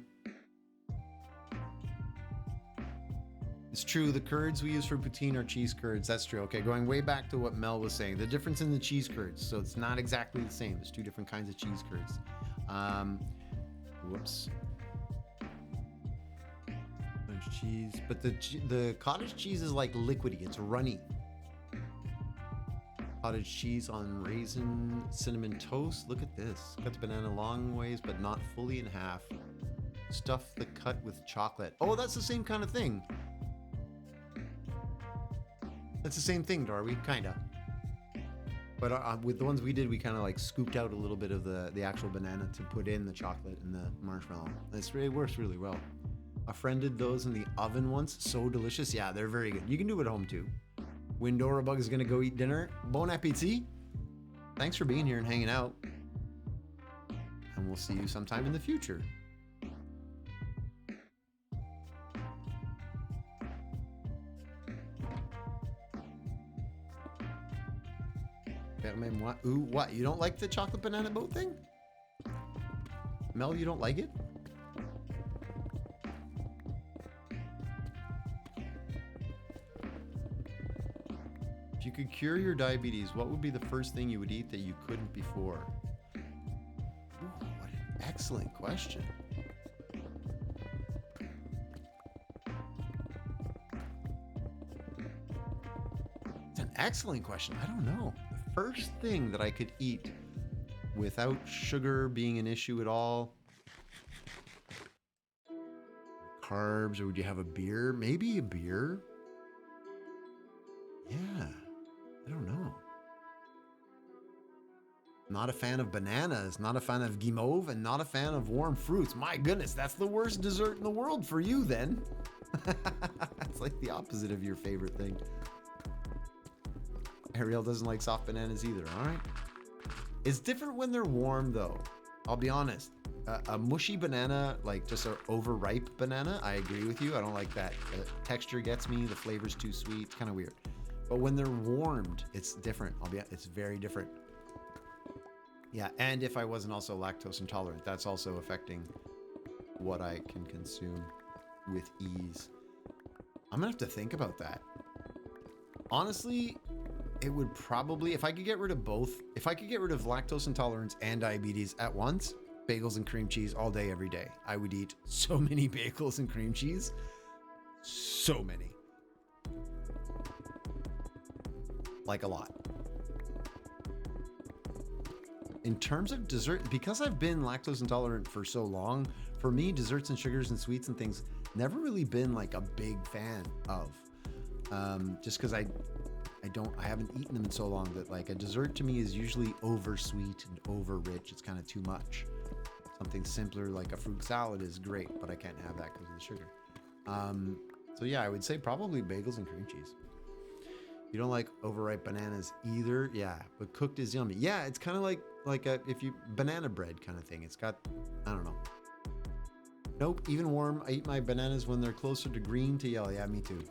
It's true, the curds we use for poutine are cheese curds. That's true. Okay, going way back to what Mel was saying. The difference in the cheese curds. So it's not exactly the same. There's two different kinds of cheese curds. Whoops. There's cheese. But the cottage cheese is like liquidy. It's runny. Cottage cheese on raisin cinnamon toast. Look at this. Cut the banana long ways, but not fully in half. Stuff the cut with chocolate. Oh, that's the same kind of thing. That's the same thing, Darby, kinda. But with the ones we did, we kind of like scooped out a little bit of the actual banana to put in the chocolate and the marshmallow. It works really well. A friend did those in the oven once. So delicious. Yeah, they're very good. You can do it at home too. Windora Bug is gonna go eat dinner. Bon appetit. Thanks for being here and hanging out. And we'll see you sometime in the future. Permets-moi. Ooh, what? You don't like the chocolate banana boat thing? Mel, you don't like it? If you could cure your diabetes, what would be the first thing you would eat that you couldn't before? Ooh, what an excellent question. It's an excellent question. I don't know. The first thing that I could eat without sugar being an issue at all. Carbs, or would you have a beer? Maybe a beer. Yeah. I don't know. Not a fan of bananas, not a fan of guimauve, and not a fan of warm fruits. My goodness, that's the worst dessert in the world for you then. It's like the opposite of your favorite thing. Ariel doesn't like soft bananas either, all right? It's different when they're warm though. I'll be honest. A mushy banana, like just an overripe banana, I agree with you. I don't like that. The texture gets me, the flavor's too sweet, it's kind of weird. But when they're warmed, it's different. It's very different. Yeah, and if I wasn't also lactose intolerant, that's also affecting what I can consume with ease. I'm gonna have to think about that. Honestly, it would probably, if I could get rid of both, if I could get rid of lactose intolerance and diabetes at once, bagels and cream cheese all day, every day. I would eat so many bagels and cream cheese. So many. Like a lot. In terms of dessert, because I've been lactose intolerant for so long, for me, desserts and sugars and sweets and things never really been like a big fan of. Just because I haven't eaten them in so long that like a dessert to me is usually over sweet and over rich. It's kind of too much. Something simpler like a fruit salad is great, but I can't have that because of the sugar. So yeah, I would say probably bagels and cream cheese. You don't like overripe bananas either? Yeah, but cooked is yummy. Yeah, it's kind of like banana bread kind of thing. It's got, I don't know. Nope, even warm. I eat my bananas when they're closer to green to yellow. Yeah, me too.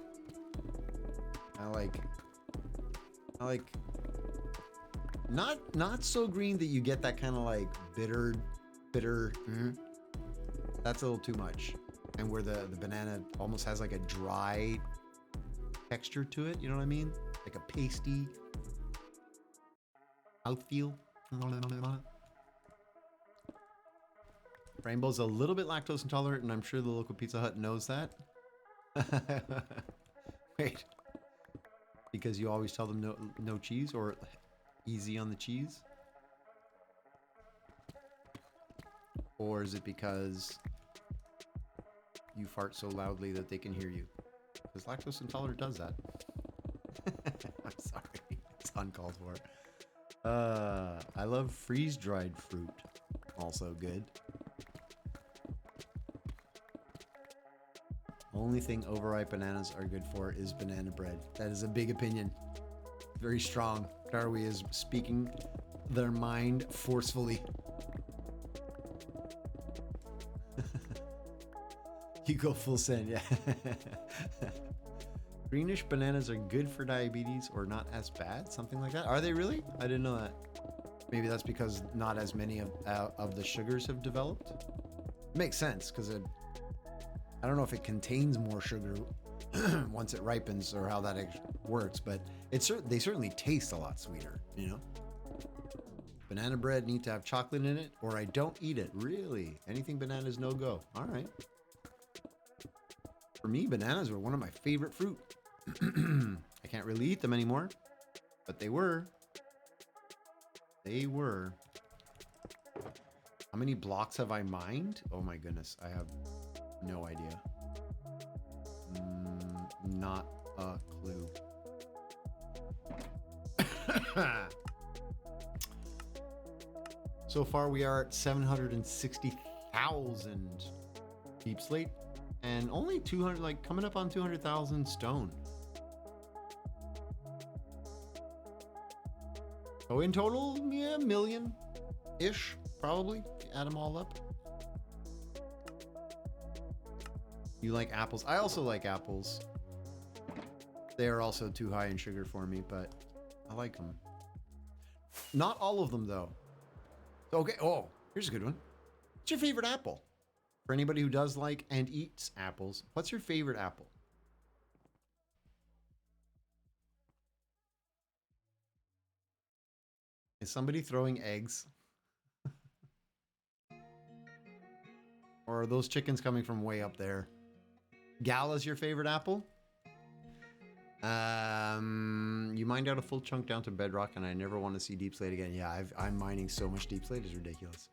I like not so green that you get that kind of like bitter. That's a little too much. And where the banana almost has like a dry texture to it, you know what I mean? Like a pasty mouthfeel. Rainbow's a little bit lactose intolerant, and I'm sure the local Pizza Hut knows that. Wait. Because you always tell them no cheese, or easy on the cheese? Or is it because you fart so loudly that they can hear you? Because lactose intolerant does that. I'm sorry. It's uncalled for. I love freeze-dried fruit. Also good. Only thing overripe bananas are good for is banana bread. That is a big opinion. Very strong. Darby is speaking their mind forcefully. You go full send, yeah. Greenish bananas are good for diabetes or not as bad, something like that. Are they really? I didn't know that. Maybe that's because not as many of the sugars have developed. Makes sense because I don't know if it contains more sugar once it ripens or how that works, but they certainly taste a lot sweeter, you know? Banana bread need to have chocolate in it or I don't eat it. Really? Anything bananas no go. All right. For me, bananas were one of my favorite fruit. I can't really eat them anymore, but they were. They were. How many blocks have I mined? Oh my goodness, I have no idea. Not a clue. So far, we are at 760,000 deep slate and only 200, like coming up on 200,000 stone. So in total, yeah, million-ish, probably, add them all up. You like apples? I also like apples. They are also too high in sugar for me, but I like them. Not all of them, though. Okay, oh, here's a good one. What's your favorite apple? For anybody who does like and eats apples, what's your favorite apple? Is somebody throwing eggs? Or are those chickens coming from way up there? Gala's your favorite apple? You mined out a full chunk down to bedrock and I never want to see deep slate again. Yeah, I'm mining so much deep slate, it's ridiculous.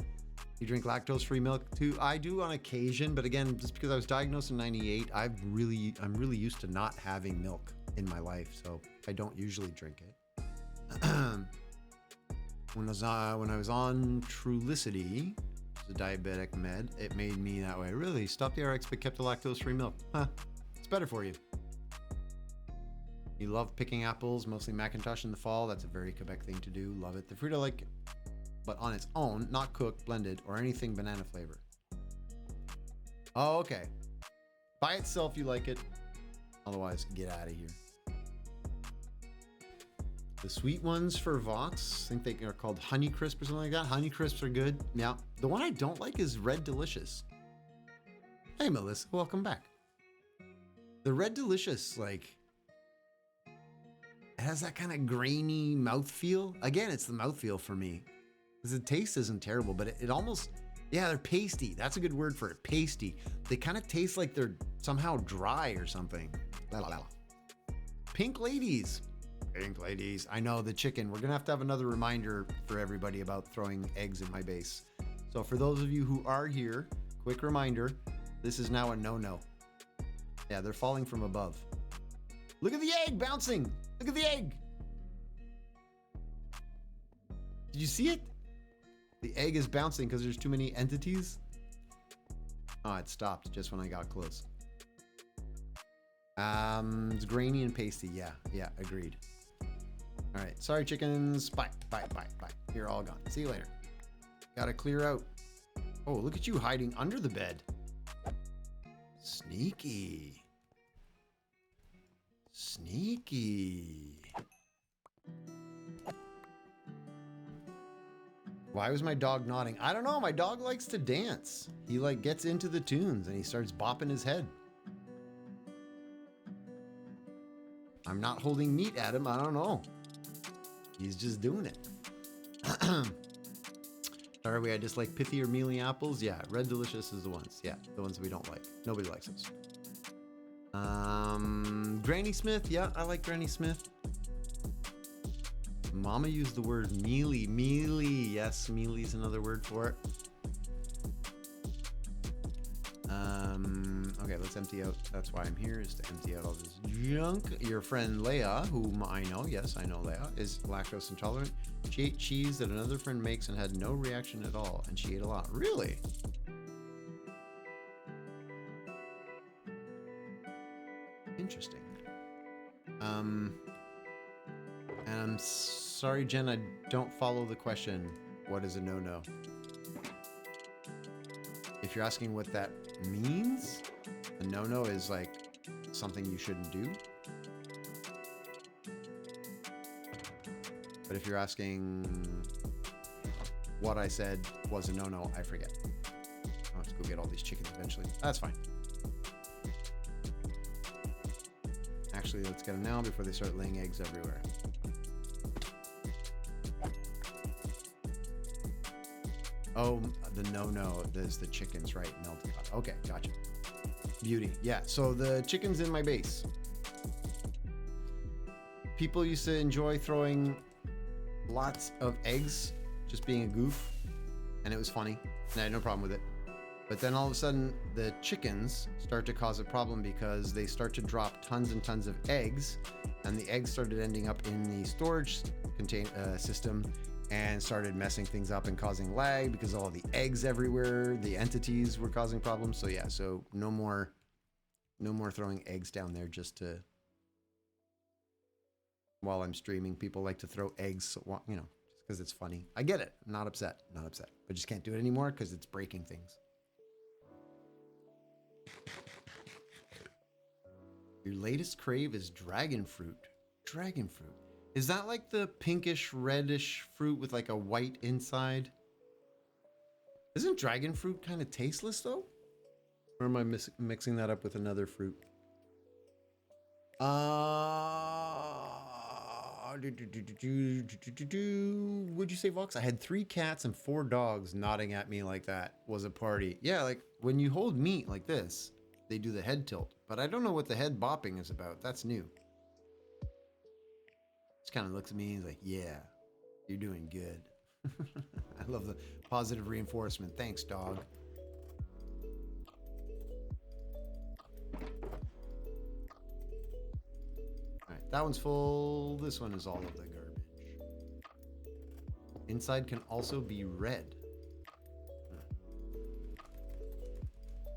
You drink lactose-free milk too? I do on occasion, but again, just because I was diagnosed in '98, I'm really used to not having milk in my life, so I don't usually drink it. When I was on Trulicity, the diabetic med, it made me that way. Really? Stopped the RX but kept the lactose-free milk. Huh. It's better for you. You love picking apples, mostly Macintosh in the fall. That's a very Quebec thing to do. Love it. The fruit I like, but on its own, not cooked, blended, or anything banana flavor. Oh, okay. By itself, you like it. Otherwise, get out of here. The sweet ones for Vox, I think they are called Honey Crisp or something like that. Honey Crisps are good. Yeah. The one I don't like is Red Delicious. Hey, Melissa, welcome back. The Red Delicious, like, it has that kind of grainy mouthfeel. Again, it's the mouthfeel for me. Because the taste isn't terrible, but it almost, yeah, they're pasty. That's a good word for it, pasty. They kind of taste like they're somehow dry or something. La, la, la. Pink Ladies. Pink Ladies. I know, the chicken. We're going to have another reminder for everybody about throwing eggs in my base. So for those of you who are here, quick reminder, this is now a no-no. Yeah, they're falling from above. Look at the egg bouncing. Look at the egg. Did you see it? The egg is bouncing because there's too many entities. Oh, it stopped just when I got close. It's grainy and pasty. Yeah, agreed. All right, sorry chickens. Bye. You're all gone. See you later. Gotta clear out. Oh, look at you hiding under the bed. Sneaky. Why was my dog nodding? I don't know. My dog likes to dance. He like gets into the tunes and he starts bopping his head. I'm not holding meat at him. I don't know. He's just doing it. Sorry, I dislike pithy or mealy apples. Yeah, Red Delicious is the ones. Yeah, the ones we don't like. Nobody likes those. Granny Smith. Yeah, I like Granny Smith. Mama used the word mealy. Mealy. Yes, mealy is another word for it. Okay, let's empty out. That's why I'm here, is to empty out all this junk. Your friend Leia, whom I know, yes, I know Leia, is lactose intolerant. She ate cheese that another friend makes and had no reaction at all, and she ate a lot. Really? Interesting. And I'm sorry, Jen, I don't follow the question. What is a no-no? If you're asking what that means, a no-no is like something you shouldn't do. But if you're asking what I said was a no-no, I forget. I'll have to go get all these chickens eventually. That's fine. Actually, let's get them now before they start laying eggs everywhere. Oh, the no-no, there's the chickens, right? Melted. Okay, gotcha. Beauty. Yeah, so the chickens in my base. People used to enjoy throwing lots of eggs, just being a goof, and it was funny, and I had no problem with it. But then all of a sudden, the chickens start to cause a problem because they start to drop tons and tons of eggs, and the eggs started ending up in the storage system and started messing things up and causing lag because all the eggs everywhere, the entities were causing problems. So yeah, so no more throwing eggs down there just to, while I'm streaming. People like to throw eggs, you know, just because it's funny. I get it. I'm not upset, but just can't do it anymore because it's breaking things. Your latest crave is dragon fruit. Dragon fruit. Is that like the pinkish reddish fruit with like a white inside? Isn't dragon fruit kind of tasteless though? Or am I mixing that up with another fruit? Would you say, Vox? I had 3 cats and 4 dogs nodding at me like that was a party. Yeah, like when you hold meat like this, they do the head tilt. But I don't know what the head bopping is about. That's new. Just kind of looks at me and he's like, yeah, you're doing good. I love the positive reinforcement. Thanks, dog. Alright, that one's full. This one is all of the garbage. Inside can also be red.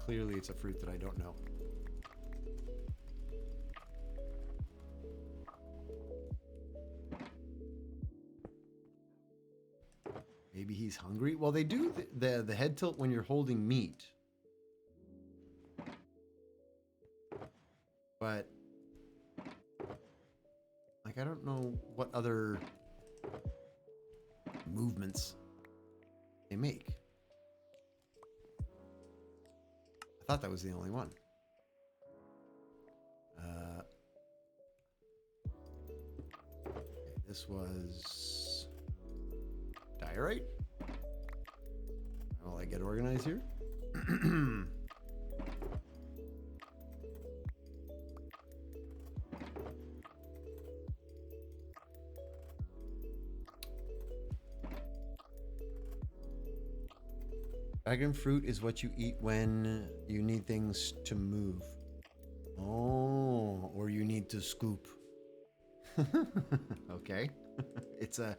Clearly it's a fruit that I don't know. Maybe he's hungry. Well, they do the head tilt when you're holding meat. But like, I don't know what other movements they make. I thought that was the only one. Okay, this was diorite. While I get organized here. Dragon fruit is what you eat when you need things to move. Oh, or you need to scoop. Okay. It's an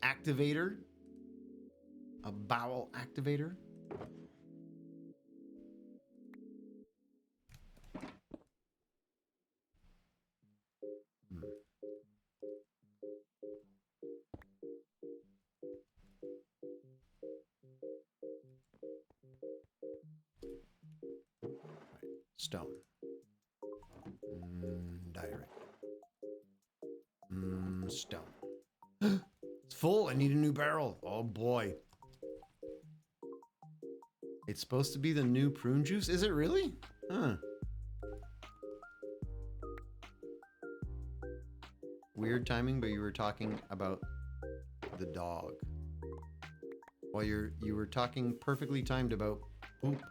activator. A bowel activator. Stone. Diorite. Stone. It's full. I need a new barrel. Oh boy. It's supposed to be the new prune juice. Is it really? Huh. Weird timing, but you were talking about the dog. While you were talking perfectly timed about poop.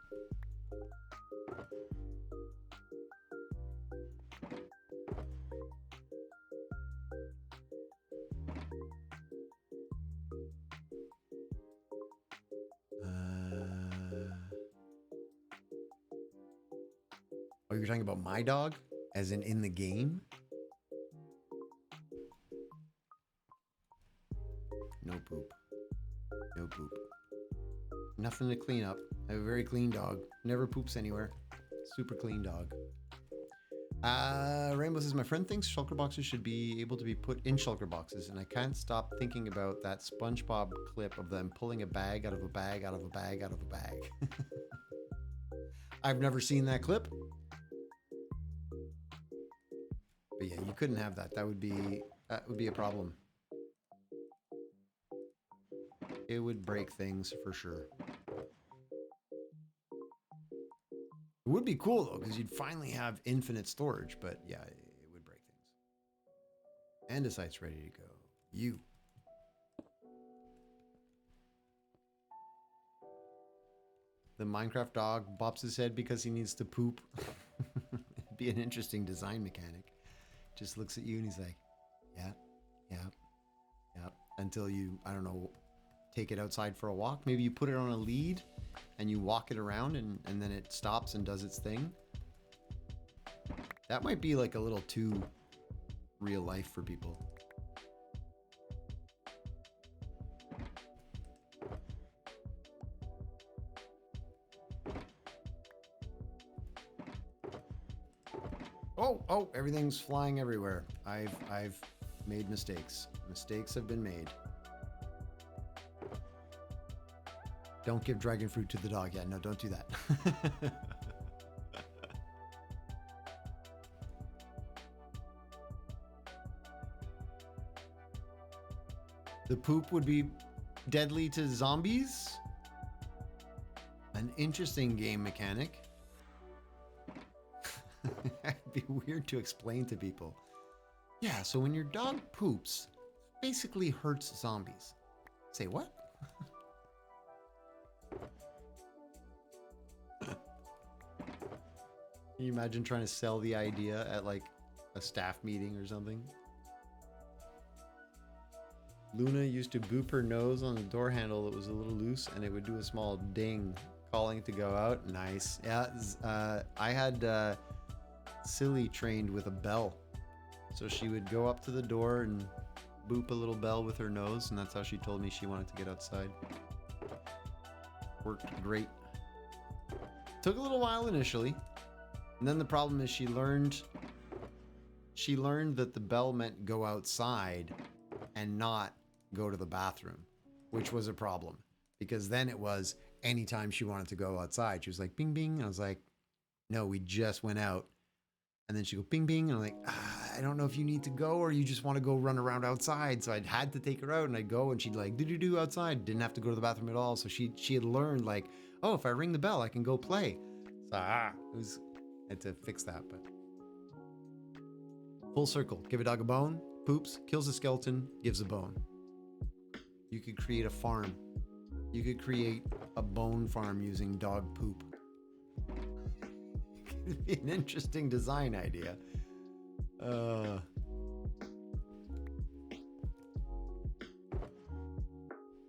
Oh, you're talking about my dog? As in the game? No poop. No poop. Nothing to clean up. I have a very clean dog. Never poops anywhere. Super clean dog. Rainbow says, my friend thinks shulker boxes should be able to be put in shulker boxes, and I can't stop thinking about that SpongeBob clip of them pulling a bag out of a bag out of a bag out of a bag. I've never seen that clip. But yeah, you couldn't have that. That would be a problem. It would break things for sure. It would be cool though, because you'd finally have infinite storage, but yeah, it would break things. Andesite's ready to go. You. The Minecraft dog bops his head because he needs to poop. It'd be an interesting design mechanic. Just looks at you and he's like, yeah, yeah, yeah. Until you, I don't know, take it outside for a walk. Maybe you put it on a lead and you walk it around and then it stops and does its thing. That might be like a little too real life for people. Oh, everything's flying everywhere. I've made mistakes. Mistakes have been made. Don't give dragon fruit to the dog. Yeah, no, don't do that. The poop would be deadly to zombies? An interesting game mechanic. It'd be weird to explain to people. Yeah, so when your dog poops, it basically hurts zombies. Say what? Can you imagine trying to sell the idea at like a staff meeting or something? Luna used to boop her nose on the door handle that was a little loose and it would do a small ding, calling to go out. Nice. Yeah, I had Silly trained with a bell. So she would go up to the door and boop a little bell with her nose, and that's how she told me she wanted to get outside. Worked great. Took a little while initially. And then the problem is she learned that the bell meant go outside and not go to the bathroom, which was a problem because then it was anytime she wanted to go outside, she was like, bing, bing. I was like, no, we just went out. And then she go, bing, bing. And I'm like, I don't know if you need to go or you just want to go run around outside. So I'd had to take her out and I'd go and she'd like, do outside. Didn't have to go to the bathroom at all. So she had learned like, oh, if I ring the bell, I can go play. So I had to fix that, but full circle. Give a dog a bone, poops, kills a skeleton, gives a bone. You could create a farm. You could create a bone farm using dog poop. It'd be an interesting design idea.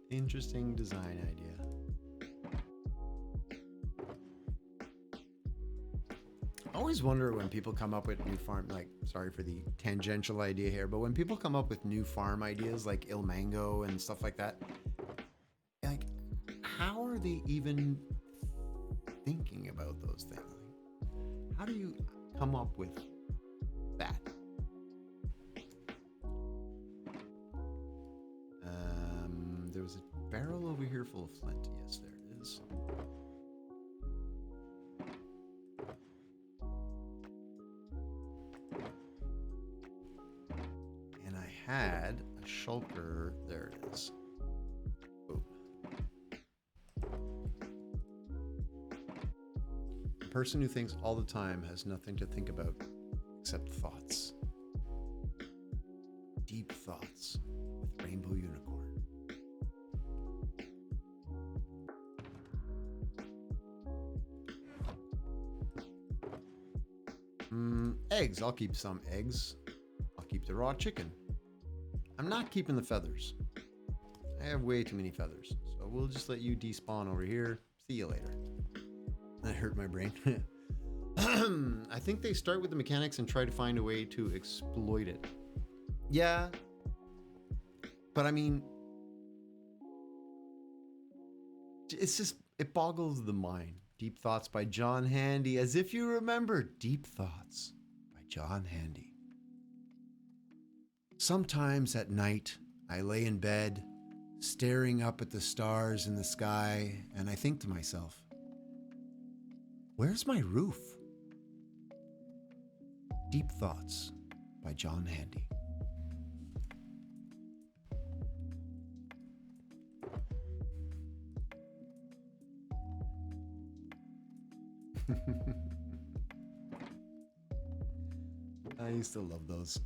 Interesting design idea. I always wonder when people come up with new farm, like, sorry for the tangential idea here, but when people come up with new farm ideas like Il Mango and stuff like that, like, how are they even thinking about those things? How do you come up with that? There was a barrel over here full of flint. Yes, there it is. And I had a shulker. There it is. Boom. A person who thinks all the time has nothing to think about except thoughts. Deep thoughts with Rainbow Unicorn. Eggs. I'll keep some eggs. I'll keep the raw chicken. I'm not keeping the feathers. I have way too many feathers. So we'll just let you despawn over here. See you later. That hurt my brain. I think they start with the mechanics and try to find a way to exploit it. Yeah. But I mean, it's just, it boggles the mind. Deep Thoughts by John Handy. As if you remember Deep Thoughts by John Handy. Sometimes at night, I lay in bed, staring up at the stars in the sky, and I think to myself, where's my roof? Deep Thoughts by John Handy. I used to love those.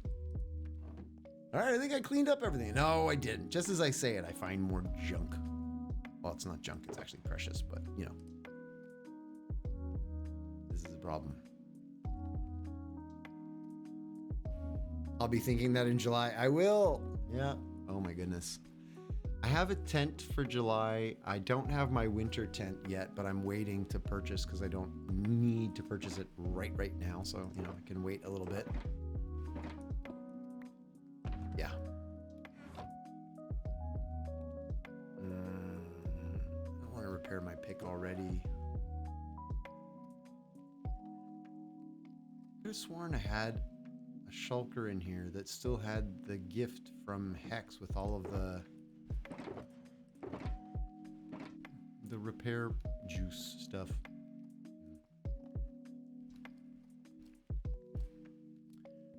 All right, I think I cleaned up everything. No, I didn't. Just as I say it, I find more junk. Well, it's not junk. It's actually precious, but, you know. This is a problem. I'll be thinking that in July. I will. Yeah. Oh, my goodness. I have a tent for July. I don't have my winter tent yet, but I'm waiting to purchase because I don't need to purchase it right now. So, you know, I can wait a little bit. Yeah. I want to repair my pick already. I could have sworn I had a shulker in here that still had the gift from Hex with all of the repair juice stuff.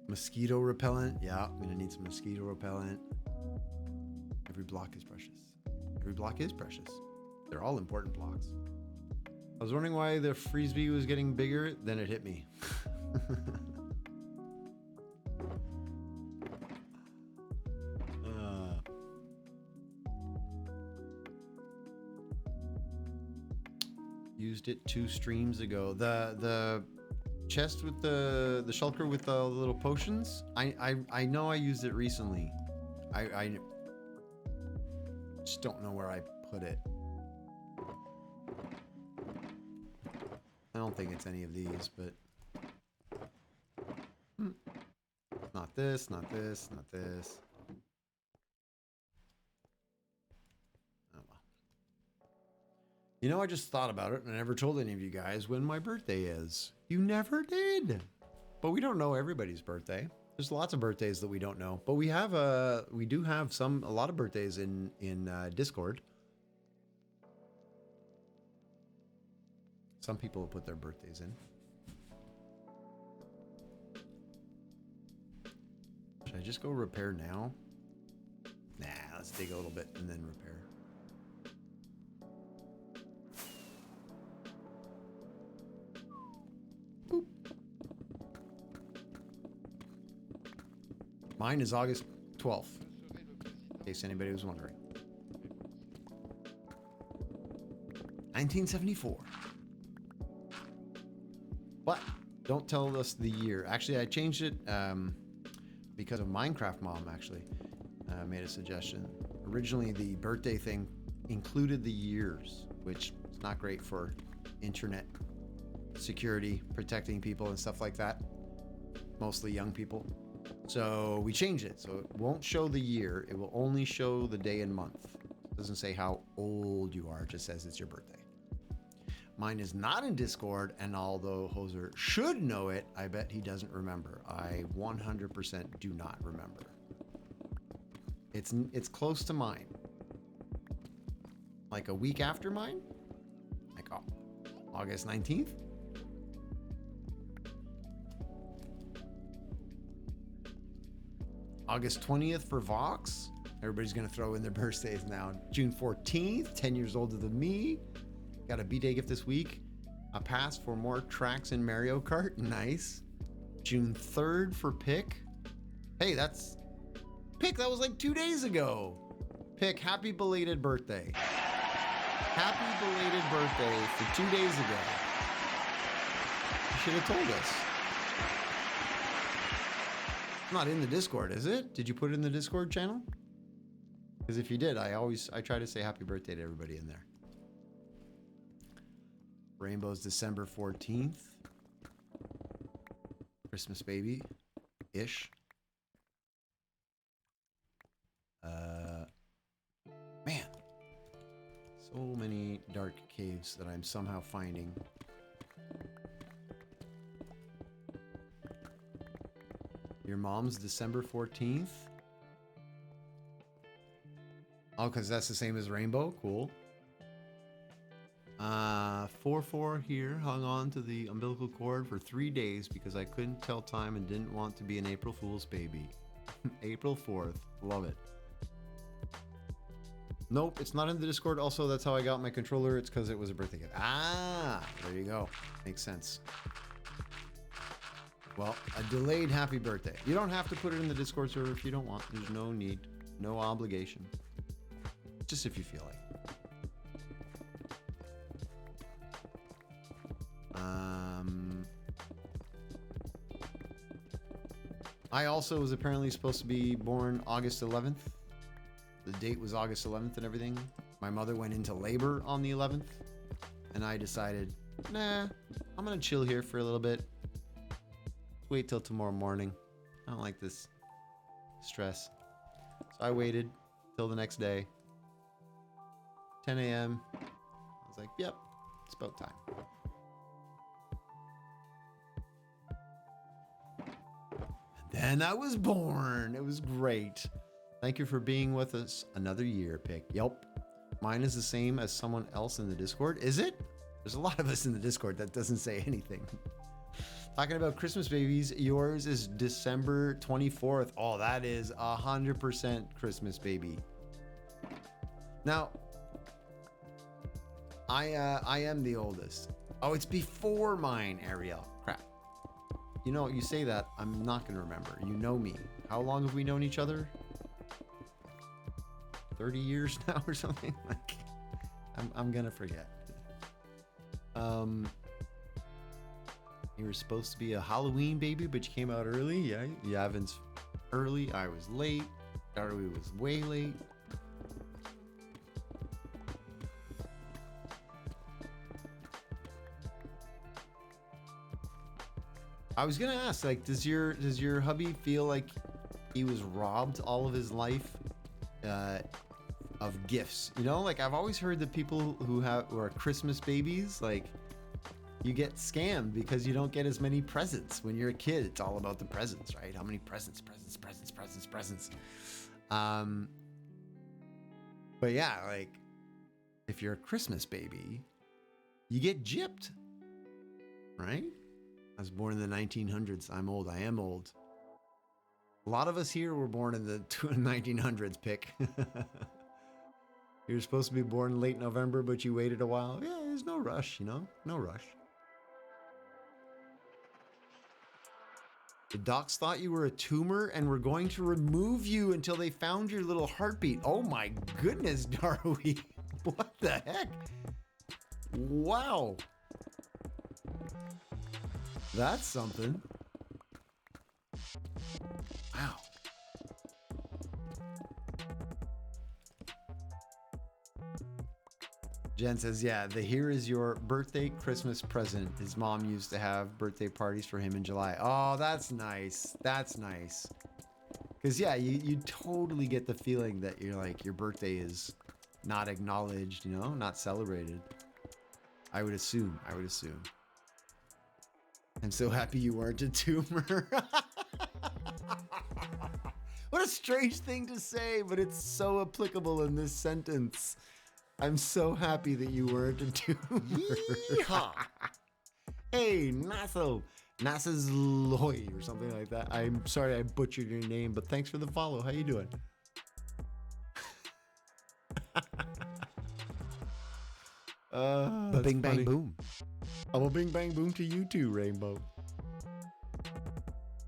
Mosquito repellent. Yeah, I'm gonna need some mosquito repellent. Every block is precious. Every block is precious. They're all important blocks. I was wondering why the frisbee was getting bigger, then it hit me. Used it 2 streams ago. The chest with the shulker with the little potions. I know I used it recently. I just don't know where I put it. I don't think it's any of these, but not this, not this, not this. You know, I just thought about it and I never told any of you guys when my birthday is. You never did. But we don't know everybody's birthday. There's lots of birthdays that we don't know. But we do have a lot of birthdays in Discord. Some people have put their birthdays in. Should I just go repair now? Nah, let's dig a little bit and then repair. Boop. Mine is August 12th, in case anybody was wondering. 1974. But don't tell us the year. Actually, I changed it because of Minecraft Mom, actually, made a suggestion. Originally, the birthday thing included the years, which is not great for internet security, protecting people and stuff like that. Mostly young people. So we changed it. So it won't show the year. It will only show the day and month. It doesn't say how old you are. It just says it's your birthday. Mine is not in Discord, and although Hoser should know it, I bet he doesn't remember. I 100% do not remember. It's close to mine. Like a week after mine? Like August 19th? August 20th for Vox. Everybody's going to throw in their birthdays now. June 14th, 10 years older than me. Got a B-Day gift this week. A pass for more tracks in Mario Kart. Nice. June 3rd for Pick. Hey, that's... Pick, that was like 2 days ago. Pick, happy belated birthday. Happy belated birthday for 2 days ago. You should have told us. It's not in the Discord, is it? Did you put it in the Discord channel? Because if you did, I try to say happy birthday to everybody in there. Rainbow's December 14th. Christmas baby-ish. Man. So many dark caves that I'm somehow finding. Your mom's December 14th? Oh, because that's the same as Rainbow? Cool. 4-4 here, hung on to the umbilical cord for 3 days because I couldn't tell time and didn't want to be an April Fool's baby. April 4th, love it. Nope, it's not in the Discord. Also, that's how I got my controller. It's because it was a birthday gift. Ah, there you go. Makes sense. Well, a delayed happy birthday. You don't have to put it in the Discord server if you don't want. There's no need, no obligation. Just if you feel like. I also was apparently supposed to be born August 11th. The date was August 11th and everything. My mother went into labor on the 11th. And I decided, nah, I'm going to chill here for a little bit. Wait till tomorrow morning. I don't like this stress. So I waited till the next day. 10 a.m. I was like, yep, it's about time. And I was born. It was great. Thank you for being with us another year, Pick. Yep. Mine is the same as someone else in the Discord. Is it? There's a lot of us in the Discord that doesn't say anything. Talking about Christmas babies, yours is December 24th. Oh, that is 100% Christmas baby. Now, I am the oldest. Oh, it's before mine, Ariel. Crap. You know, you say that, I'm not going to remember. You know me. How long have we known each other? 30 years now or something? Like, I'm going to forget. You were supposed to be a Halloween baby, but you came out early. Yeah, Yavin's early. I was late. Darby was way late. I was gonna ask, like, does your hubby feel like he was robbed all of his life of gifts? You know, like I've always heard that people who are Christmas babies, like, you get scammed because you don't get as many presents. When you're a kid, it's all about the presents, right? How many presents. But yeah, like, if you're a Christmas baby, you get gypped, right? I was born in the 1900s. I'm old. I am old. A lot of us here were born in the 1900s, Pick. You're supposed to be born late November, but you waited a while. Yeah, there's no rush, you know? No rush. The docs thought you were a tumor and were going to remove you until they found your little heartbeat. Oh my goodness, Darby. What the heck? Wow. That's something. Wow. Jen says, yeah, here is your birthday Christmas present. His mom used to have birthday parties for him in July. Oh, that's nice. That's nice. Because, yeah, you totally get the feeling that you're like, your birthday is not acknowledged, you know, not celebrated. I would assume. I'm so happy you weren't a tumor. What a strange thing to say, but it's so applicable in this sentence. I'm so happy that you weren't a tumor. Yeehaw. Hey, NASA's Loy or something like that. I'm sorry I butchered your name, but thanks for the follow. How you doing? That's Bing funny. bang boom. Oh, well, bing bang boom to you too, Rainbow.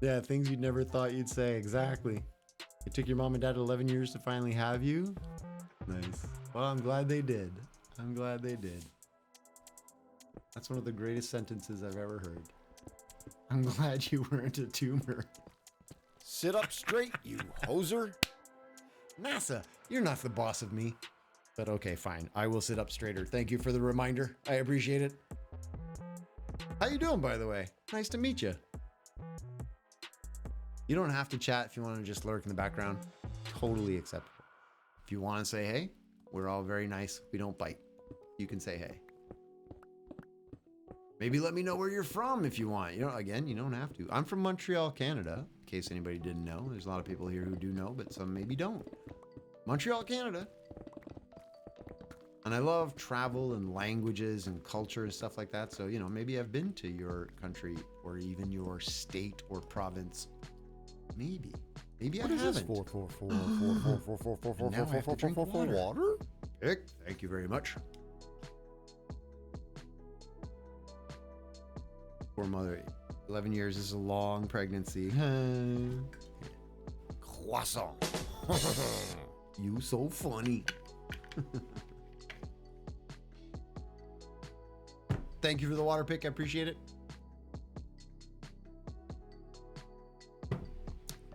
Yeah, things you'd never thought you'd say. Exactly. It took your mom and dad 11 years to finally have you. Nice. Well, I'm glad they did. That's one of the greatest sentences I've ever heard. I'm glad you weren't a tumor. Sit up straight, you hoser. NASA, you're not the boss of me. But okay, fine. I will sit up straighter. Thank you for the reminder. I appreciate it. How you doing, by the way? Nice to meet you. You don't have to chat if you want to just lurk in the background. Totally acceptable. If you want to say hey, we're all very nice. We don't bite. You can say hey. Maybe let me know where you're from if you want. You know, again, you don't have to. I'm from Montreal, Canada. In case anybody didn't know. There's a lot of people here who do know, but some maybe don't. Montreal, Canada. And I love travel and languages and culture and stuff like that. So, you know, maybe I've been to your country or even your state or province. Maybe I haven't. What is this? Four, Now I have to drink water. Thank you very much. Poor mother. 11 years is a long pregnancy. Croissant. You so funny. Thank you for the water pick. I appreciate it.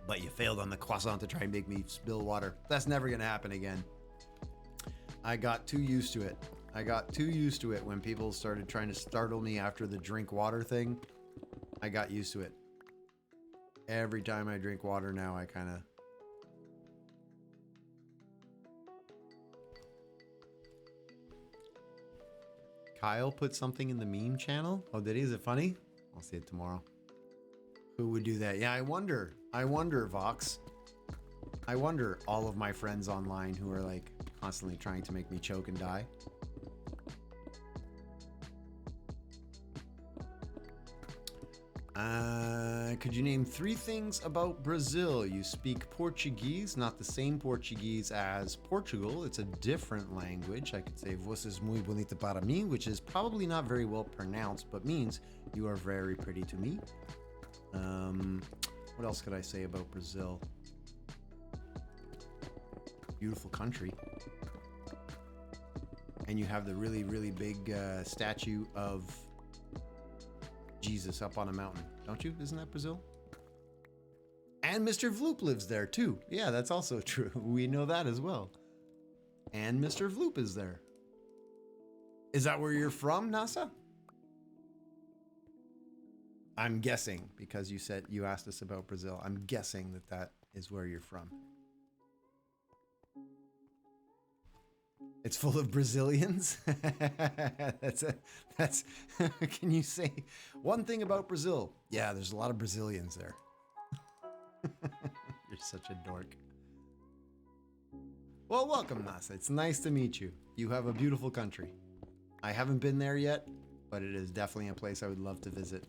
But you failed on the croissant to try and make me spill water. That's never going to happen again. I got too used to it. I got too used to it when people started trying to startle me after the drink water thing. I got used to it. Every time I drink water now, I kind of... Kyle put something in the meme channel. Oh, did he? Is it funny? I'll see it tomorrow. Who would do that? Yeah, I wonder. I wonder, Vox. I wonder, all of my friends online who are like constantly trying to make me choke and die. Could you name 3 things about Brazil? You speak Portuguese, not the same Portuguese as Portugal. It's a different language. I could say "Você é muito bonita para mim," which is probably not very well pronounced, but means you are very pretty to me. What else could I say about Brazil? Beautiful country. And you have the really, really big statue of Jesus up on a mountain, don't you? Isn't that Brazil? And Mr. Vloop lives there too. Yeah, that's also true. We know that as well. And Mr. Vloop is there. Is that where you're from, NASA? I'm guessing, because you asked us about Brazil. I'm guessing that is where you're from. It's full of Brazilians. That's can you say one thing about Brazil? Yeah, there's a lot of Brazilians there. You're such a dork. Well, welcome, NASA. It's nice to meet you. You have a beautiful country. I haven't been there yet, but it is definitely a place I would love to visit.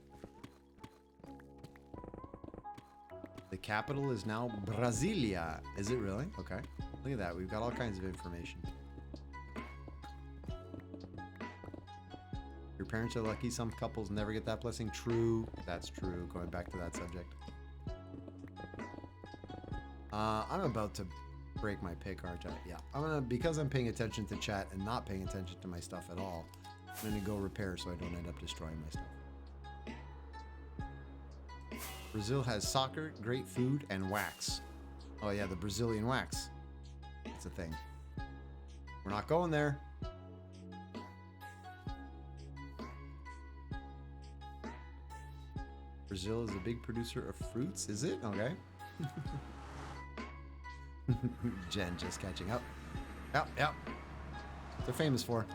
The capital is now Brasilia. Is it really? Okay. Look at that. We've got all kinds of information. Your parents are lucky. Some couples never get that blessing. True. That's true. Going back to that subject. I'm about to break my pick, aren't I? Yeah. Because I'm paying attention to chat and not paying attention to my stuff at all, I'm gonna go repair so I don't end up destroying my stuff. Brazil has soccer, great food, and wax. Oh yeah, the Brazilian wax. It's a thing. We're not going there. Brazil is a big producer of fruits, is it? Okay. Jen just catching up. Yep. They're famous for.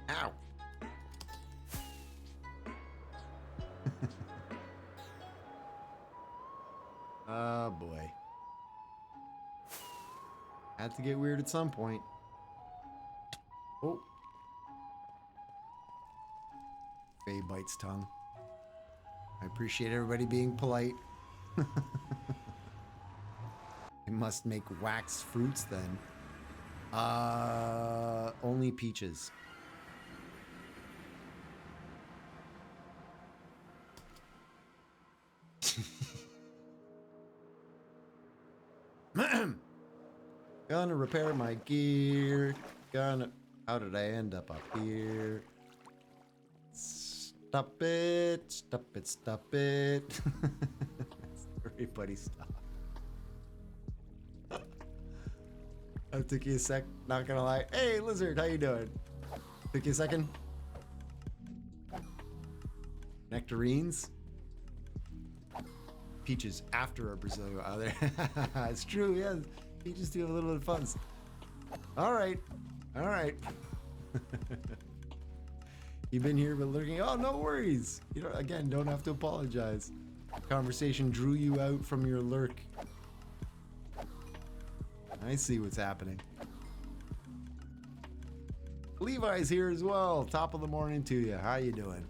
Ow. Oh boy. Had to get weird at some point. Oh. Faye bites tongue. I appreciate everybody being polite. It must make wax fruits then. Only peaches. Gonna repair my gear. How did I end up here? Stop it. Everybody stop. It took you a sec, not gonna lie. Hey, Lizard, how you doing? Took you a second. Nectarines. Peaches after a Brazilian. Oh, there. It's true, yeah. Peaches do have a little bit of fun. All right. You've been here but lurking. Oh, no worries. You don't have to apologize. Conversation drew you out from your lurk. I see what's happening. Levi's here as well. Top of the morning to you. How you doing?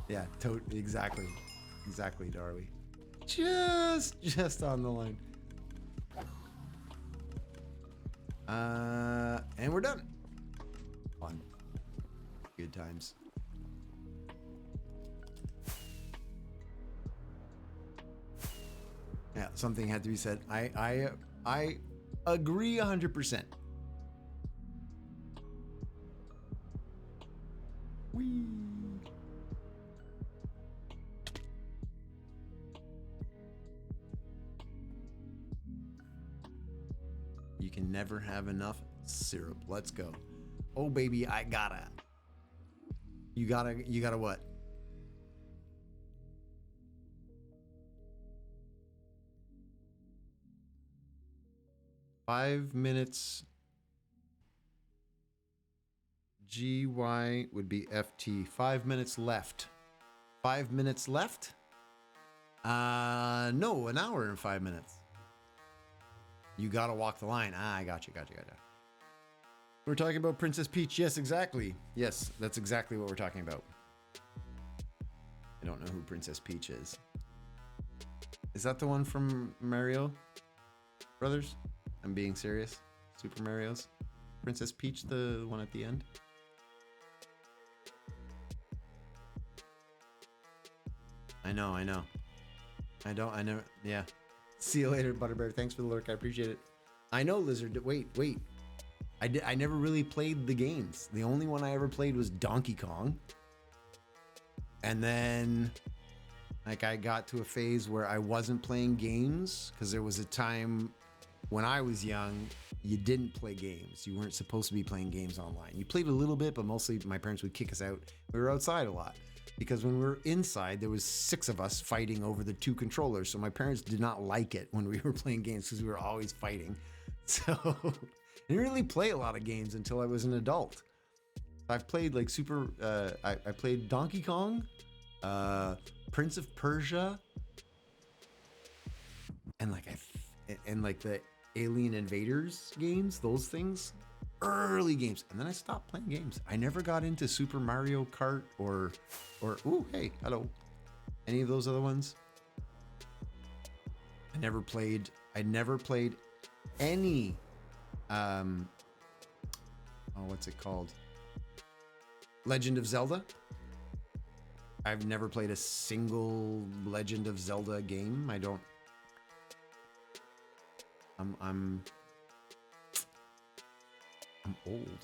Yeah, exactly, Darby. just on the line. And we're done. Fun. Good times. Yeah, something had to be said. I agree 100%. Whee. You can never have enough syrup. Let's go. Oh baby, I gotta. You gotta what? Five minutes. GY would be FT. 5 minutes left. 5 minutes left? No, an hour and 5 minutes. You gotta walk the line. I got you. We're talking about Princess Peach. Yes, exactly. Yes, that's exactly what we're talking about. I don't know who Princess Peach is. Is that the one from Mario Brothers? I'm being serious. Super Mario's. Princess Peach, the one at the end? I know. I never, yeah. See you later, Butterbear. Thanks for the lurk. I appreciate it. I know, Lizard. Wait. I never really played the games. The only one I ever played was Donkey Kong. And then, like, I got to a phase where I wasn't playing games because there was a time when I was young, you didn't play games. You weren't supposed to be playing games online. You played a little bit, but mostly my parents would kick us out. We were outside a lot. Because when we were inside, there was 6 of us fighting over the 2 controllers. So my parents did not like it when we were playing games because we were always fighting. So I didn't really play a lot of games until I was an adult. I've played like I played Donkey Kong, Prince of Persia, and like the Alien Invaders games, those things. Early games, and then I stopped playing games. I never got into Super Mario Kart or ooh, hey, hello, any of those other ones. I never played any what's it called? Legend of Zelda. I've never played a single Legend of Zelda game. I'm old.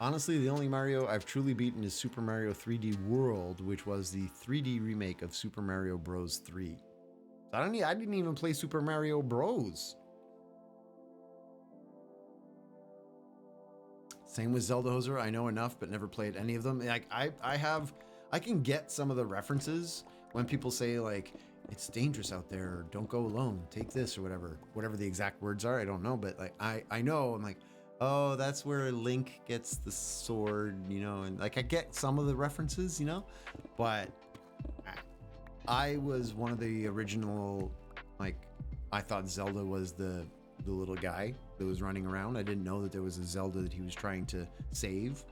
Honestly, the only Mario I've truly beaten is Super Mario 3D World, which was the 3D remake of Super Mario Bros. 3. So I didn't even play Super Mario Bros. Same with Zelda Hoser. I know enough, but never played any of them. Like I can get some of the references when people say like, it's dangerous out there, or don't go alone, take this, or whatever the exact words are. I don't know, but like I know, I'm like, oh, that's where Link gets the sword, and like I get some of the references, but I was one of the original, like, I thought Zelda was the little guy that was running around. I didn't know that there was a Zelda that he was trying to save.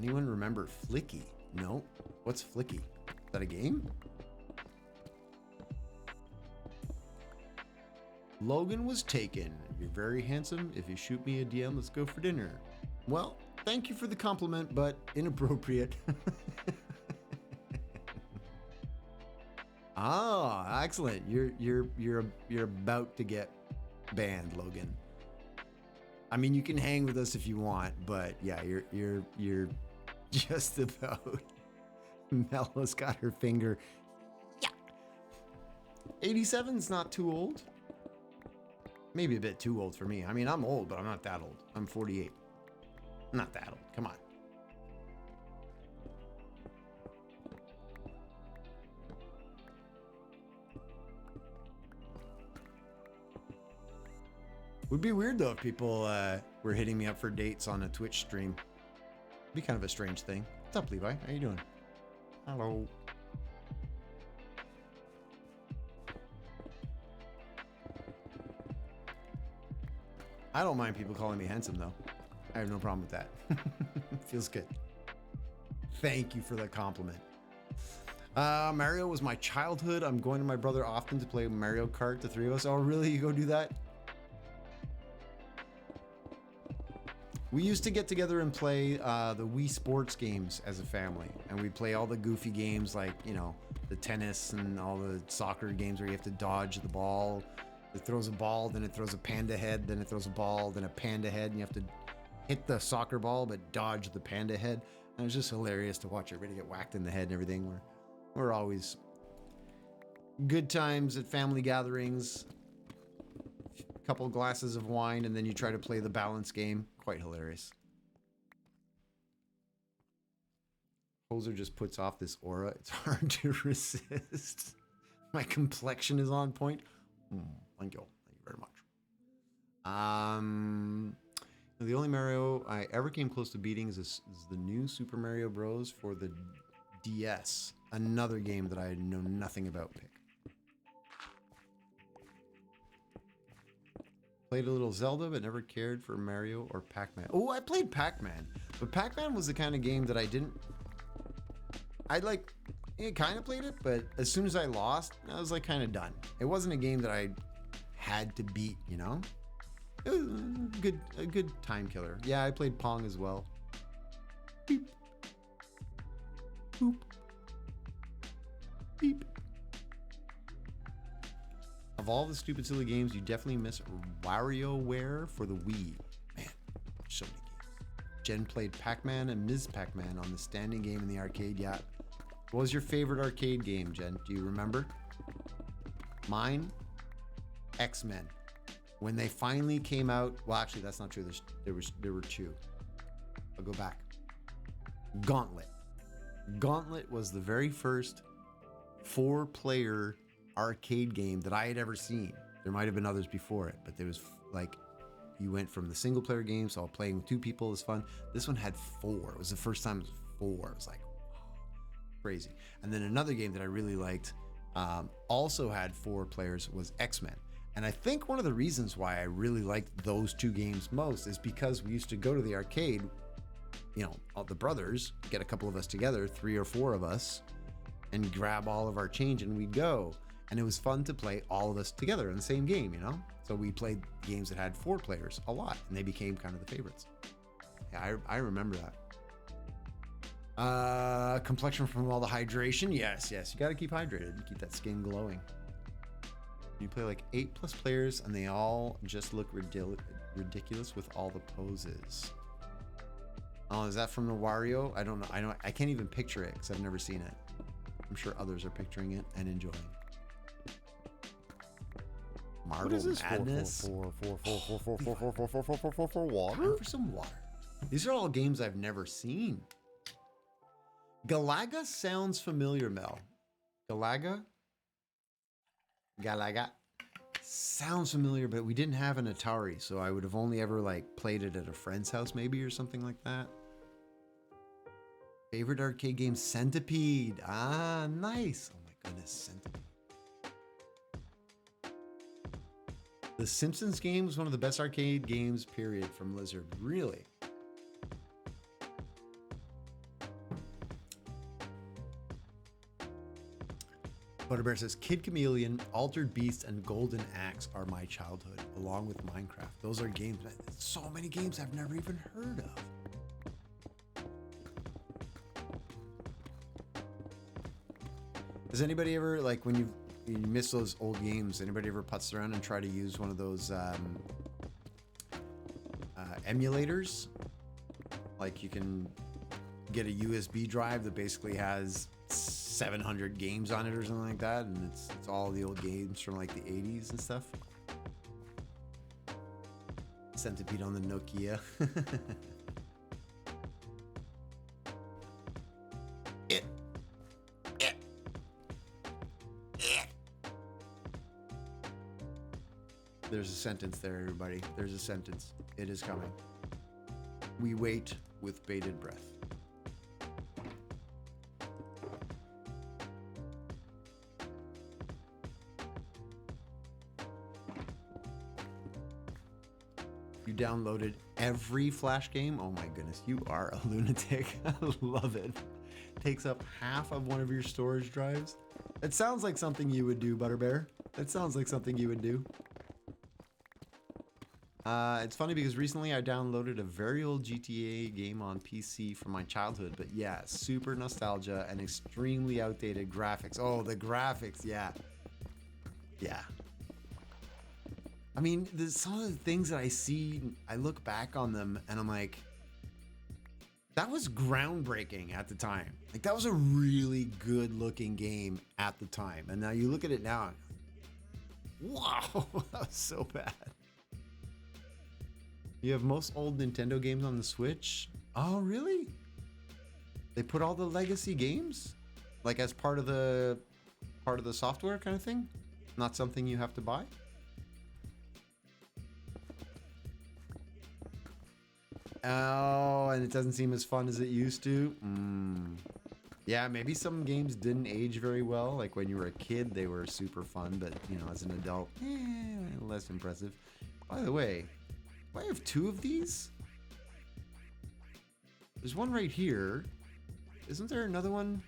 Anyone remember Flicky? No. What's Flicky? Is that a game? Logan was taken. You're very handsome. If you shoot me a DM, let's go for dinner. Well, thank you for the compliment, but inappropriate. Ah, excellent. You're about to get banned, Logan. I mean, you can hang with us if you want, but yeah, you're just about. Mella's got her finger. Yeah. 87's not too old. Maybe a bit too old for me. I mean, I'm old, but I'm not that old. I'm 48. I'm not that old. Come on. Would be weird though if people were hitting me up for dates on a Twitch stream. Be kind of a strange thing. What's up, Levi? How you doing? Hello. I don't mind people calling me handsome though. I have no problem with that. Feels good. Thank you for the compliment. Mario was my childhood. I'm going to my brother often to play Mario Kart, the three of us. Oh, really? You go do that? We used to get together and play the Wii Sports games as a family. And we'd play all the goofy games like, you know, the tennis and all the soccer games where you have to dodge the ball. It throws a ball, then it throws a panda head, then it throws a ball, then a panda head, and you have to hit the soccer ball but dodge the panda head. And it was just hilarious to watch everybody get whacked in the head and everything. We're always good times at family gatherings. A couple glasses of wine, and then you try to play the balance game. Quite hilarious. Hoser just puts off this aura. It's hard to resist. My complexion is on point. Thank you. Thank you very much. The only Mario I ever came close to beating is the new Super Mario Bros. For the DS. Another game that I know nothing about. Played a little Zelda, but never cared for Mario or Pac-Man. Oh, I played Pac-Man. But Pac-Man was the kind of game that I kind of played it, but as soon as I lost, I was like kind of done. It wasn't a game that I had to beat, you know? It was a good time killer. Yeah, I played Pong as well. Beep. Boop. Beep. Of all the stupid silly games, you definitely miss WarioWare for the Wii. Man, so many games. Jen played Pac-Man and Ms. Pac-Man on the standing game in the arcade. Yeah. What was your favorite arcade game, Jen? Do you remember? Mine? X-Men. When they finally came out, well, actually, that's not true. There were two. I'll go back. Gauntlet. Gauntlet was the very first 4-player arcade game that I had ever seen. There might have been others before it, but there was like, you went from the single player game, so playing with 2 people was fun. This one had 4. It was the first time it was 4. It was like, crazy. And then another game that I really liked, also had 4 players, was X-Men. And I think one of the reasons why I really liked those 2 games most is because we used to go to the arcade, you know, all the brothers, get a couple of us together, 3 or 4 of us, and grab all of our change and we'd go. And it was fun to play all of us together in the same game, you know? So we played games that had 4 players a lot, and they became kind of the favorites. Yeah, I remember that. Complexion from all the hydration. Yes. You got to keep hydrated and keep that skin glowing. You play like 8+ players, and they all just look ridiculous with all the poses. Oh, is that from the Wario? I don't know. I can't even picture it because I've never seen it. I'm sure others are picturing it and enjoying. Marble What is this Madness. for water? Time for some water. These are all games I've never seen. Galaga sounds familiar, Mel. Galaga sounds familiar, but we didn't have an Atari, so I would have only ever like played it at a friend's house, maybe, or something like that. Favorite arcade game, Centipede. Ah, nice. Oh my goodness, Centipede. The Simpsons game was one of the best arcade games, period, from Lizard. Really? Butterbear says, Kid Chameleon, Altered Beast, and Golden Axe are my childhood, along with Minecraft. Those are games, so many games I've never even heard of. Does anybody ever, like, when you miss those old games, anybody ever putz around and try to use one of those emulators? Like, you can get a USB drive that basically has 700 games on it or something like that, and it's all the old games from like the 80s and stuff. Centipede on the Nokia. There's a sentence there, everybody. There's a sentence. It is coming. We wait with bated breath. You downloaded every Flash game? Oh my goodness, you are a lunatic. I love it. takes up half of one of your storage drives. It sounds like something you would do, Butterbear. It sounds like something you would do. It's funny because recently I downloaded a very old GTA game on PC from my childhood, but yeah, super nostalgia and extremely outdated graphics. Oh, the graphics, yeah. Yeah. I mean, some of the things that I see, I look back on them and I'm like, that was groundbreaking at the time. Like, that was a really good looking game at the time. And now you look at it now, and, wow, that was so bad. You have most old Nintendo games on the Switch? Oh, really? They put all the legacy games? Like as part of the software kind of thing? Not something you have to buy? Oh, and it doesn't seem as fun as it used to? Yeah, maybe some games didn't age very well. Like when you were a kid, they were super fun, but you know, as an adult, less impressive. By the way, do I have two of these? There's one right here. Isn't there another one?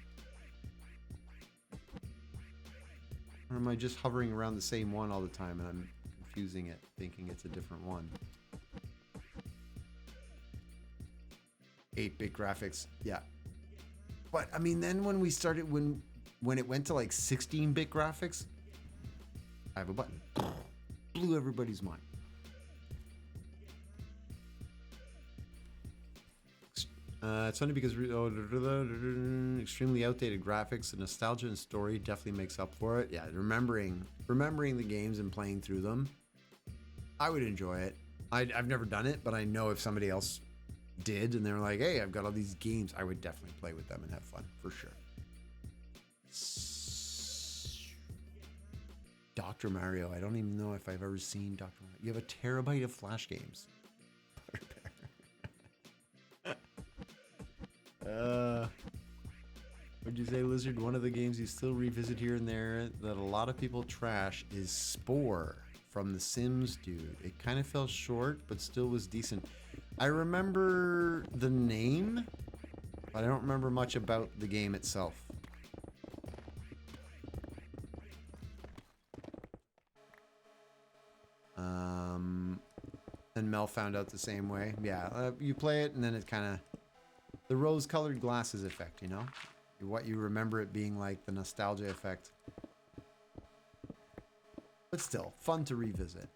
Or am I just hovering around the same one all the time and I'm confusing it, thinking it's a different one? 8-bit graphics, yeah. But I mean, then when we started, when it went to like 16-bit graphics, I have a button. Blew everybody's mind. It's funny because extremely outdated graphics, the nostalgia and story definitely makes up for it. Yeah, remembering the games and playing through them, I would enjoy it. I've never done it, but I know if somebody else did and they're like, hey, I've got all these games, I would definitely play with them and have fun for sure. Dr. Mario, I don't even know if I've ever seen Dr. Mario. You have a terabyte of Flash games. What'd you say, Lizard? One of the games you still revisit here and there that a lot of people trash is Spore from The Sims, dude. It kind of fell short, but still was decent. I remember the name, but I don't remember much about the game itself. And Mel found out the same way. Yeah, you play it and then it kind of... The rose-colored glasses effect, you know? What you remember it being like, the nostalgia effect. But still, fun to revisit.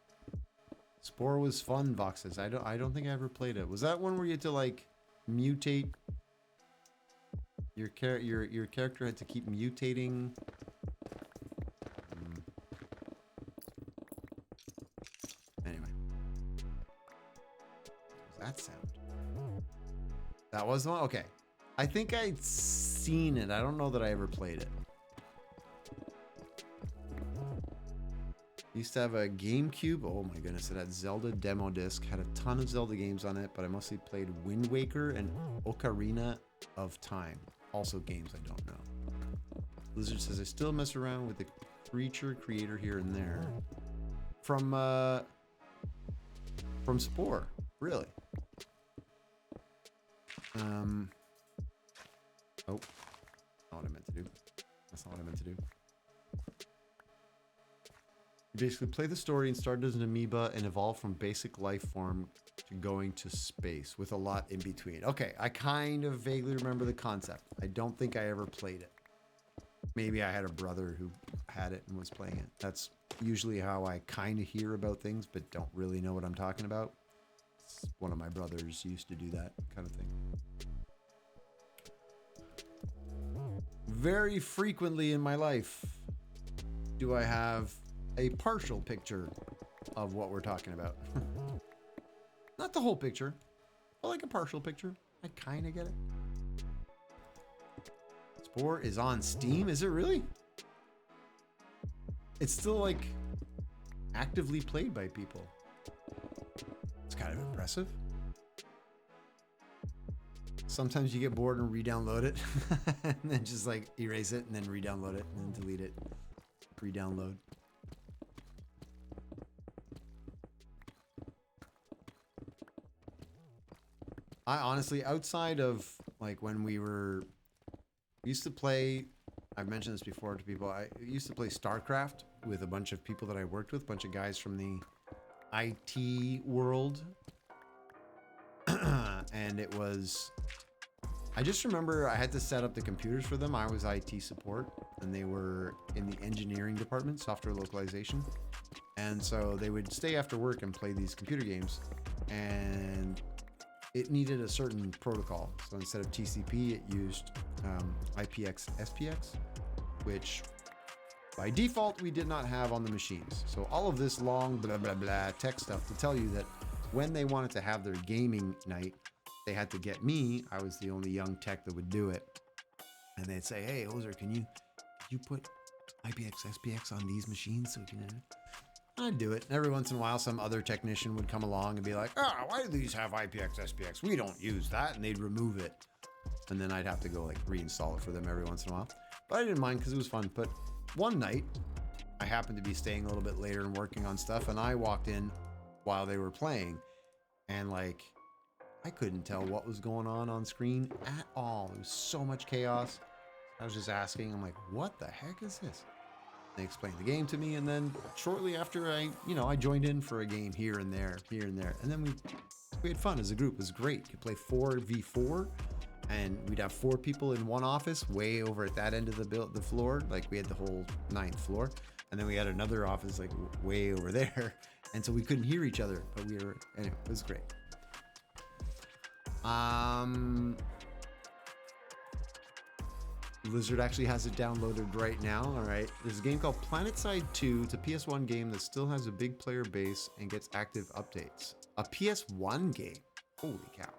Spore was fun, Voxes. I don't think I ever played it. Was that one where you had to like mutate? Your character had to keep mutating. Anyway. What was that sound? That was the one? Okay. I think I'd seen it. I don't know that I ever played it. Used to have a GameCube. Oh my goodness, it had Zelda demo disc. Had a ton of Zelda games on it, but I mostly played Wind Waker and Ocarina of Time. Also games I don't know. Blizzard says I still mess around with the creature creator here and there. From Spore. Really? Oh, not what I meant to do. That's not what I meant to do. You basically play the story and start as an amoeba and evolve from basic life form to going to space with a lot in between. Okay, I kind of vaguely remember the concept. I don't think I ever played it. Maybe I had a brother who had it and was playing it. That's usually how I kind of hear about things, but don't really know what I'm talking about. One of my brothers used to do that kind of thing. Very frequently in my life do I have a partial picture of what we're talking about. Not the whole picture, but like a partial picture. I kind of get it. Spore is on Steam. Is it really? It's still like actively played by people. It's kind of impressive. Sometimes you get bored and re-download it and then just like erase it and then re-download it and then delete it. Re-download. I honestly, outside of like when we were used to play, I've mentioned this before to people, I used to play StarCraft with a bunch of people that I worked with, a bunch of guys from the IT world. And it was, I just remember I had to set up the computers for them. I was IT support and they were in the engineering department, software localization. And so they would stay after work and play these computer games, and it needed a certain protocol. So instead of TCP, it used IPX SPX, which by default we did not have on the machines. So all of this long blah blah blah tech stuff to tell you that when they wanted to have their gaming night, they had to get me. I was the only young tech that would do it, and they'd say, "Hey, Hoser, can you put IPX SPX on these machines so we can?" I'd do it. Every once in a while, some other technician would come along and be like, "Ah, why do these have IPX SPX? We don't use that," and they'd remove it, and then I'd have to go like reinstall it for them every once in a while. But I didn't mind because it was fun. But one night, I happened to be staying a little bit later and working on stuff, and I walked in while they were playing, and like, I couldn't tell what was going on screen at all. There was so much chaos. I was just asking, I'm like, what the heck is this? They explained the game to me, and then shortly after I joined in for a game here and there, and then we had fun as a group. It was great. You could play 4v4, and we'd have 4 people in one office, way over at that end of the floor. Like we had the whole 9th floor, and then we had another office like way over there, and so we couldn't hear each other, but anyway, it was great. Blizzard actually has it downloaded right now. All right, there's a game called PlanetSide 2. It's a PS1 game that still has a big player base and gets active updates. A PS1 game. Holy cow.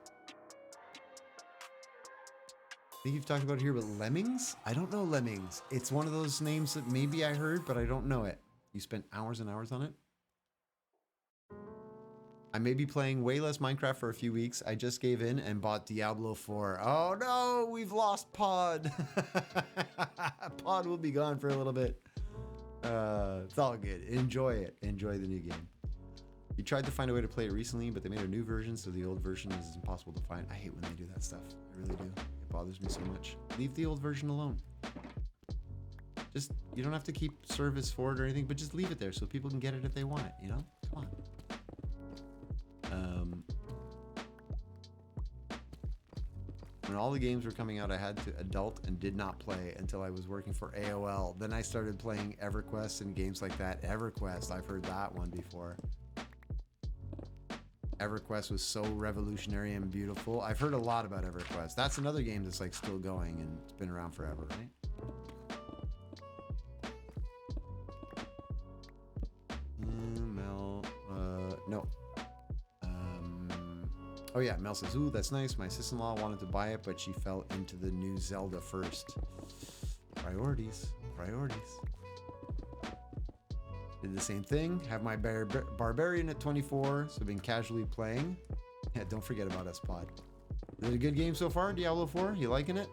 I think you've talked about it here, but Lemmings? I don't know Lemmings. It's one of those names that maybe I heard, but I don't know it. You spent hours and hours on it? I may be playing way less Minecraft for a few weeks. I just gave in and bought Diablo 4. Oh no, we've lost Pod. Pod will be gone for a little bit. It's all good. Enjoy it. Enjoy the new game. You tried to find a way to play it recently, but they made a new version, so the old version is impossible to find. I hate when they do that stuff. I really do. It bothers me so much. Leave the old version alone. Just, you don't have to keep service for it or anything, but just leave it there so people can get it if they want it, you know? Come on. When all the games were coming out, I had to adult and did not play until I was working for AOL. Then I started playing EverQuest and games like that. EverQuest, I've heard that one before. EverQuest was so revolutionary and beautiful. I've heard a lot about EverQuest. That's another game that's like still going and it's been around forever, right? Mel, no. Oh yeah, Mel says, ooh, that's nice. My sister-in-law wanted to buy it, but she fell into the new Zelda first. Priorities. Did the same thing. Have my Barbarian at 24, so been casually playing. Yeah, don't forget about us, Pod. Is it a good game so far, Diablo 4? You liking it?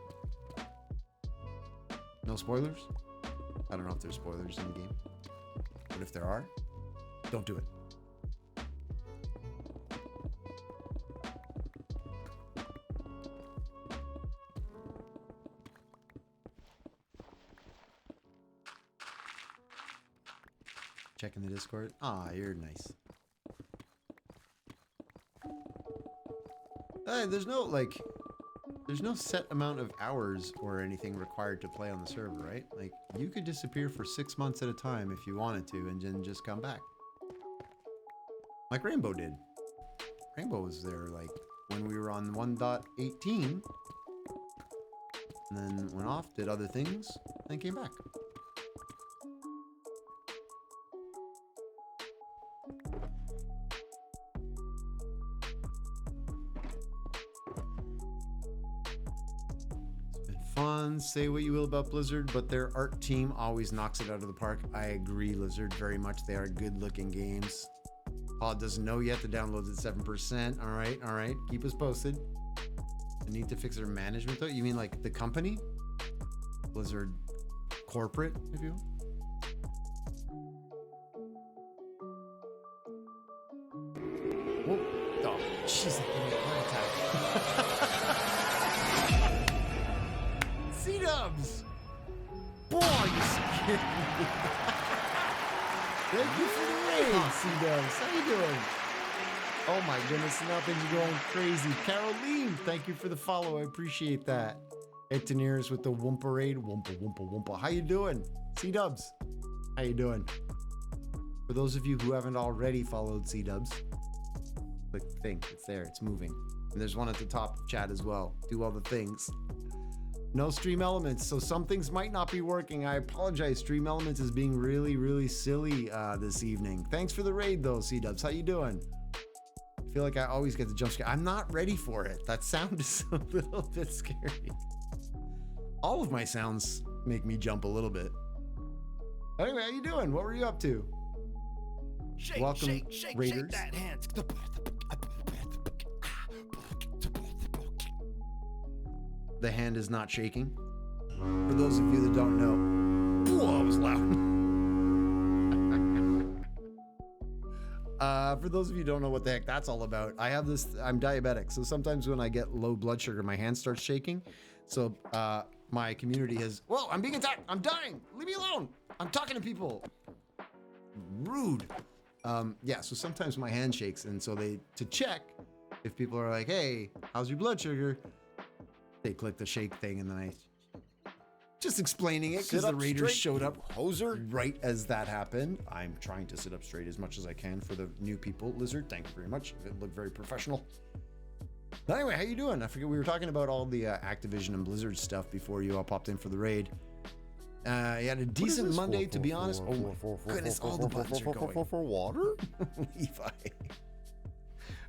No spoilers? I don't know if there's spoilers in the game. But if there are, don't do it. Checking the Discord. Ah, you're nice. There's no set amount of hours or anything required to play on the server, right? Like, you could disappear for 6 months at a time if you wanted to and then just come back. Like Rainbow did. Rainbow was there, like, when we were on 1.18, and then went off, did other things, and came back. Fun, say what you will about Blizzard, but their art team always knocks it out of the park. I agree, Blizzard, very much. They are good looking games. Pod doesn't know yet. The download's at 7%. All right. Keep us posted. I need to fix their management though. You mean like the company? Blizzard corporate, if you will? Whoa. Oh, jeez, I gave me a heart attack. C-dubs! Boy, you scared me. Thank you for the raid, C-dubs. How you doing? Oh my goodness, now things are going crazy. Caroline, thank you for the follow. I appreciate that. Ed Daenerys with the Wumpa raid. Wumpa, Wumpa, Wumpa. How you doing? C-dubs, how you doing? For those of you who haven't already followed C-dubs, click the thing. It's there. It's moving. And there's one at the top of chat as well. Do all the things. No stream elements, so some things might not be working. I apologize. Stream elements is being really, really silly this evening. Thanks for the raid, though, C-dubs. How you doing? I feel like I always get the jump scare. I'm not ready for it. That sound is a little bit scary. All of my sounds make me jump a little bit. Anyway, how you doing? What were you up to? Shake, Welcome, shake, shake, Raiders. shake that hand. The hand is not shaking. For those of you that don't know, whoa, that was loud. For those of you who don't know what the heck that's all about, I have this, I'm diabetic. So sometimes when I get low blood sugar, my hand starts shaking. So my community has, whoa, I'm being attacked. I'm dying. Leave me alone. I'm talking to people. Rude. Yeah, so sometimes my hand shakes. And so to check if people are like, hey, how's your blood sugar? They click the shake thing, and then I just explaining it because the Raiders showed up hoser right as that happened. I'm trying to sit up straight as much as I can for the new people. Lizard, thank you very much. It looked very professional. But anyway, how you doing? I forget we were talking about all the Activision and Blizzard stuff before you all popped in for the raid. You had a decent Monday, to be honest. Oh my goodness, all the buttons are going. For water? Levi.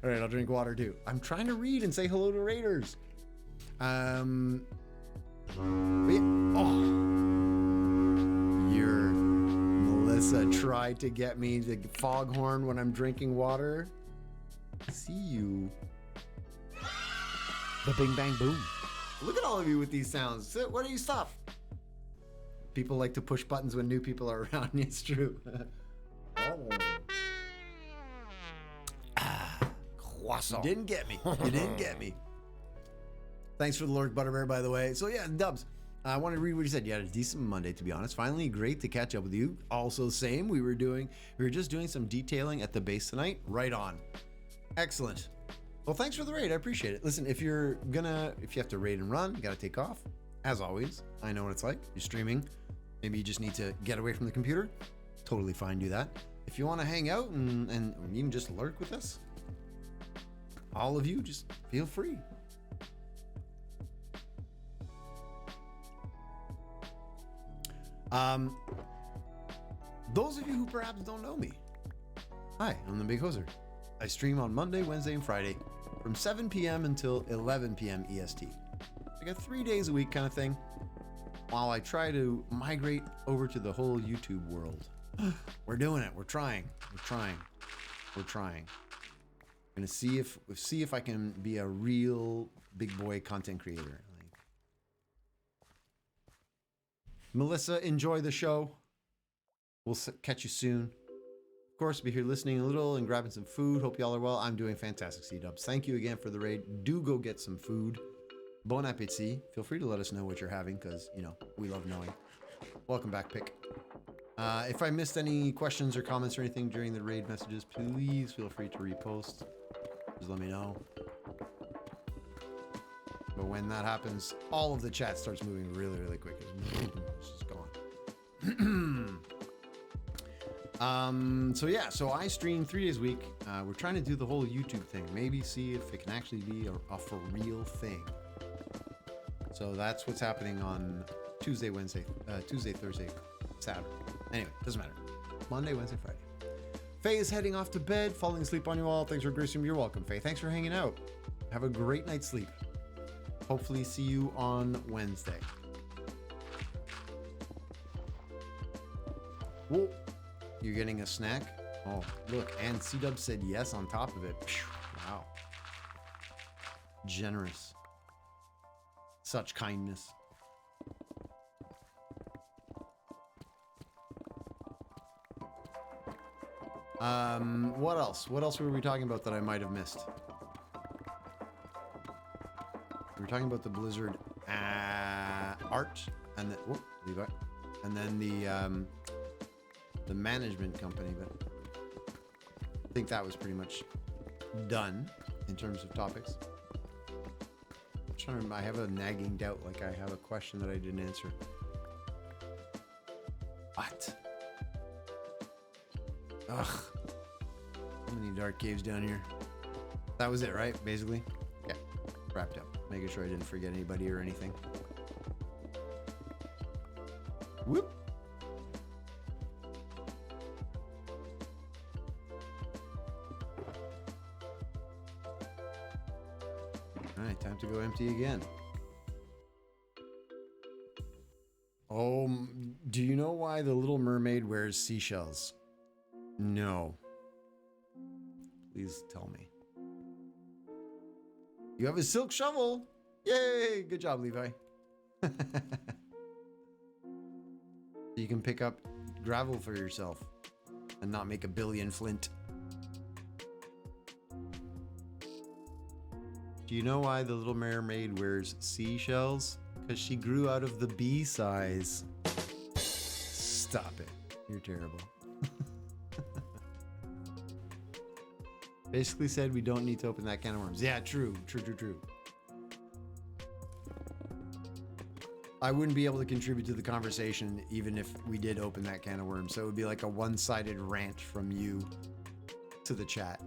All right, I'll drink water too. I'm trying to read and say hello to Raiders. But yeah. Oh, Melissa tried to get me to foghorn when I'm drinking water. See you. The bing bang boom. Look at all of you with these sounds. Why don't you stop? People like to push buttons when new people are around. It's true. Oh. Croissant. You didn't get me. You didn't get me. Thanks for the Lord Butterbear, by the way. So yeah, Dubs, I want to read what you said. You had a decent Monday, to be honest. Finally, great to catch up with you. Also, same. We were just doing some detailing at the base tonight. Right on. Excellent. Well, thanks for the raid. I appreciate it. Listen, if you have to raid and run, you got to take off. As always, I know what it's like. You're streaming. Maybe you just need to get away from the computer. Totally fine, do that. If you want to hang out and even just lurk with us, all of you, just feel free. Those of you who perhaps don't know me, hi, I'm the Big Hoser. I stream on Monday, Wednesday, and Friday from 7 p.m. until 11 p.m. EST. I got 3 days a week kind of thing, while I try to migrate over to the whole YouTube world. We're doing it. We're trying. I'm gonna see if I can be a real big boy content creator. Melissa, enjoy the show. We'll catch you soon. Of course, be here listening a little and grabbing some food. Hope y'all are well. I'm doing fantastic, C-dubs. Thank you again for the raid. Do go get some food. Bon appetit. Feel free to let us know what you're having because, we love knowing. Welcome back, Pick. If I missed any questions or comments or anything during the raid messages, please feel free to repost. Just let me know. But when that happens, all of the chat starts moving really, really quick. It's just gone. So I stream 3 days a week. We're trying to do the whole YouTube thing. Maybe see if it can actually be a for real thing. So that's what's happening on Tuesday, Thursday, Saturday. Anyway, doesn't matter. Monday, Wednesday, Friday. Faye is heading off to bed, falling asleep on you all. Thanks for gracing me. You're welcome, Faye. Thanks for hanging out. Have a great night's sleep. Hopefully see you on Wednesday. Whoa. You're getting a snack? Oh, look. And C-Dub said yes on top of it. Wow. Generous. Such kindness. What else? What else were we talking about that I might have missed? We were talking about the Blizzard art, and then Levi, and then the management company. But I think that was pretty much done in terms of topics. I'm trying to remember, I have a nagging doubt, like I have a question that I didn't answer. What? Ugh. So many dark caves down here. That was it, right? Basically? Yeah. Wrapped up. Making sure I didn't forget anybody or anything. Whoop. Alright, time to go empty again. Oh, do you know why the Little Mermaid wears seashells? No. Please tell me. You have a silk shovel. Yay! Good job, Levi. You can pick up gravel for yourself and not make a billion flint. Do you know why the Little Mermaid wears seashells? Because she grew out of the bee size. Stop it. You're terrible. Basically said we don't need to open that can of worms. Yeah, true. I wouldn't be able to contribute to the conversation even if we did open that can of worms. So it would be like a one-sided rant from you to the chat.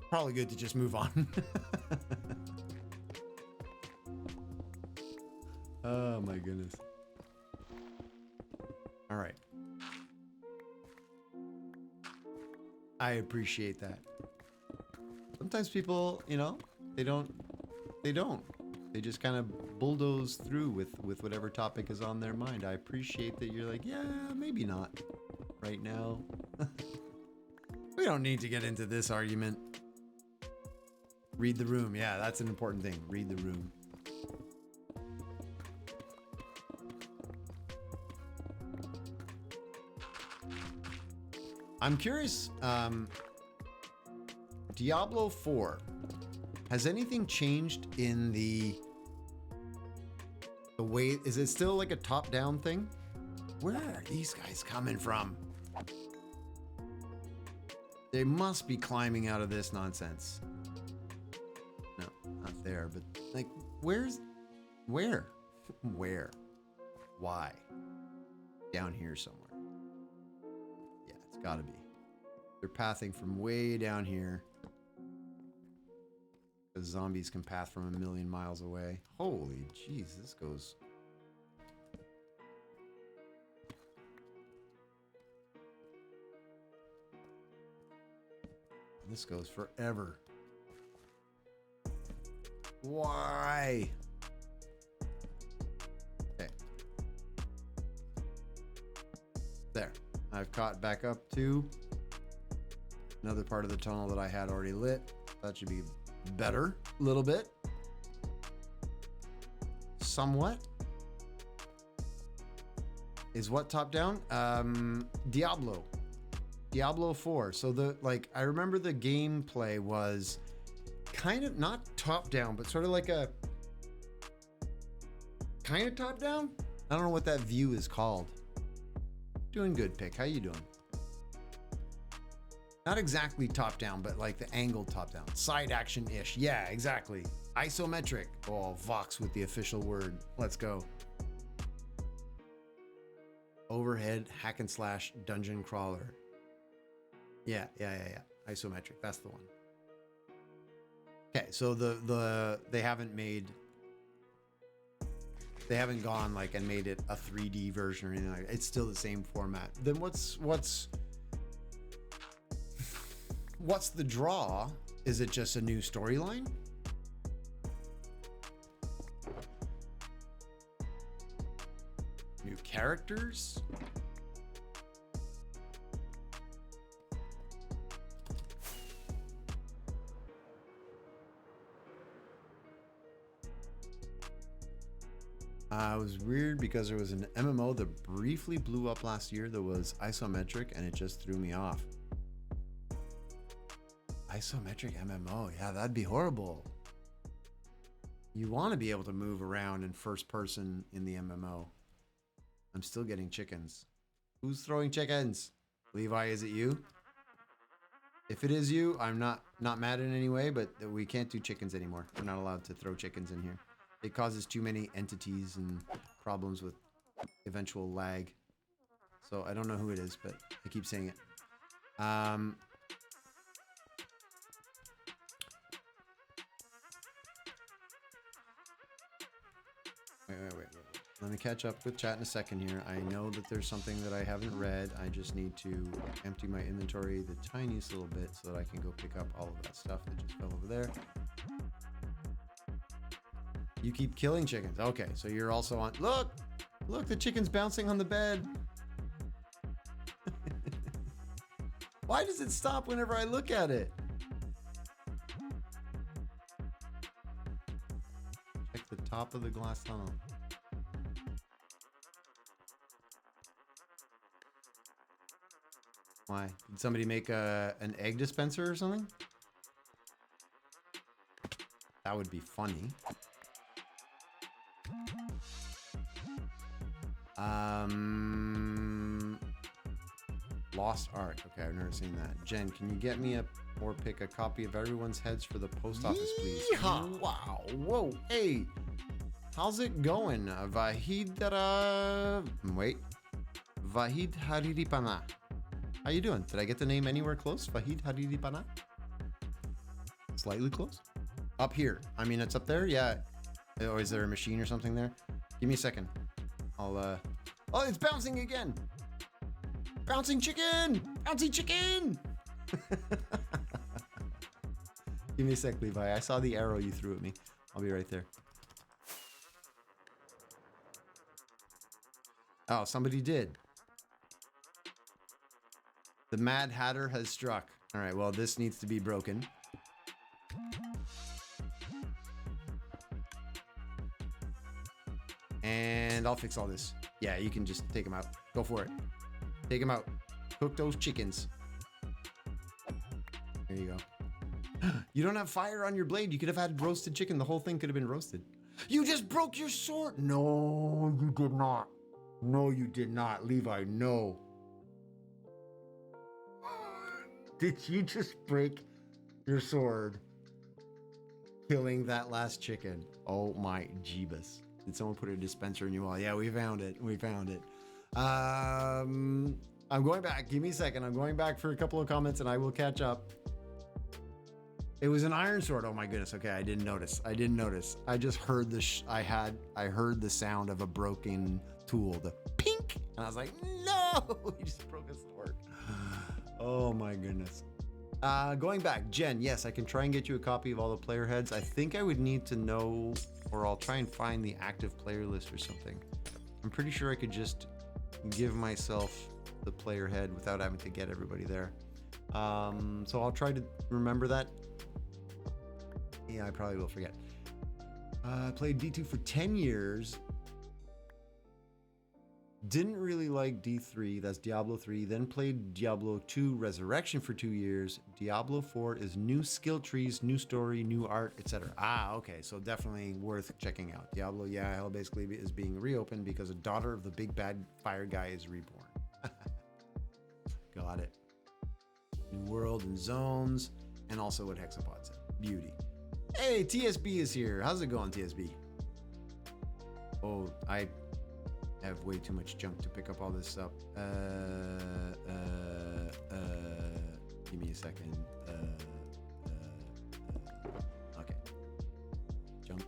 Probably good to just move on. Oh my goodness. All right. I appreciate that. Sometimes people, you know, they don't. They just kind of bulldoze through with whatever topic is on their mind. I appreciate that you're like, yeah, maybe not right now. We don't need to get into this argument. Read the room. Yeah, that's an important thing. Read the room. I'm curious, Diablo 4, has anything changed in the way, is it still like a top-down thing? Where are these guys coming from? They must be climbing out of this nonsense. No, not there, but like, where? Where? Why? Down here somewhere. Yeah, it's gotta be. They're pathing from way down here. Because zombies can path from 1,000,000 miles away. Holy jeez, this goes... This goes forever. Why? Okay. There. I've caught back up to another part of the tunnel that I had already lit. That should be better a little bit. Somewhat. Is what top down? Diablo 4. So I remember the gameplay was kind of not top down, but sort of like a kind of top down. I don't know what that view is called. Doing good, Pick. How you doing? Not exactly top down, but like the angled top down. Side action-ish. Yeah, exactly. Isometric. Oh, Vox with the official word. Let's go. Overhead hack and slash dungeon crawler. Yeah. Isometric. That's the one. Okay, so they haven't gone like and made it a 3D version or anything like that. It's still the same format. Then what's the draw? Is it just a new storyline? New characters? It was weird because there was an MMO that briefly blew up last year that was isometric and it just threw me off. Isometric MMO, yeah, that'd be horrible. You want to be able to move around in first person in the MMO. I'm still getting chickens. Who's throwing chickens? Levi, is it you? If it is you, I'm not mad in any way, but we can't do chickens anymore. We're not allowed to throw chickens in here. It causes too many entities and problems with eventual lag. So I don't know who it is, but I keep saying it. Wait. Let me catch up with chat in a second here. I know that there's something that I haven't read. I just need to empty my inventory the tiniest little bit so that I can go pick up all of that stuff that just fell over there. You keep killing chickens. Okay, so you're also on... Look! Look, the chicken's bouncing on the bed. Why does it stop whenever I look at it? Check the top of the glass tunnel. Why? Did somebody make an egg dispenser or something? That would be funny. Lost Ark. Okay, I've never seen that. Jen, can you get me or pick a copy of Everyone's Heads for the post office, please? Yeehaw! Wow. Whoa. Hey. How's it going? Vahid Hariripana. How you doing? Did I get the name anywhere close? Vahid Hariripana? Slightly close? Up here. I mean, it's up there? Yeah. Oh, is there a machine or something there? Give me a second. I'll, Oh, it's bouncing again! Bouncing chicken! Bouncing chicken! Give me a sec, Levi. I saw the arrow you threw at me. I'll be right there. Oh, somebody did. The Mad Hatter has struck. All right, well, this needs to be broken. And I'll fix all this. Yeah, you can just take them out. Go for it. Take them out. Cook those chickens. There you go. You don't have fire on your blade. You could have had roasted chicken. The whole thing could have been roasted. You just broke your sword. No, you did not. No, you did not. Levi, no. Did you just break your sword killing that last chicken? Oh my jeebus. Did someone put a dispenser in your wall? Yeah, we found it. We found it. I'm going back. Give me a second. I'm going back for a couple of comments and I will catch up. It was an iron sword. Oh my goodness. Okay, I didn't notice. I didn't notice. I just heard the I heard the sound of a broken tool. The pink. And I was like, no! He just broke a sword. Oh my goodness. Going back, Jen, yes, I can try and get you a copy of all the player heads. I think I would need to know, or I'll try and find the active player list or something. I'm pretty sure I could just give myself the player head without having to get everybody there. So I'll try to remember that. Yeah, I probably will forget. I played D2 for 10 years. Didn't really like D3, that's Diablo 3, then played Diablo 2 Resurrection for 2 years. Diablo 4 is new skill trees, new story, new art, etc. Ah, okay, so definitely worth checking out. Diablo, yeah, hell basically is being reopened because a daughter of the big bad fire guy is reborn. Got it. New world and zones, and also what Hexapod said. Beauty. Hey, TSB is here. How's it going, TSB? Oh, I have way too much junk to pick up all this up. Give me a second. Okay. Junk.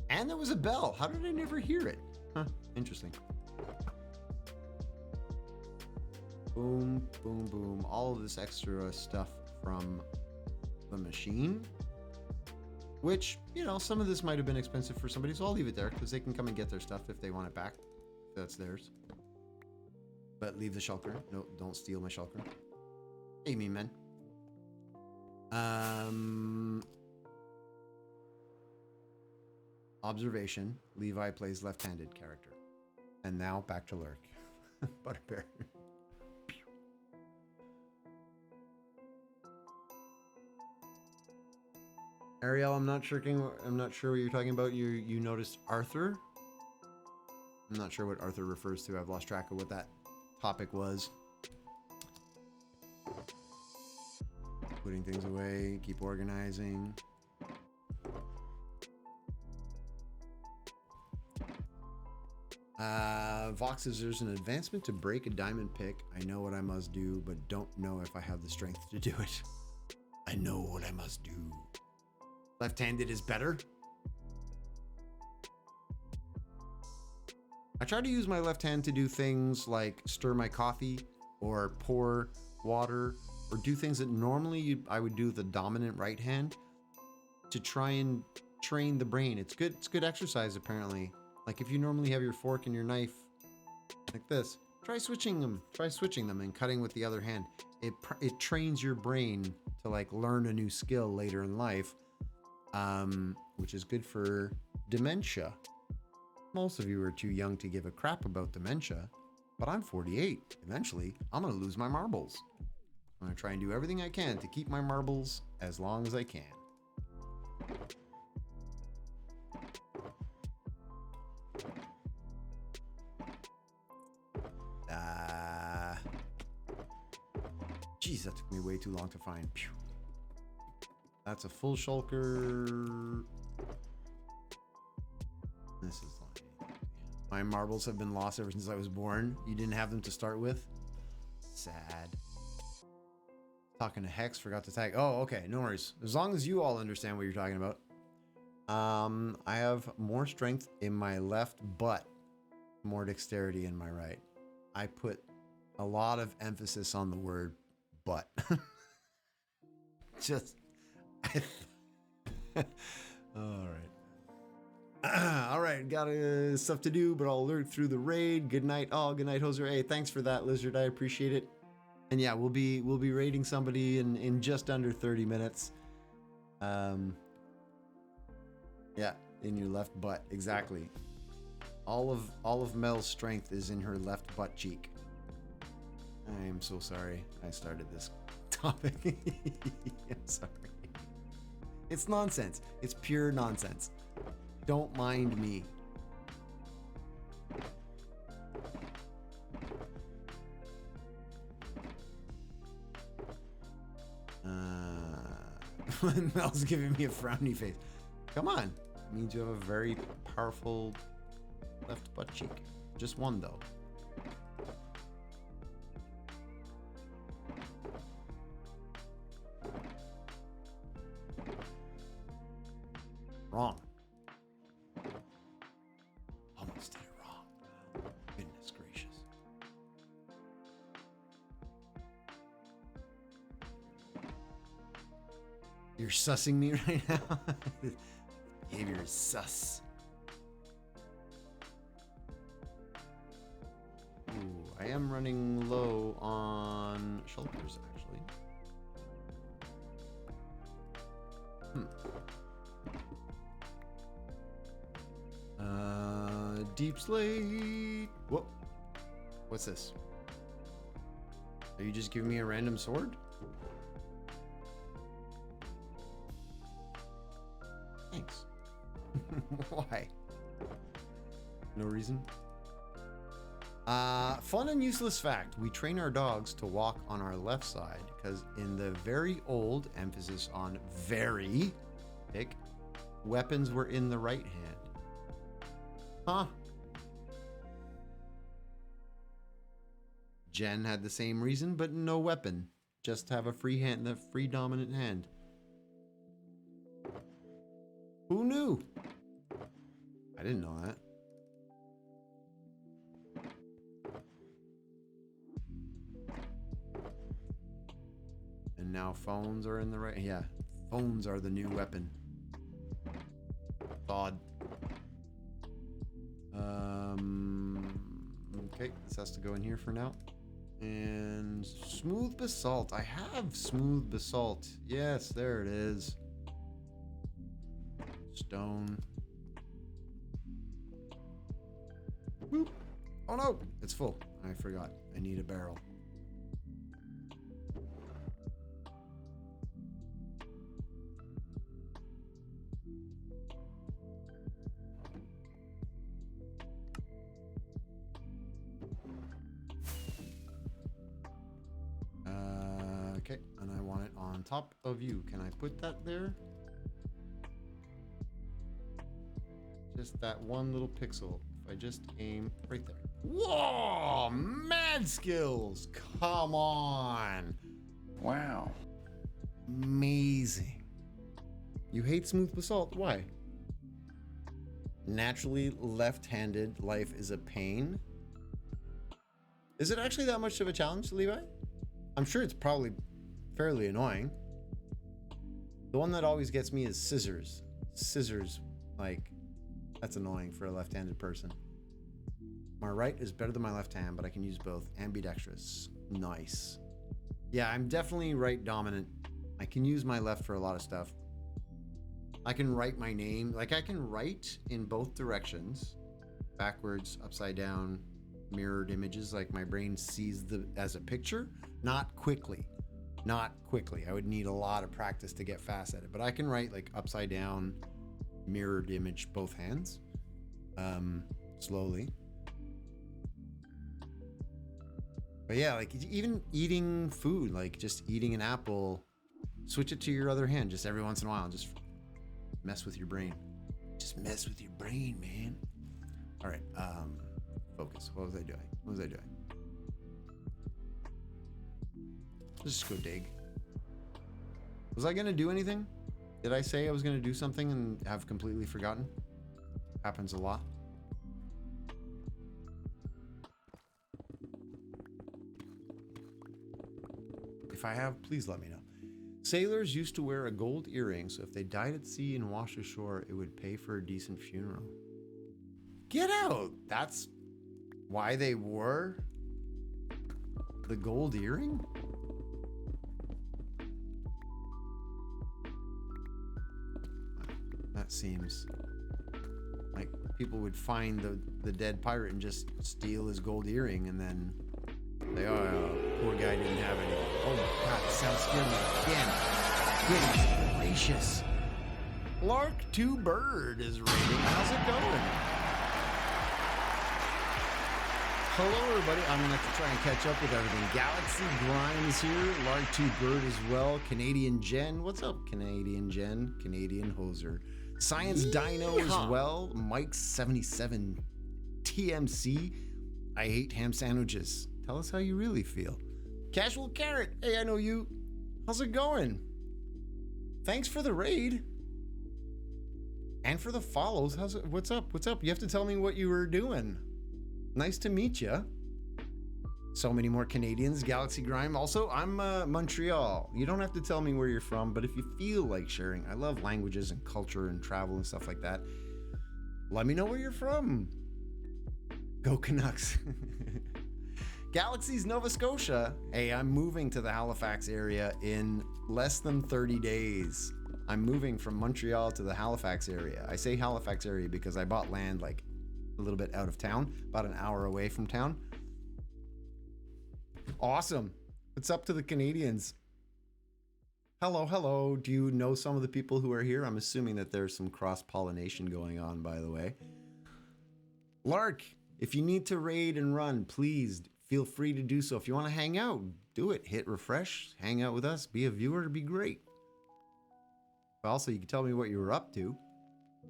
And there was a bell. How did I never hear it? Huh, interesting. Boom, boom, boom. All of this extra stuff from the machine. Which, you know, some of this might have been expensive for somebody, so I'll leave it there because they can come and get their stuff if they want it back. That's theirs. But leave the shulker. No, don't steal my shulker. Hey, me, man. Observation. Levi plays left-handed character. And now back to Lurk. Butterbear. Ariel, I'm not sure. I'm not sure what you're talking about. You noticed Arthur. I'm not sure what Arthur refers to. I've lost track of what that topic was. Putting things away, keep organizing. Vox says there's an advancement to break a diamond pick. I know what I must do, but don't know if I have the strength to do it. I know what I must do. Left-handed is better. I try to use my left hand to do things like stir my coffee or pour water or do things that normally I would do with the dominant right hand to try and train the brain. It's good exercise apparently. Like if you normally have your fork and your knife like this, try switching them and cutting with the other hand. It trains your brain to like learn a new skill later in life, which is good for dementia. Most of you are too young to give a crap about dementia, but I'm 48. Eventually, I'm gonna lose my marbles. I'm gonna try and do everything I can to keep my marbles as long as I can. Jeez, that took me way too long to find. Pew. That's a full shulker. This is like, my marbles have been lost ever since I was born. You didn't have them to start with? Sad. Talking to Hex, forgot to tag. Oh, okay, no worries. As long as you all understand what you're talking about. I have more strength in my left butt, more dexterity in my right. I put a lot of emphasis on the word butt. Just, all right. All right, got stuff to do, but I'll lurk through the raid. Good night, all. Good night, Hoser. Hey, thanks for that, Lizard. I appreciate it. And yeah, we'll be raiding somebody in just under 30 minutes. Yeah, in your left butt, exactly. All of Mel's strength is in her left butt cheek. I am so sorry I started this topic. I'm sorry. It's nonsense. It's pure nonsense. Don't mind me. Mel's giving me a frowny face. Come on. It means you have a very powerful left butt cheek. Just one, though. Wrong. Almost did it wrong. Goodness gracious. You're sussing me right now? Behavior is sus. Ooh, I am running low on shulkers, actually. Deep slate. Whoa. What's this? Are you just giving me a random sword? Thanks. Why? No reason? Fun and useless fact. We train our dogs to walk on our left side because in the very old, emphasis on very, pick, weapons were in the right hand. Huh? Jen had the same reason, but no weapon. Just have a free hand, the free dominant hand. Who knew? I didn't know that. And now phones are in the right. Yeah, phones are the new weapon. Odd. Okay, this has to go in here for now. And smooth basalt. I have smooth basalt. Yes, there it is. Stone. Boop. Oh no, it's full. I forgot. I need a barrel. Okay, and I want it on top of you. Can I put that there? Just that one little pixel. If I just aim right there. Whoa! Mad skills! Come on! Wow. Amazing. You hate smooth basalt? Why? Naturally left-handed life is a pain. Is it actually that much of a challenge, Levi? I'm sure it's probably fairly annoying. The one that always gets me is scissors. Scissors, like, that's annoying for a left-handed person. My right is better than my left hand, but I can use both. Ambidextrous. Nice. Yeah, I'm definitely right dominant. I can use my left for a lot of stuff. I can write my name. Like, I can write in both directions. Backwards, upside down, mirrored images. Like, my brain sees the as a picture. Not quickly. Not quickly. I would need a lot of practice to get fast at it. But I can write, like, upside down, mirrored image, both hands. Slowly. But yeah, like, even eating food, like just eating an apple, switch it to your other hand just every once in a while. Just mess with your brain. Just mess with your brain, man. All right, focus. What was I doing? What was I doing? Let's just go dig. Was I gonna do anything? Did I say I was gonna do something and have completely forgotten? Happens a lot. If I have, please let me know. Sailors used to wear a gold earring, so if they died at sea and washed ashore, it would pay for a decent funeral. Get out! That's why they wore the gold earring? That seems like people would find the dead pirate and just steal his gold earring and then say, oh, poor guy didn't have any. Oh my god, the sound scared me again. Goodness gracious. Lark 2 Bird is rating. How's it going? Hello everybody, I'm gonna have to try and catch up with everything. Galaxy Grime is here, Lark 2 Bird as well, Canadian Jen. What's up, Canadian Jen? Canadian Hoser. Science Dino as well, Mike77 TMC. I hate ham sandwiches. Tell us how you really feel. Casual Carrot, hey, I know you. How's it going? Thanks for the raid. And for the follows. How's it? What's up? What's up? You have to tell me what you were doing. Nice to meet you. So many more Canadians. Galaxy Grime. Also, I'm Montreal. You don't have to tell me where you're from, but if you feel like sharing, I love languages and culture and travel and stuff like that. Let me know where you're from. Go Canucks. Galaxy's Nova Scotia. Hey, I'm moving to the Halifax area in less than 30 days. I'm moving from Montreal to the Halifax area. I say Halifax area because I bought land like a little bit out of town, about an hour away from town. Awesome. What's up to the Canadians? Hello, hello. Do you know some of the people who are here? I'm assuming that there's some cross-pollination going on, by the way. Lark, if you need to raid and run, please feel free to do so. If you want to hang out, do it. Hit refresh, hang out with us, be a viewer, it'd be great. Also, you can tell me what you were up to.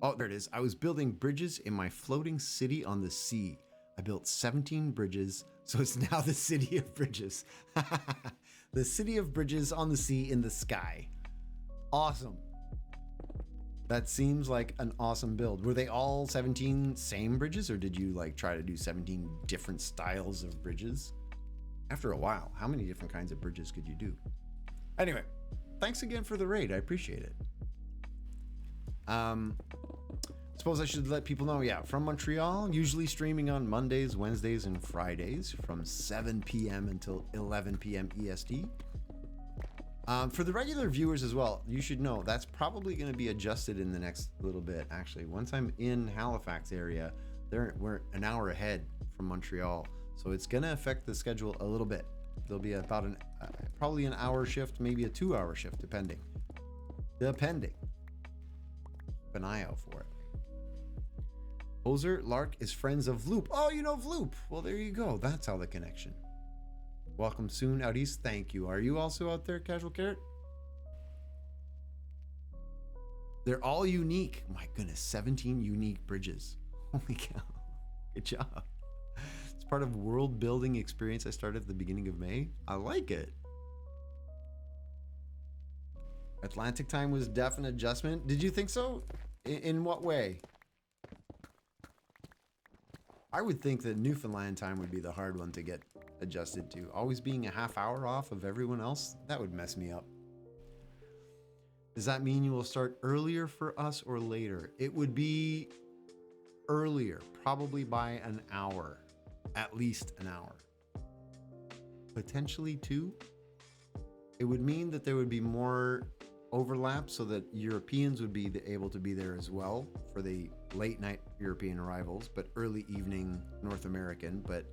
Oh, there it is. I was building bridges in my floating city on the sea. I built 17 bridges, so it's now the city of bridges. The city of bridges on the sea in the sky. Awesome. That seems like an awesome build. Were they all 17 same bridges, or did you like try to do 17 different styles of bridges? After a while, how many different kinds of bridges could you do? Anyway, thanks again for the raid. I appreciate it. Suppose I should let people know, yeah, from Montreal, usually streaming on Mondays, Wednesdays, and Fridays from 7 p.m. until 11 p.m. EST. For the regular viewers as well, you should know that's probably going to be adjusted in the next little bit. Actually, once I'm in Halifax area, we're an hour ahead from Montreal, so it's going to affect the schedule a little bit. There'll be about probably an hour shift, maybe a 2-hour shift, depending. Keep an eye out for it. Hoser Lark is friends of Vloop. Oh, you know Vloop. Well, there you go. That's how the connection. Welcome soon out east. Thank you. Are you also out there, Casual Carrot? They're all unique. My goodness, 17 unique bridges. Holy cow. Good job. It's part of world building experience I started at the beginning of May. I like it. Atlantic time was definite adjustment. Did you think so? In what way? I would think that Newfoundland time would be the hard one to get adjusted to. Always being a half hour off of everyone else, that would mess me up. Does that mean you will start earlier for us or later? It would be earlier, probably by an hour, at least an hour. Potentially 2. It would mean that there would be more overlap so that Europeans would be able to be there as well for the late night European arrivals, but early evening North American, but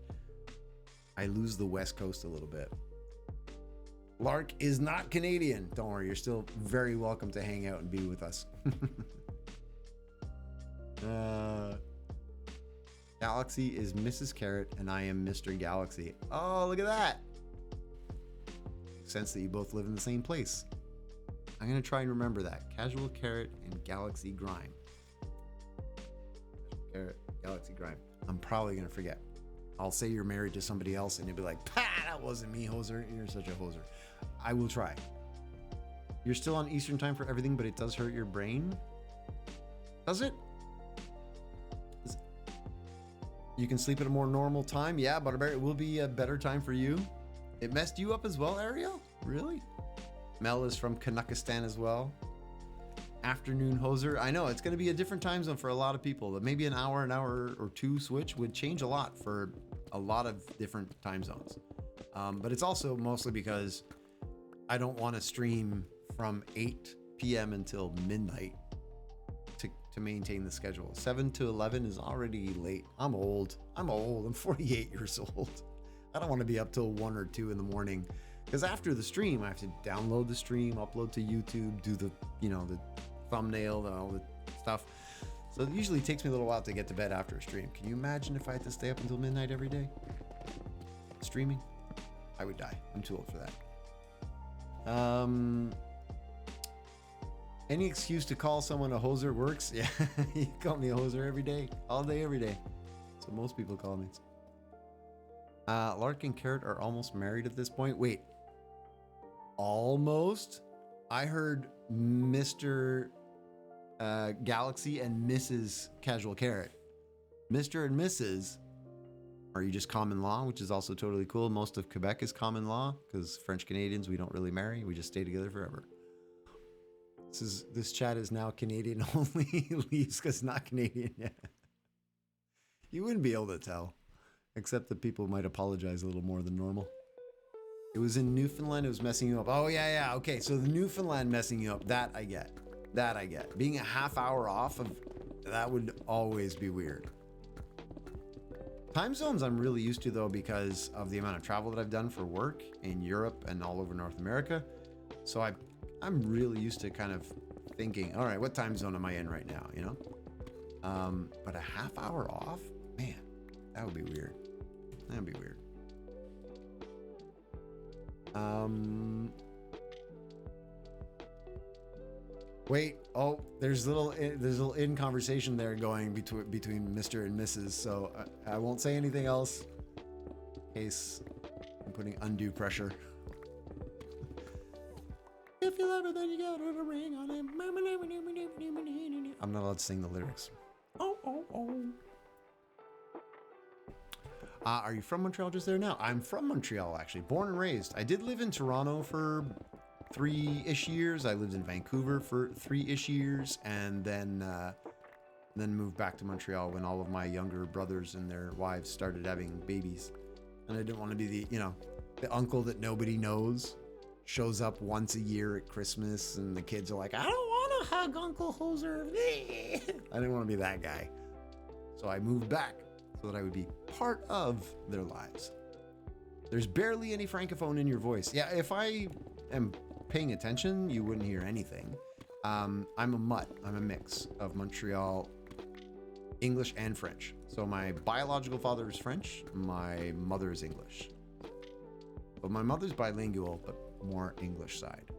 I lose the West Coast a little bit. Lark is not Canadian. Don't worry, you're still very welcome to hang out and be with us. Galaxy is Mrs. Carrot and I am Mr. Galaxy. Oh, look at that. Makes sense that you both live in the same place. I'm going to try and remember that. Casual Carrot and Galaxy Grime. Casual Carrot, Galaxy Grime. I'm probably going to forget. I'll say you're married to somebody else and you'll be like, "Pah, that wasn't me, hoser. You're such a hoser." I will try. You're still on Eastern time for everything, but it does hurt your brain. Does it? You can sleep at a more normal time. Yeah, Butterbear, it will be a better time for you. It messed you up as well, Ariel? Really? Mel is from Kanakistan as well. Afternoon hoser. I know it's going to be a different time zone for a lot of people. Maybe an hour or 2 switch would change a lot for a lot of different time zones. But it's also mostly because I don't want to stream from 8 p.m. until midnight to maintain the schedule. 7 to 11 is already late. I'm old. I'm 48 years old. I don't want to be up till 1 or 2 in the morning. Because after the stream, I have to download the stream, upload to YouTube, do the, the thumbnail and all the stuff. So it usually takes me a little while to get to bed after a stream. Can you imagine if I had to stay up until midnight every day? Streaming? I would die. I'm too old for that. Any excuse to call someone a hoser works. Yeah, you call me a hoser every day. All day, every day. That's what most people call me. Lark and Carrot are almost married at this point. Wait. Almost? I heard Mr. Galaxy and Mrs. Casual Carrot. Mr. and Mrs. Are you just common law, which is also totally cool. Most of Quebec is common law because French Canadians, we don't really marry. We just stay together forever. This chat is now Canadian only. Leaves because not Canadian yet. You wouldn't be able to tell, except that people might apologize a little more than normal. It was in Newfoundland. It was messing you up. Oh yeah. Okay, so the Newfoundland messing you up. That I get. Being a half hour off of that would always be weird. Time zones I'm really used to though because of the amount of travel that I've done for work in Europe and all over North America. So I'm really used to kind of thinking, all right, what time zone am I in right now? But a half hour off, man, that would be weird. That'd be weird. Wait. Oh, there's little in conversation there going between Mr. and Mrs. So I won't say anything else in case I'm putting undue pressure. If you love her, then you gotta put a ring on it. I'm not allowed to sing the lyrics. Oh. Are you from Montreal just there now? I'm from Montreal, actually. Born and raised. I did live in Toronto for 3-ish years. I lived in Vancouver for 3-ish years. And then moved back to Montreal when all of my younger brothers and their wives started having babies. And I didn't want to be the uncle that nobody knows. Shows up once a year at Christmas and the kids are like, I don't want to hug Uncle Hoser. I didn't want to be that guy. So I moved back so that I would be part of their lives. There's barely any francophone in your voice. Yeah, if I am paying attention, you wouldn't hear anything. I'm a mutt. I'm a mix of Montreal, English, and French. So my biological father is French. My mother is English. But my mother's bilingual, but more English side.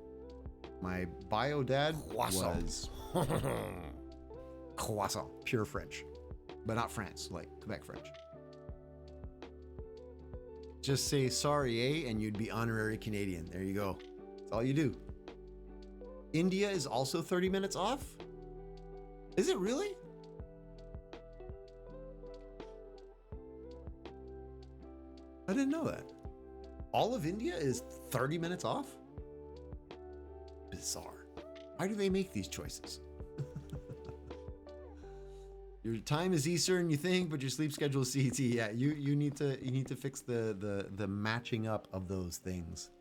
My bio dad Croissant. was Croissant. pure French, but not France, like Quebec French. Just say sorry, eh? And you'd be honorary Canadian. There you go. That's all you do. India is also 30 minutes off? Is it really? I didn't know that. All of India is 30 minutes off? Bizarre. Why do they make these choices? Your time is Eastern, you think, but your sleep schedule is CET. Yeah, you need to fix the matching up of those things.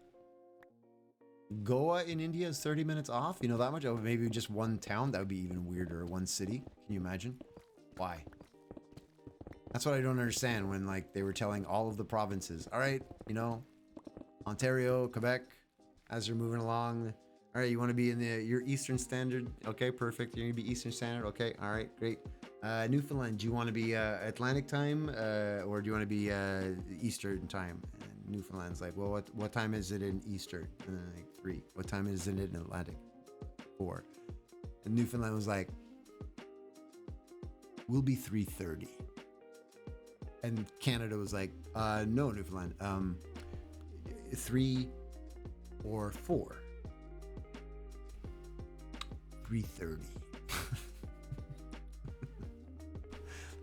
Goa in India is 30 minutes off. You know that much? Oh, maybe just one town. That would be even weirder. One city. Can you imagine? Why? That's what I don't understand when like they were telling all of the provinces. All right, you know, Ontario, Quebec, as you're moving along. All right, you want to be in your Eastern Standard? Okay, perfect. You're gonna be Eastern Standard. Okay, all right, great. Newfoundland, do you want to be Atlantic time or do you want to be Eastern time? And Newfoundland's like, well, what time is it in Eastern? And then like 3. What time is it in Atlantic? 4. And Newfoundland was like, we'll be 3:30. And Canada was like, no, Newfoundland, 3 or 4. 3:30.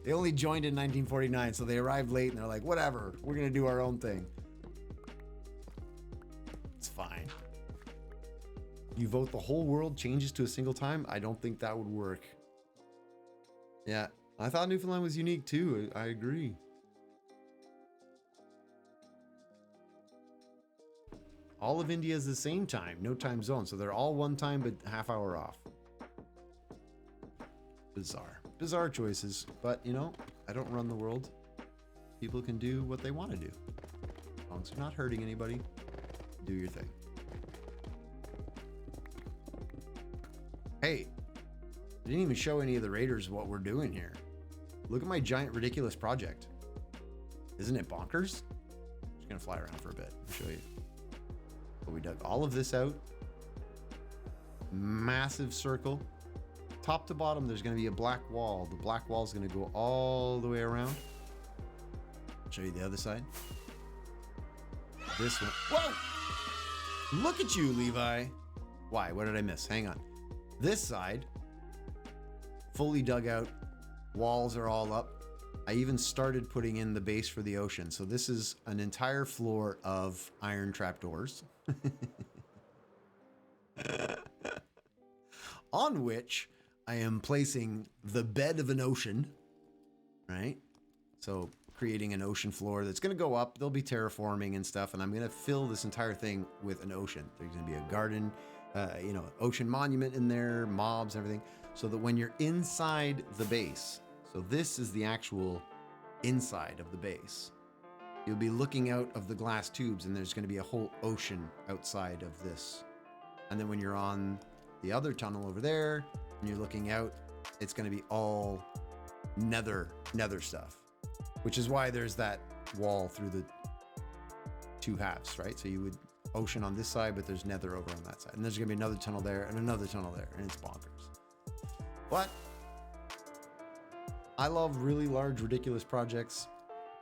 They only joined in 1949, so they arrived late and they're like, whatever, we're gonna do our own thing. It's fine. You vote the whole world changes to a single time? I don't think that would work. Yeah, I thought Newfoundland was unique too. I agree. All of India is the same time, no time zone. So they're all one time, but half hour off. Bizarre. Bizarre choices. But, you know, I don't run the world. People can do what they want to do. As long as you're not hurting anybody, do your thing. Hey, I didn't even show any of the raiders what we're doing here. Look at my giant ridiculous project. Isn't it bonkers? I'm just going to fly around for a bit and show you. So we dug all of this out. Massive circle. Top to bottom, there's going to be a black wall. The black wall is going to go all the way around. I'll show you the other side. This one. Whoa! Look at you, Levi. Why? What did I miss? Hang on. This side, fully dug out. Walls are all up. I even started putting in the base for the ocean. So this is an entire floor of iron trapdoors. On which I am placing the bed of an ocean, right? So creating an ocean floor that's going to go up. There'll be terraforming and stuff, and I'm going to fill this entire thing with an ocean. There's going to be a garden, you know, ocean monument in there, mobs, everything, so that when you're inside the base, so this is the actual inside of the base, you'll be looking out of the glass tubes, and there's going to be a whole ocean outside of this. And then when you're on the other tunnel over there, and you're looking out, it's going to be all nether stuff, which is why there's that wall through the two halves, right? So you would ocean on this side, but there's nether over on that side, and there's going to be another tunnel there and another tunnel there, and it's bonkers. But I love really large, ridiculous projects,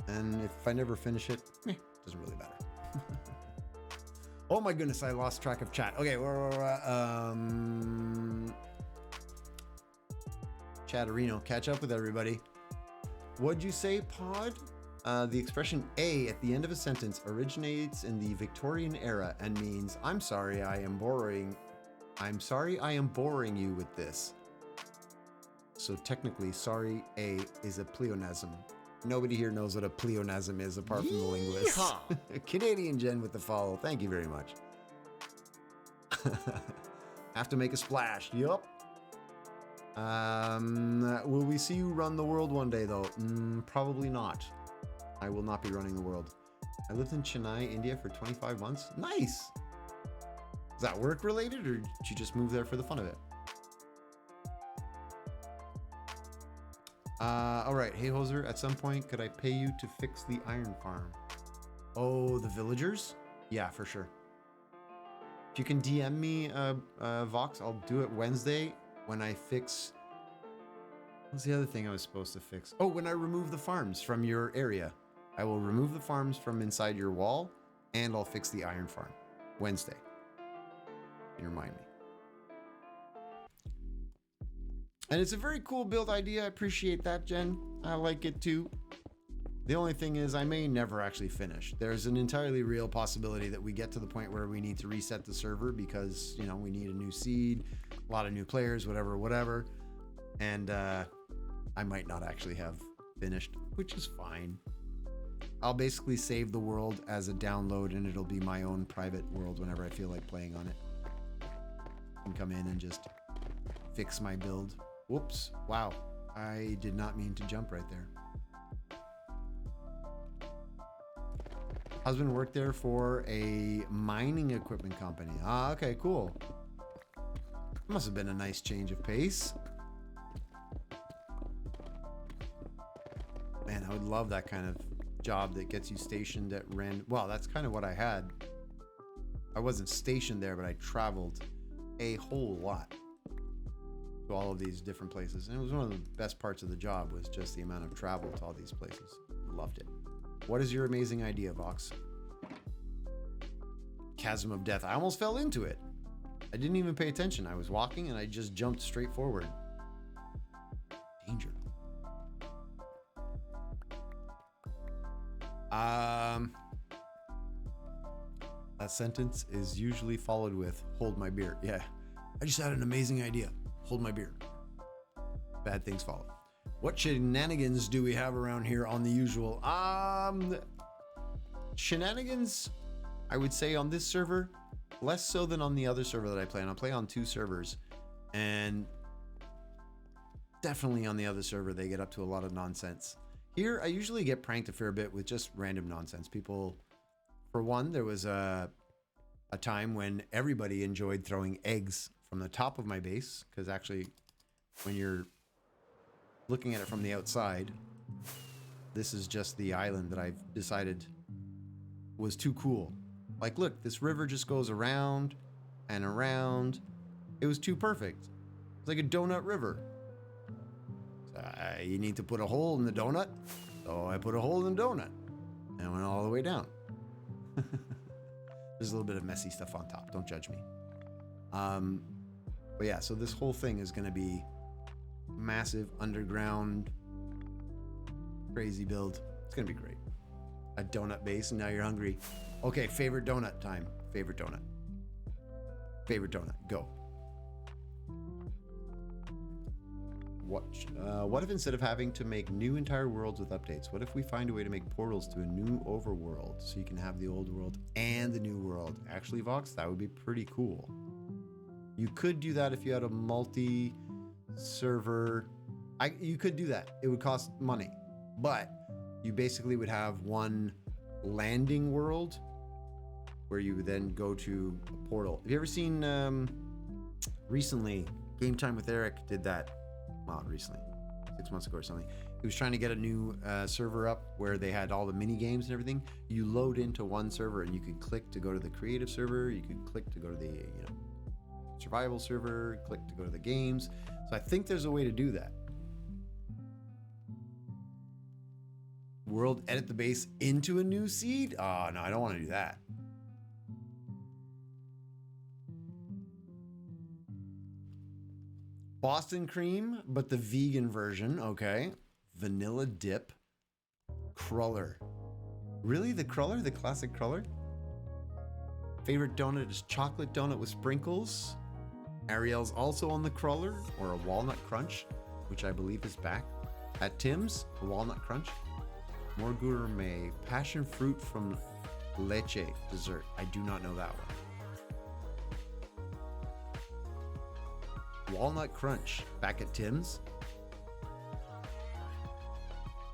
and if I never finish it, doesn't really matter. Oh my goodness, I lost track of chat. Okay, Chatterino, catch up with everybody. What'd you say, Pod? The expression "a" at the end of a sentence originates in the Victorian era and means I'm sorry I am boring you with this. So technically, sorry, "a" is a pleonasm. Nobody here knows what a pleonasm is apart from the linguist. Canadian Jen with the follow. Thank you very much. Have to make a splash. Yup. Will we see you run the world one day, though? Probably not. I will not be running the world. I lived in Chennai, India for 25 months. Nice. Is that work related, or did you just move there for the fun of it? All right. Hey, Hoser, at some point, could I pay you to fix the iron farm? Oh, the villagers? Yeah, for sure. If you can DM me, Vox, I'll do it Wednesday when I fix. What's the other thing I was supposed to fix? Oh, when I remove the farms from your area. I will remove the farms from inside your wall, and I'll fix the iron farm. Wednesday. You remind me. And it's a very cool build idea. I appreciate that, Jen. I like it too. The only thing is I may never actually finish. There's an entirely real possibility that we get to the point where we need to reset the server because, you know, we need a new seed, a lot of new players, whatever. And I might not actually have finished, which is fine. I'll basically save the world as a download and it'll be my own private world whenever I feel like playing on it. And come in and just fix my build. Whoops. Wow. I did not mean to jump right there. Husband worked there for a mining equipment company. Ah, okay, cool. Must have been a nice change of pace. Man, I would love that kind of job that gets you stationed at random. Well, that's kind of what I had. I wasn't stationed there, but I traveled a whole lot to all of these different places. And it was one of the best parts of the job was just the amount of travel to all these places. Loved it. What is your amazing idea, Vox? Chasm of Death. I almost fell into it. I didn't even pay attention. I was walking and I just jumped straight forward. Danger. That sentence is usually followed with hold my beer. Yeah. I just had an amazing idea. Hold my beer. Bad things follow. What shenanigans do we have around here on the usual? Shenanigans, I would say on this server, less so than on the other server that I play on. I play on 2 servers, and definitely on the other server, they get up to a lot of nonsense. Here, I usually get pranked a fair bit with just random nonsense. People, for one, there was a time when everybody enjoyed throwing eggs from the top of my base, because actually, when you're looking at it from the outside, this is just the island that I've decided was too cool. Like, look, this river just goes around and around. It was too perfect. It's like a donut river. So you need to put a hole in the donut. So I put a hole in the donut and went all the way down. There's a little bit of messy stuff on top. Don't judge me. But yeah, so this whole thing is going to be massive underground crazy build. It's gonna be great. A donut base, and now you're hungry. Okay, favorite donut time. Favorite donut. Favorite donut. Go. What if instead of having to make new entire worlds with updates, what if we find a way to make portals to a new overworld so you can have the old world and the new world? Actually, Vox, that would be pretty cool. You could do that if you had a multi-server. You could do that. It would cost money, but you basically would have one landing world where you would then go to a portal. Have you ever seen recently Game Time with Eric did that? Well, recently, 6 months ago or something. He was trying to get a new server up where they had all the mini games and everything. You load into one server and you could click to go to the creative server. You could click to go to the survival server, click to go to the games. So I think there's a way to do that. World edit the base into a new seed? Oh, no, I don't want to do that. Boston cream, but the vegan version. Okay. Vanilla dip. Cruller. Really? The cruller? The classic cruller? Favorite donut is chocolate donut with sprinkles. Ariel's also on the cruller, or a walnut crunch, which I believe is back. At Tim's, a walnut crunch. More gourmet. Passion fruit from leche dessert. I do not know that one. Walnut crunch. Back at Tim's.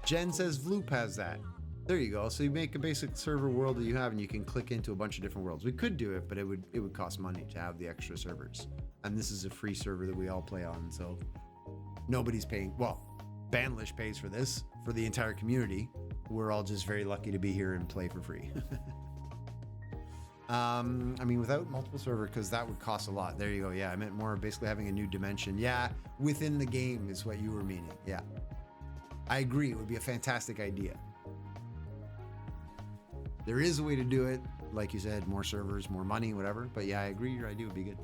Jen says Vloop has that. There you go. So you make a basic server world that you have, and you can click into a bunch of different worlds. We could do it, but it would cost money to have the extra servers. And this is a free server that we all play on, so nobody's paying. Well, Banlish pays for this for the entire community. We're all just very lucky to be here and play for free. I mean, without multiple server, because that would cost a lot. There you go. Yeah, I meant more basically having a new dimension. Yeah, within the game is what you were meaning. Yeah. I agree. It would be a fantastic idea. There is a way to do it. Like you said, more servers, more money, whatever. But yeah, I agree. Your idea would be good.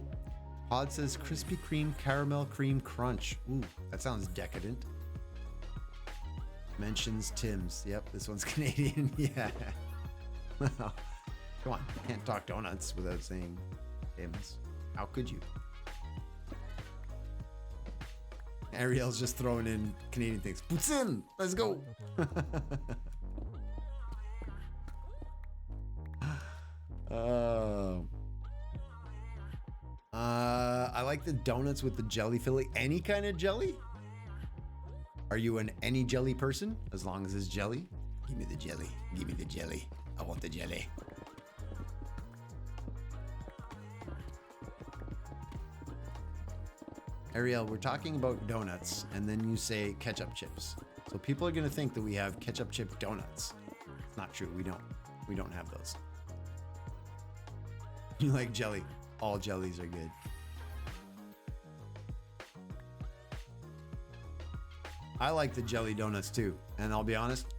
Pod says Krispy Kreme Caramel Cream Crunch. Ooh, that sounds decadent. Mentions Tim's. Yep, this one's Canadian. Yeah. Come on. Can't talk donuts without saying Tim's. How could you? Ariel's just throwing in Canadian things. Poutine! Let's go! I like the donuts with the jelly filling. Any kind of jelly? Are you an any jelly person? As long as it's jelly? Give me the jelly. Give me the jelly. I want the jelly. Ariel, we're talking about donuts, and then you say ketchup chips. So people are going to think that we have ketchup chip donuts. It's not true. We don't. We don't have those. You like jelly. All jellies are good. I like the jelly donuts too. And I'll be honest,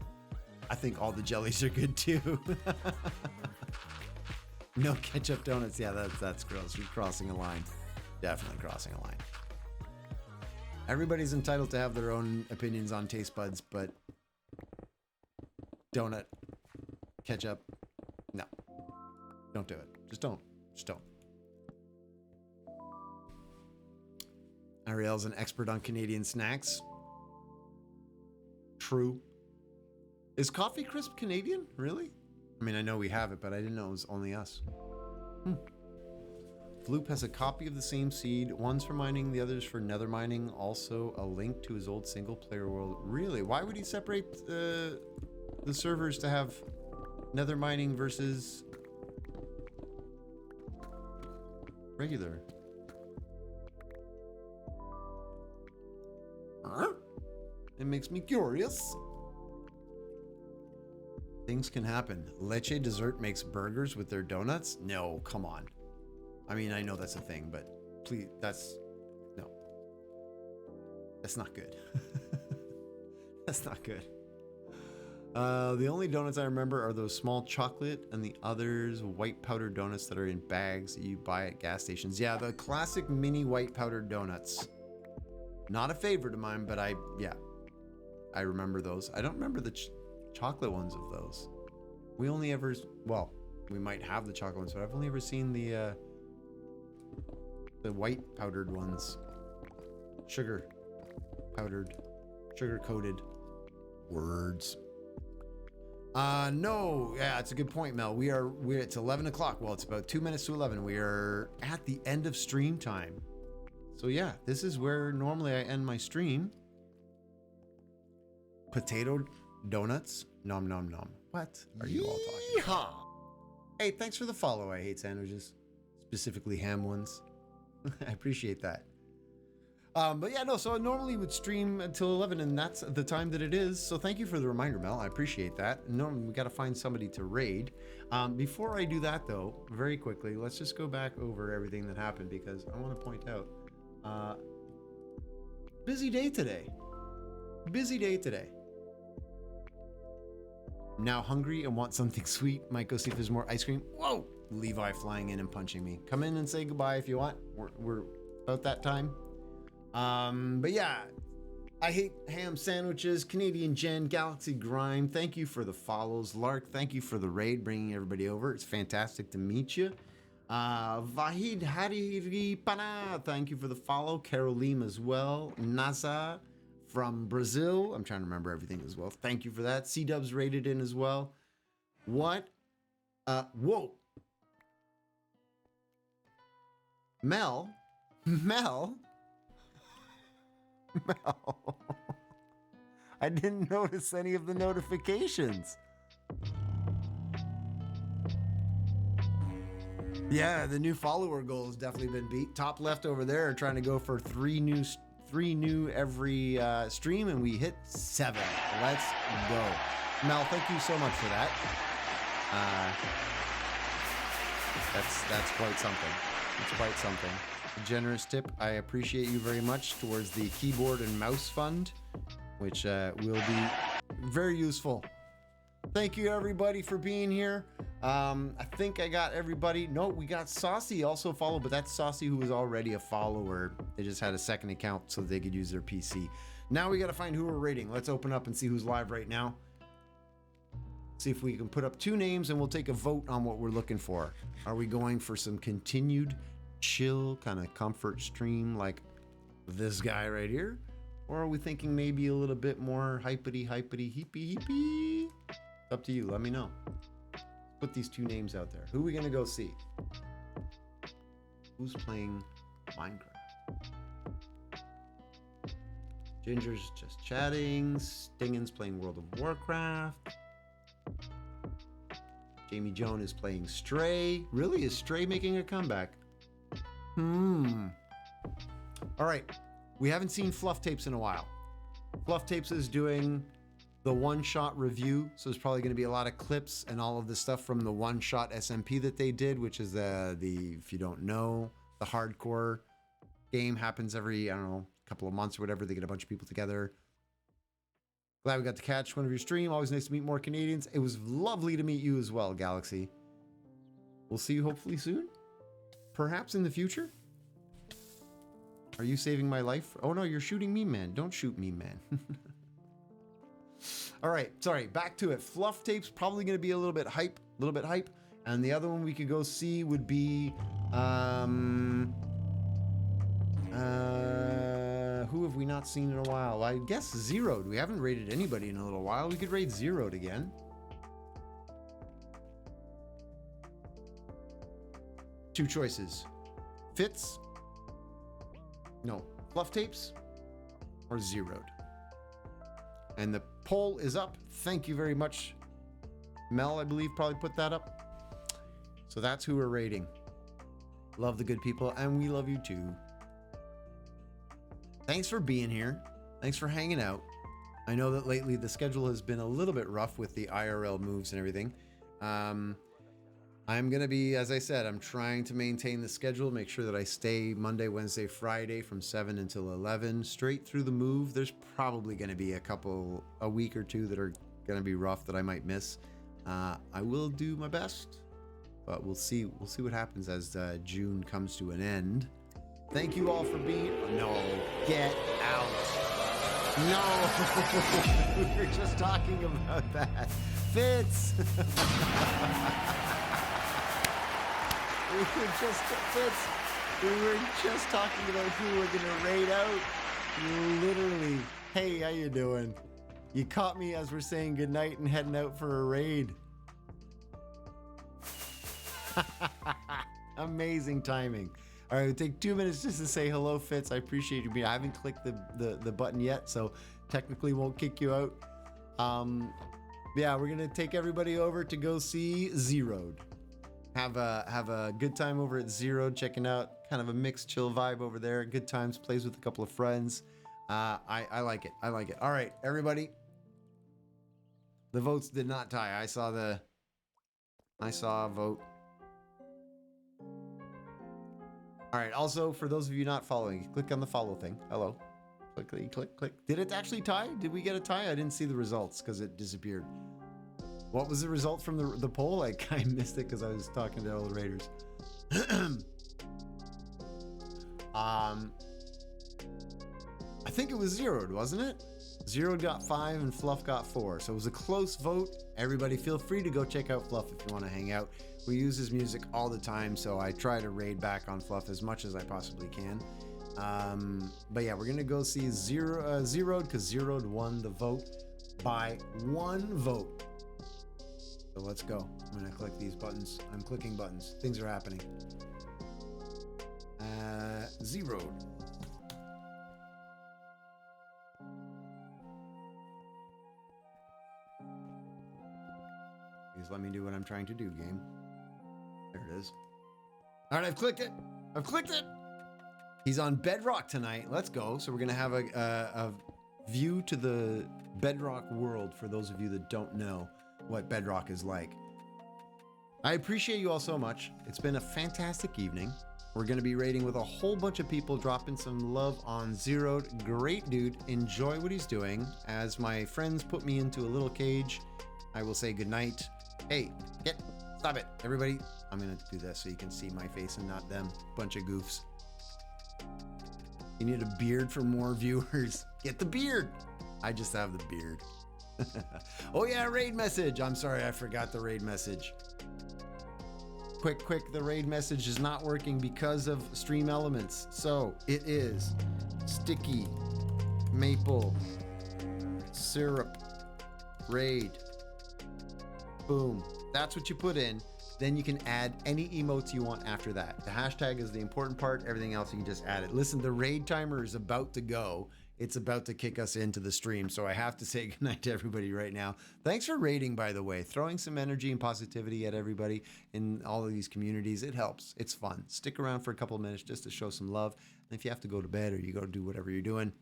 I think all the jellies are good too. No ketchup donuts. Yeah, that's gross. You're crossing a line. Definitely crossing a line. Everybody's entitled to have their own opinions on taste buds, but donut, ketchup, no. Don't do it. Just don't. Just don't. Ariel's an expert on Canadian snacks. True. Is Coffee Crisp Canadian? Really? I mean, I know we have it, but I didn't know it was only us. Floop has a copy of the same seed. One's for mining, the other's for nether mining. Also, a link to his old single-player world. Really? Why would he separate the servers to have nether mining versus regular? Huh? It makes me curious. Things can happen. Leche Dessert makes burgers with their donuts? No, come on. I mean, I know that's a thing, but please, no. That's not good. That's not good. The only donuts I remember are those small chocolate and the others white powdered donuts that are in bags that you buy at gas stations. Yeah, the classic mini white powdered donuts. Not a favorite of mine, but I remember those. I don't remember the chocolate ones of those. We only ever, well, we might have the chocolate ones, but I've only ever seen the white powdered ones. Sugar coated words. No, yeah, it's a good point, Mel. It's 11 o'clock. Well, it's about 2 minutes to 11. We are at the end of stream time. So yeah, this is where normally I end my stream. Potato donuts. Nom nom nom. What are you all talking about? Hey, thanks for the follow. I hate sandwiches. Specifically ham ones. I appreciate that. But yeah, no, so I normally would stream until 11, and that's the time that it is. So thank you for the reminder, Mel. I appreciate that. Normally, we got to find somebody to raid. Before I do that, though, very quickly, let's just go back over everything that happened, because I want to point out, busy day today. Busy day today. Now hungry and want something sweet. Might go see if there's more ice cream. Whoa! Levi flying in and punching me. Come in and say goodbye if you want. We're about that time. But yeah, I hate ham sandwiches. Canadian Jen, Galaxy Grind. Thank you for the follows. Lark, thank you for the raid, bringing everybody over. It's fantastic to meet you. Vahid Hariri Pana, thank you for the follow. Caroline as well. Nasa from Brazil. I'm trying to remember everything as well. Thank you for that. C-Dubs rated in as well. What? Whoa. Mel. I didn't notice any of the notifications. Yeah, the new follower goal has definitely been beat. Top left over there are trying to go for three new every stream, and we hit 7. Let's go. Mel, thank you so much for that. That's quite something. It's quite something. A generous tip. I appreciate you very much towards the keyboard and mouse fund, which will be very useful. Thank you everybody for being here. I think I got everybody. No, we got Saucy also followed, but that's Saucy who was already a follower. They just had a second account so they could use their PC. Now we got to find who we're rating. Let's open up and see who's live right now. See if we can put up 2 names and we'll take a vote on what we're looking for. Are we going for some continued chill kind of comfort stream like this guy right here? Or are we thinking maybe a little bit more hypity, heepy? Up to you. Let me know. Put these 2 names out there. Who are we going to go see? Who's playing Minecraft? Ginger's just chatting. Stingin's playing World of Warcraft. Jamie Joan is playing Stray. Really? Is Stray making a comeback? All right. We haven't seen Fluff Tapes in a while. Fluff Tapes is doing the one-shot review, so there's probably going to be a lot of clips and all of the stuff from the one-shot SMP that they did, which is the if you don't know, the hardcore game happens every, I don't know, couple of months or whatever. They get a bunch of people together. Glad we got to catch one of your stream. Always nice to meet more Canadians. It was lovely to meet you as well, Galaxy. We'll see you hopefully soon. Perhaps in the future. Are you saving my life? Oh no, you're shooting me, man. Don't shoot me, man. All right, sorry, back to it. Fluff Tape's probably going to be a little bit hype. And the other one we could go see would be... who have we not seen in a while? I guess Zeroed. We haven't rated anybody in a little while. We could rate Zeroed again. Two choices. Fits. No. Fluff Tapes or Zeroed. And the poll is up. Thank you very much. Mel, I believe, probably put that up. So that's who we're rating. Love the good people, and we love you too. Thanks for being here. Thanks for hanging out. I know that lately the schedule has been a little bit rough with the IRL moves and everything. I'm going to be, as I said, I'm trying to maintain the schedule, make sure that I stay Monday, Wednesday, Friday from 7 until 11, straight through the move. There's probably going to be a week or two that are going to be rough that I might miss. I will do my best, but we'll see what happens as June comes to an end. Thank you all for being... No, get out. No, we were just talking about that. Fitz. We were just talking about who we're gonna raid out. Literally. Hey, how you doing? You caught me as we're saying goodnight and heading out for a raid. Amazing timing. All right, we'll take 2 minutes just to say hello, Fitz. I appreciate you being. I haven't clicked the button yet, so technically won't kick you out. Yeah, we're gonna take everybody over to go see Zeroed. Have a good time over at Zeroed, checking out kind of a mixed chill vibe over there. Good times, plays with a couple of friends. I like it. I like it. All right, everybody. The votes did not tie. I saw a vote. All right. Also, for those of you not following, click on the follow thing. Hello. Click. Did it actually tie? Did we get a tie? I didn't see the results because it disappeared. What was the result from the poll? I kind of missed it because I was talking to all the raiders. I think it was Zeroed, wasn't it? Zeroed got 5 and Fluff got 4. So it was a close vote. Everybody feel free to go check out Fluff if you want to hang out. We use his music all the time, so I try to raid back on Fluff as much as I possibly can. But yeah, we're going to go see Zeroed because Zeroed won the vote by 1 vote. So let's go. I'm going to click these buttons. I'm clicking buttons. Things are happening. Zeroed. Please let me do what I'm trying to do, game. There it is. All right, I've clicked it. He's on Bedrock tonight. Let's go. So we're going to have a view to the Bedrock world for those of you that don't know what Bedrock is like. I appreciate you all so much. It's been a fantastic evening. We're going to be raiding with a whole bunch of people, dropping some love on Zeroed. Great dude. Enjoy what he's doing. As my friends put me into a little cage, I will say goodnight. Hey, stop it. Everybody, I'm going to do this so you can see my face and not them. Bunch of goofs. You need a beard for more viewers. Get the beard. I just have the beard. Oh yeah, raid message. I'm sorry, I forgot the raid message. Quick, the raid message is not working because of stream elements. So it is sticky maple syrup raid. Boom. That's what you put in. Then you can add any emotes you want after that. The hashtag is the important part. Everything else you can just add it. Listen, the raid timer is about to go. It's about to kick us into the stream. So I have to say goodnight to everybody right now. Thanks for raiding, by the way. Throwing some energy and positivity at everybody in all of these communities. It helps. It's fun. Stick around for a couple of minutes just to show some love. And if you have to go to bed or you go to do whatever you're doing,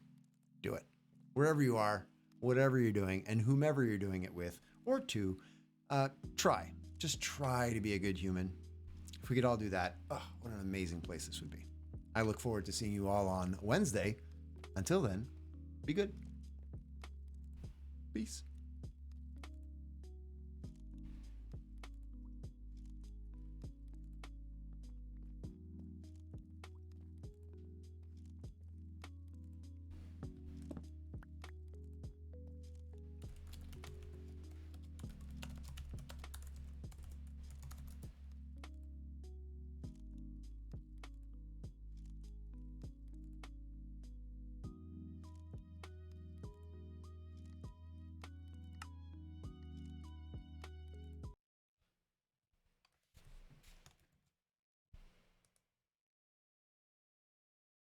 do it. Wherever you are, whatever you're doing, and whomever you're doing it with, or to, try. Just try to be a good human. If we could all do that, oh, what an amazing place this would be. I look forward to seeing you all on Wednesday. Until then, be good. Peace.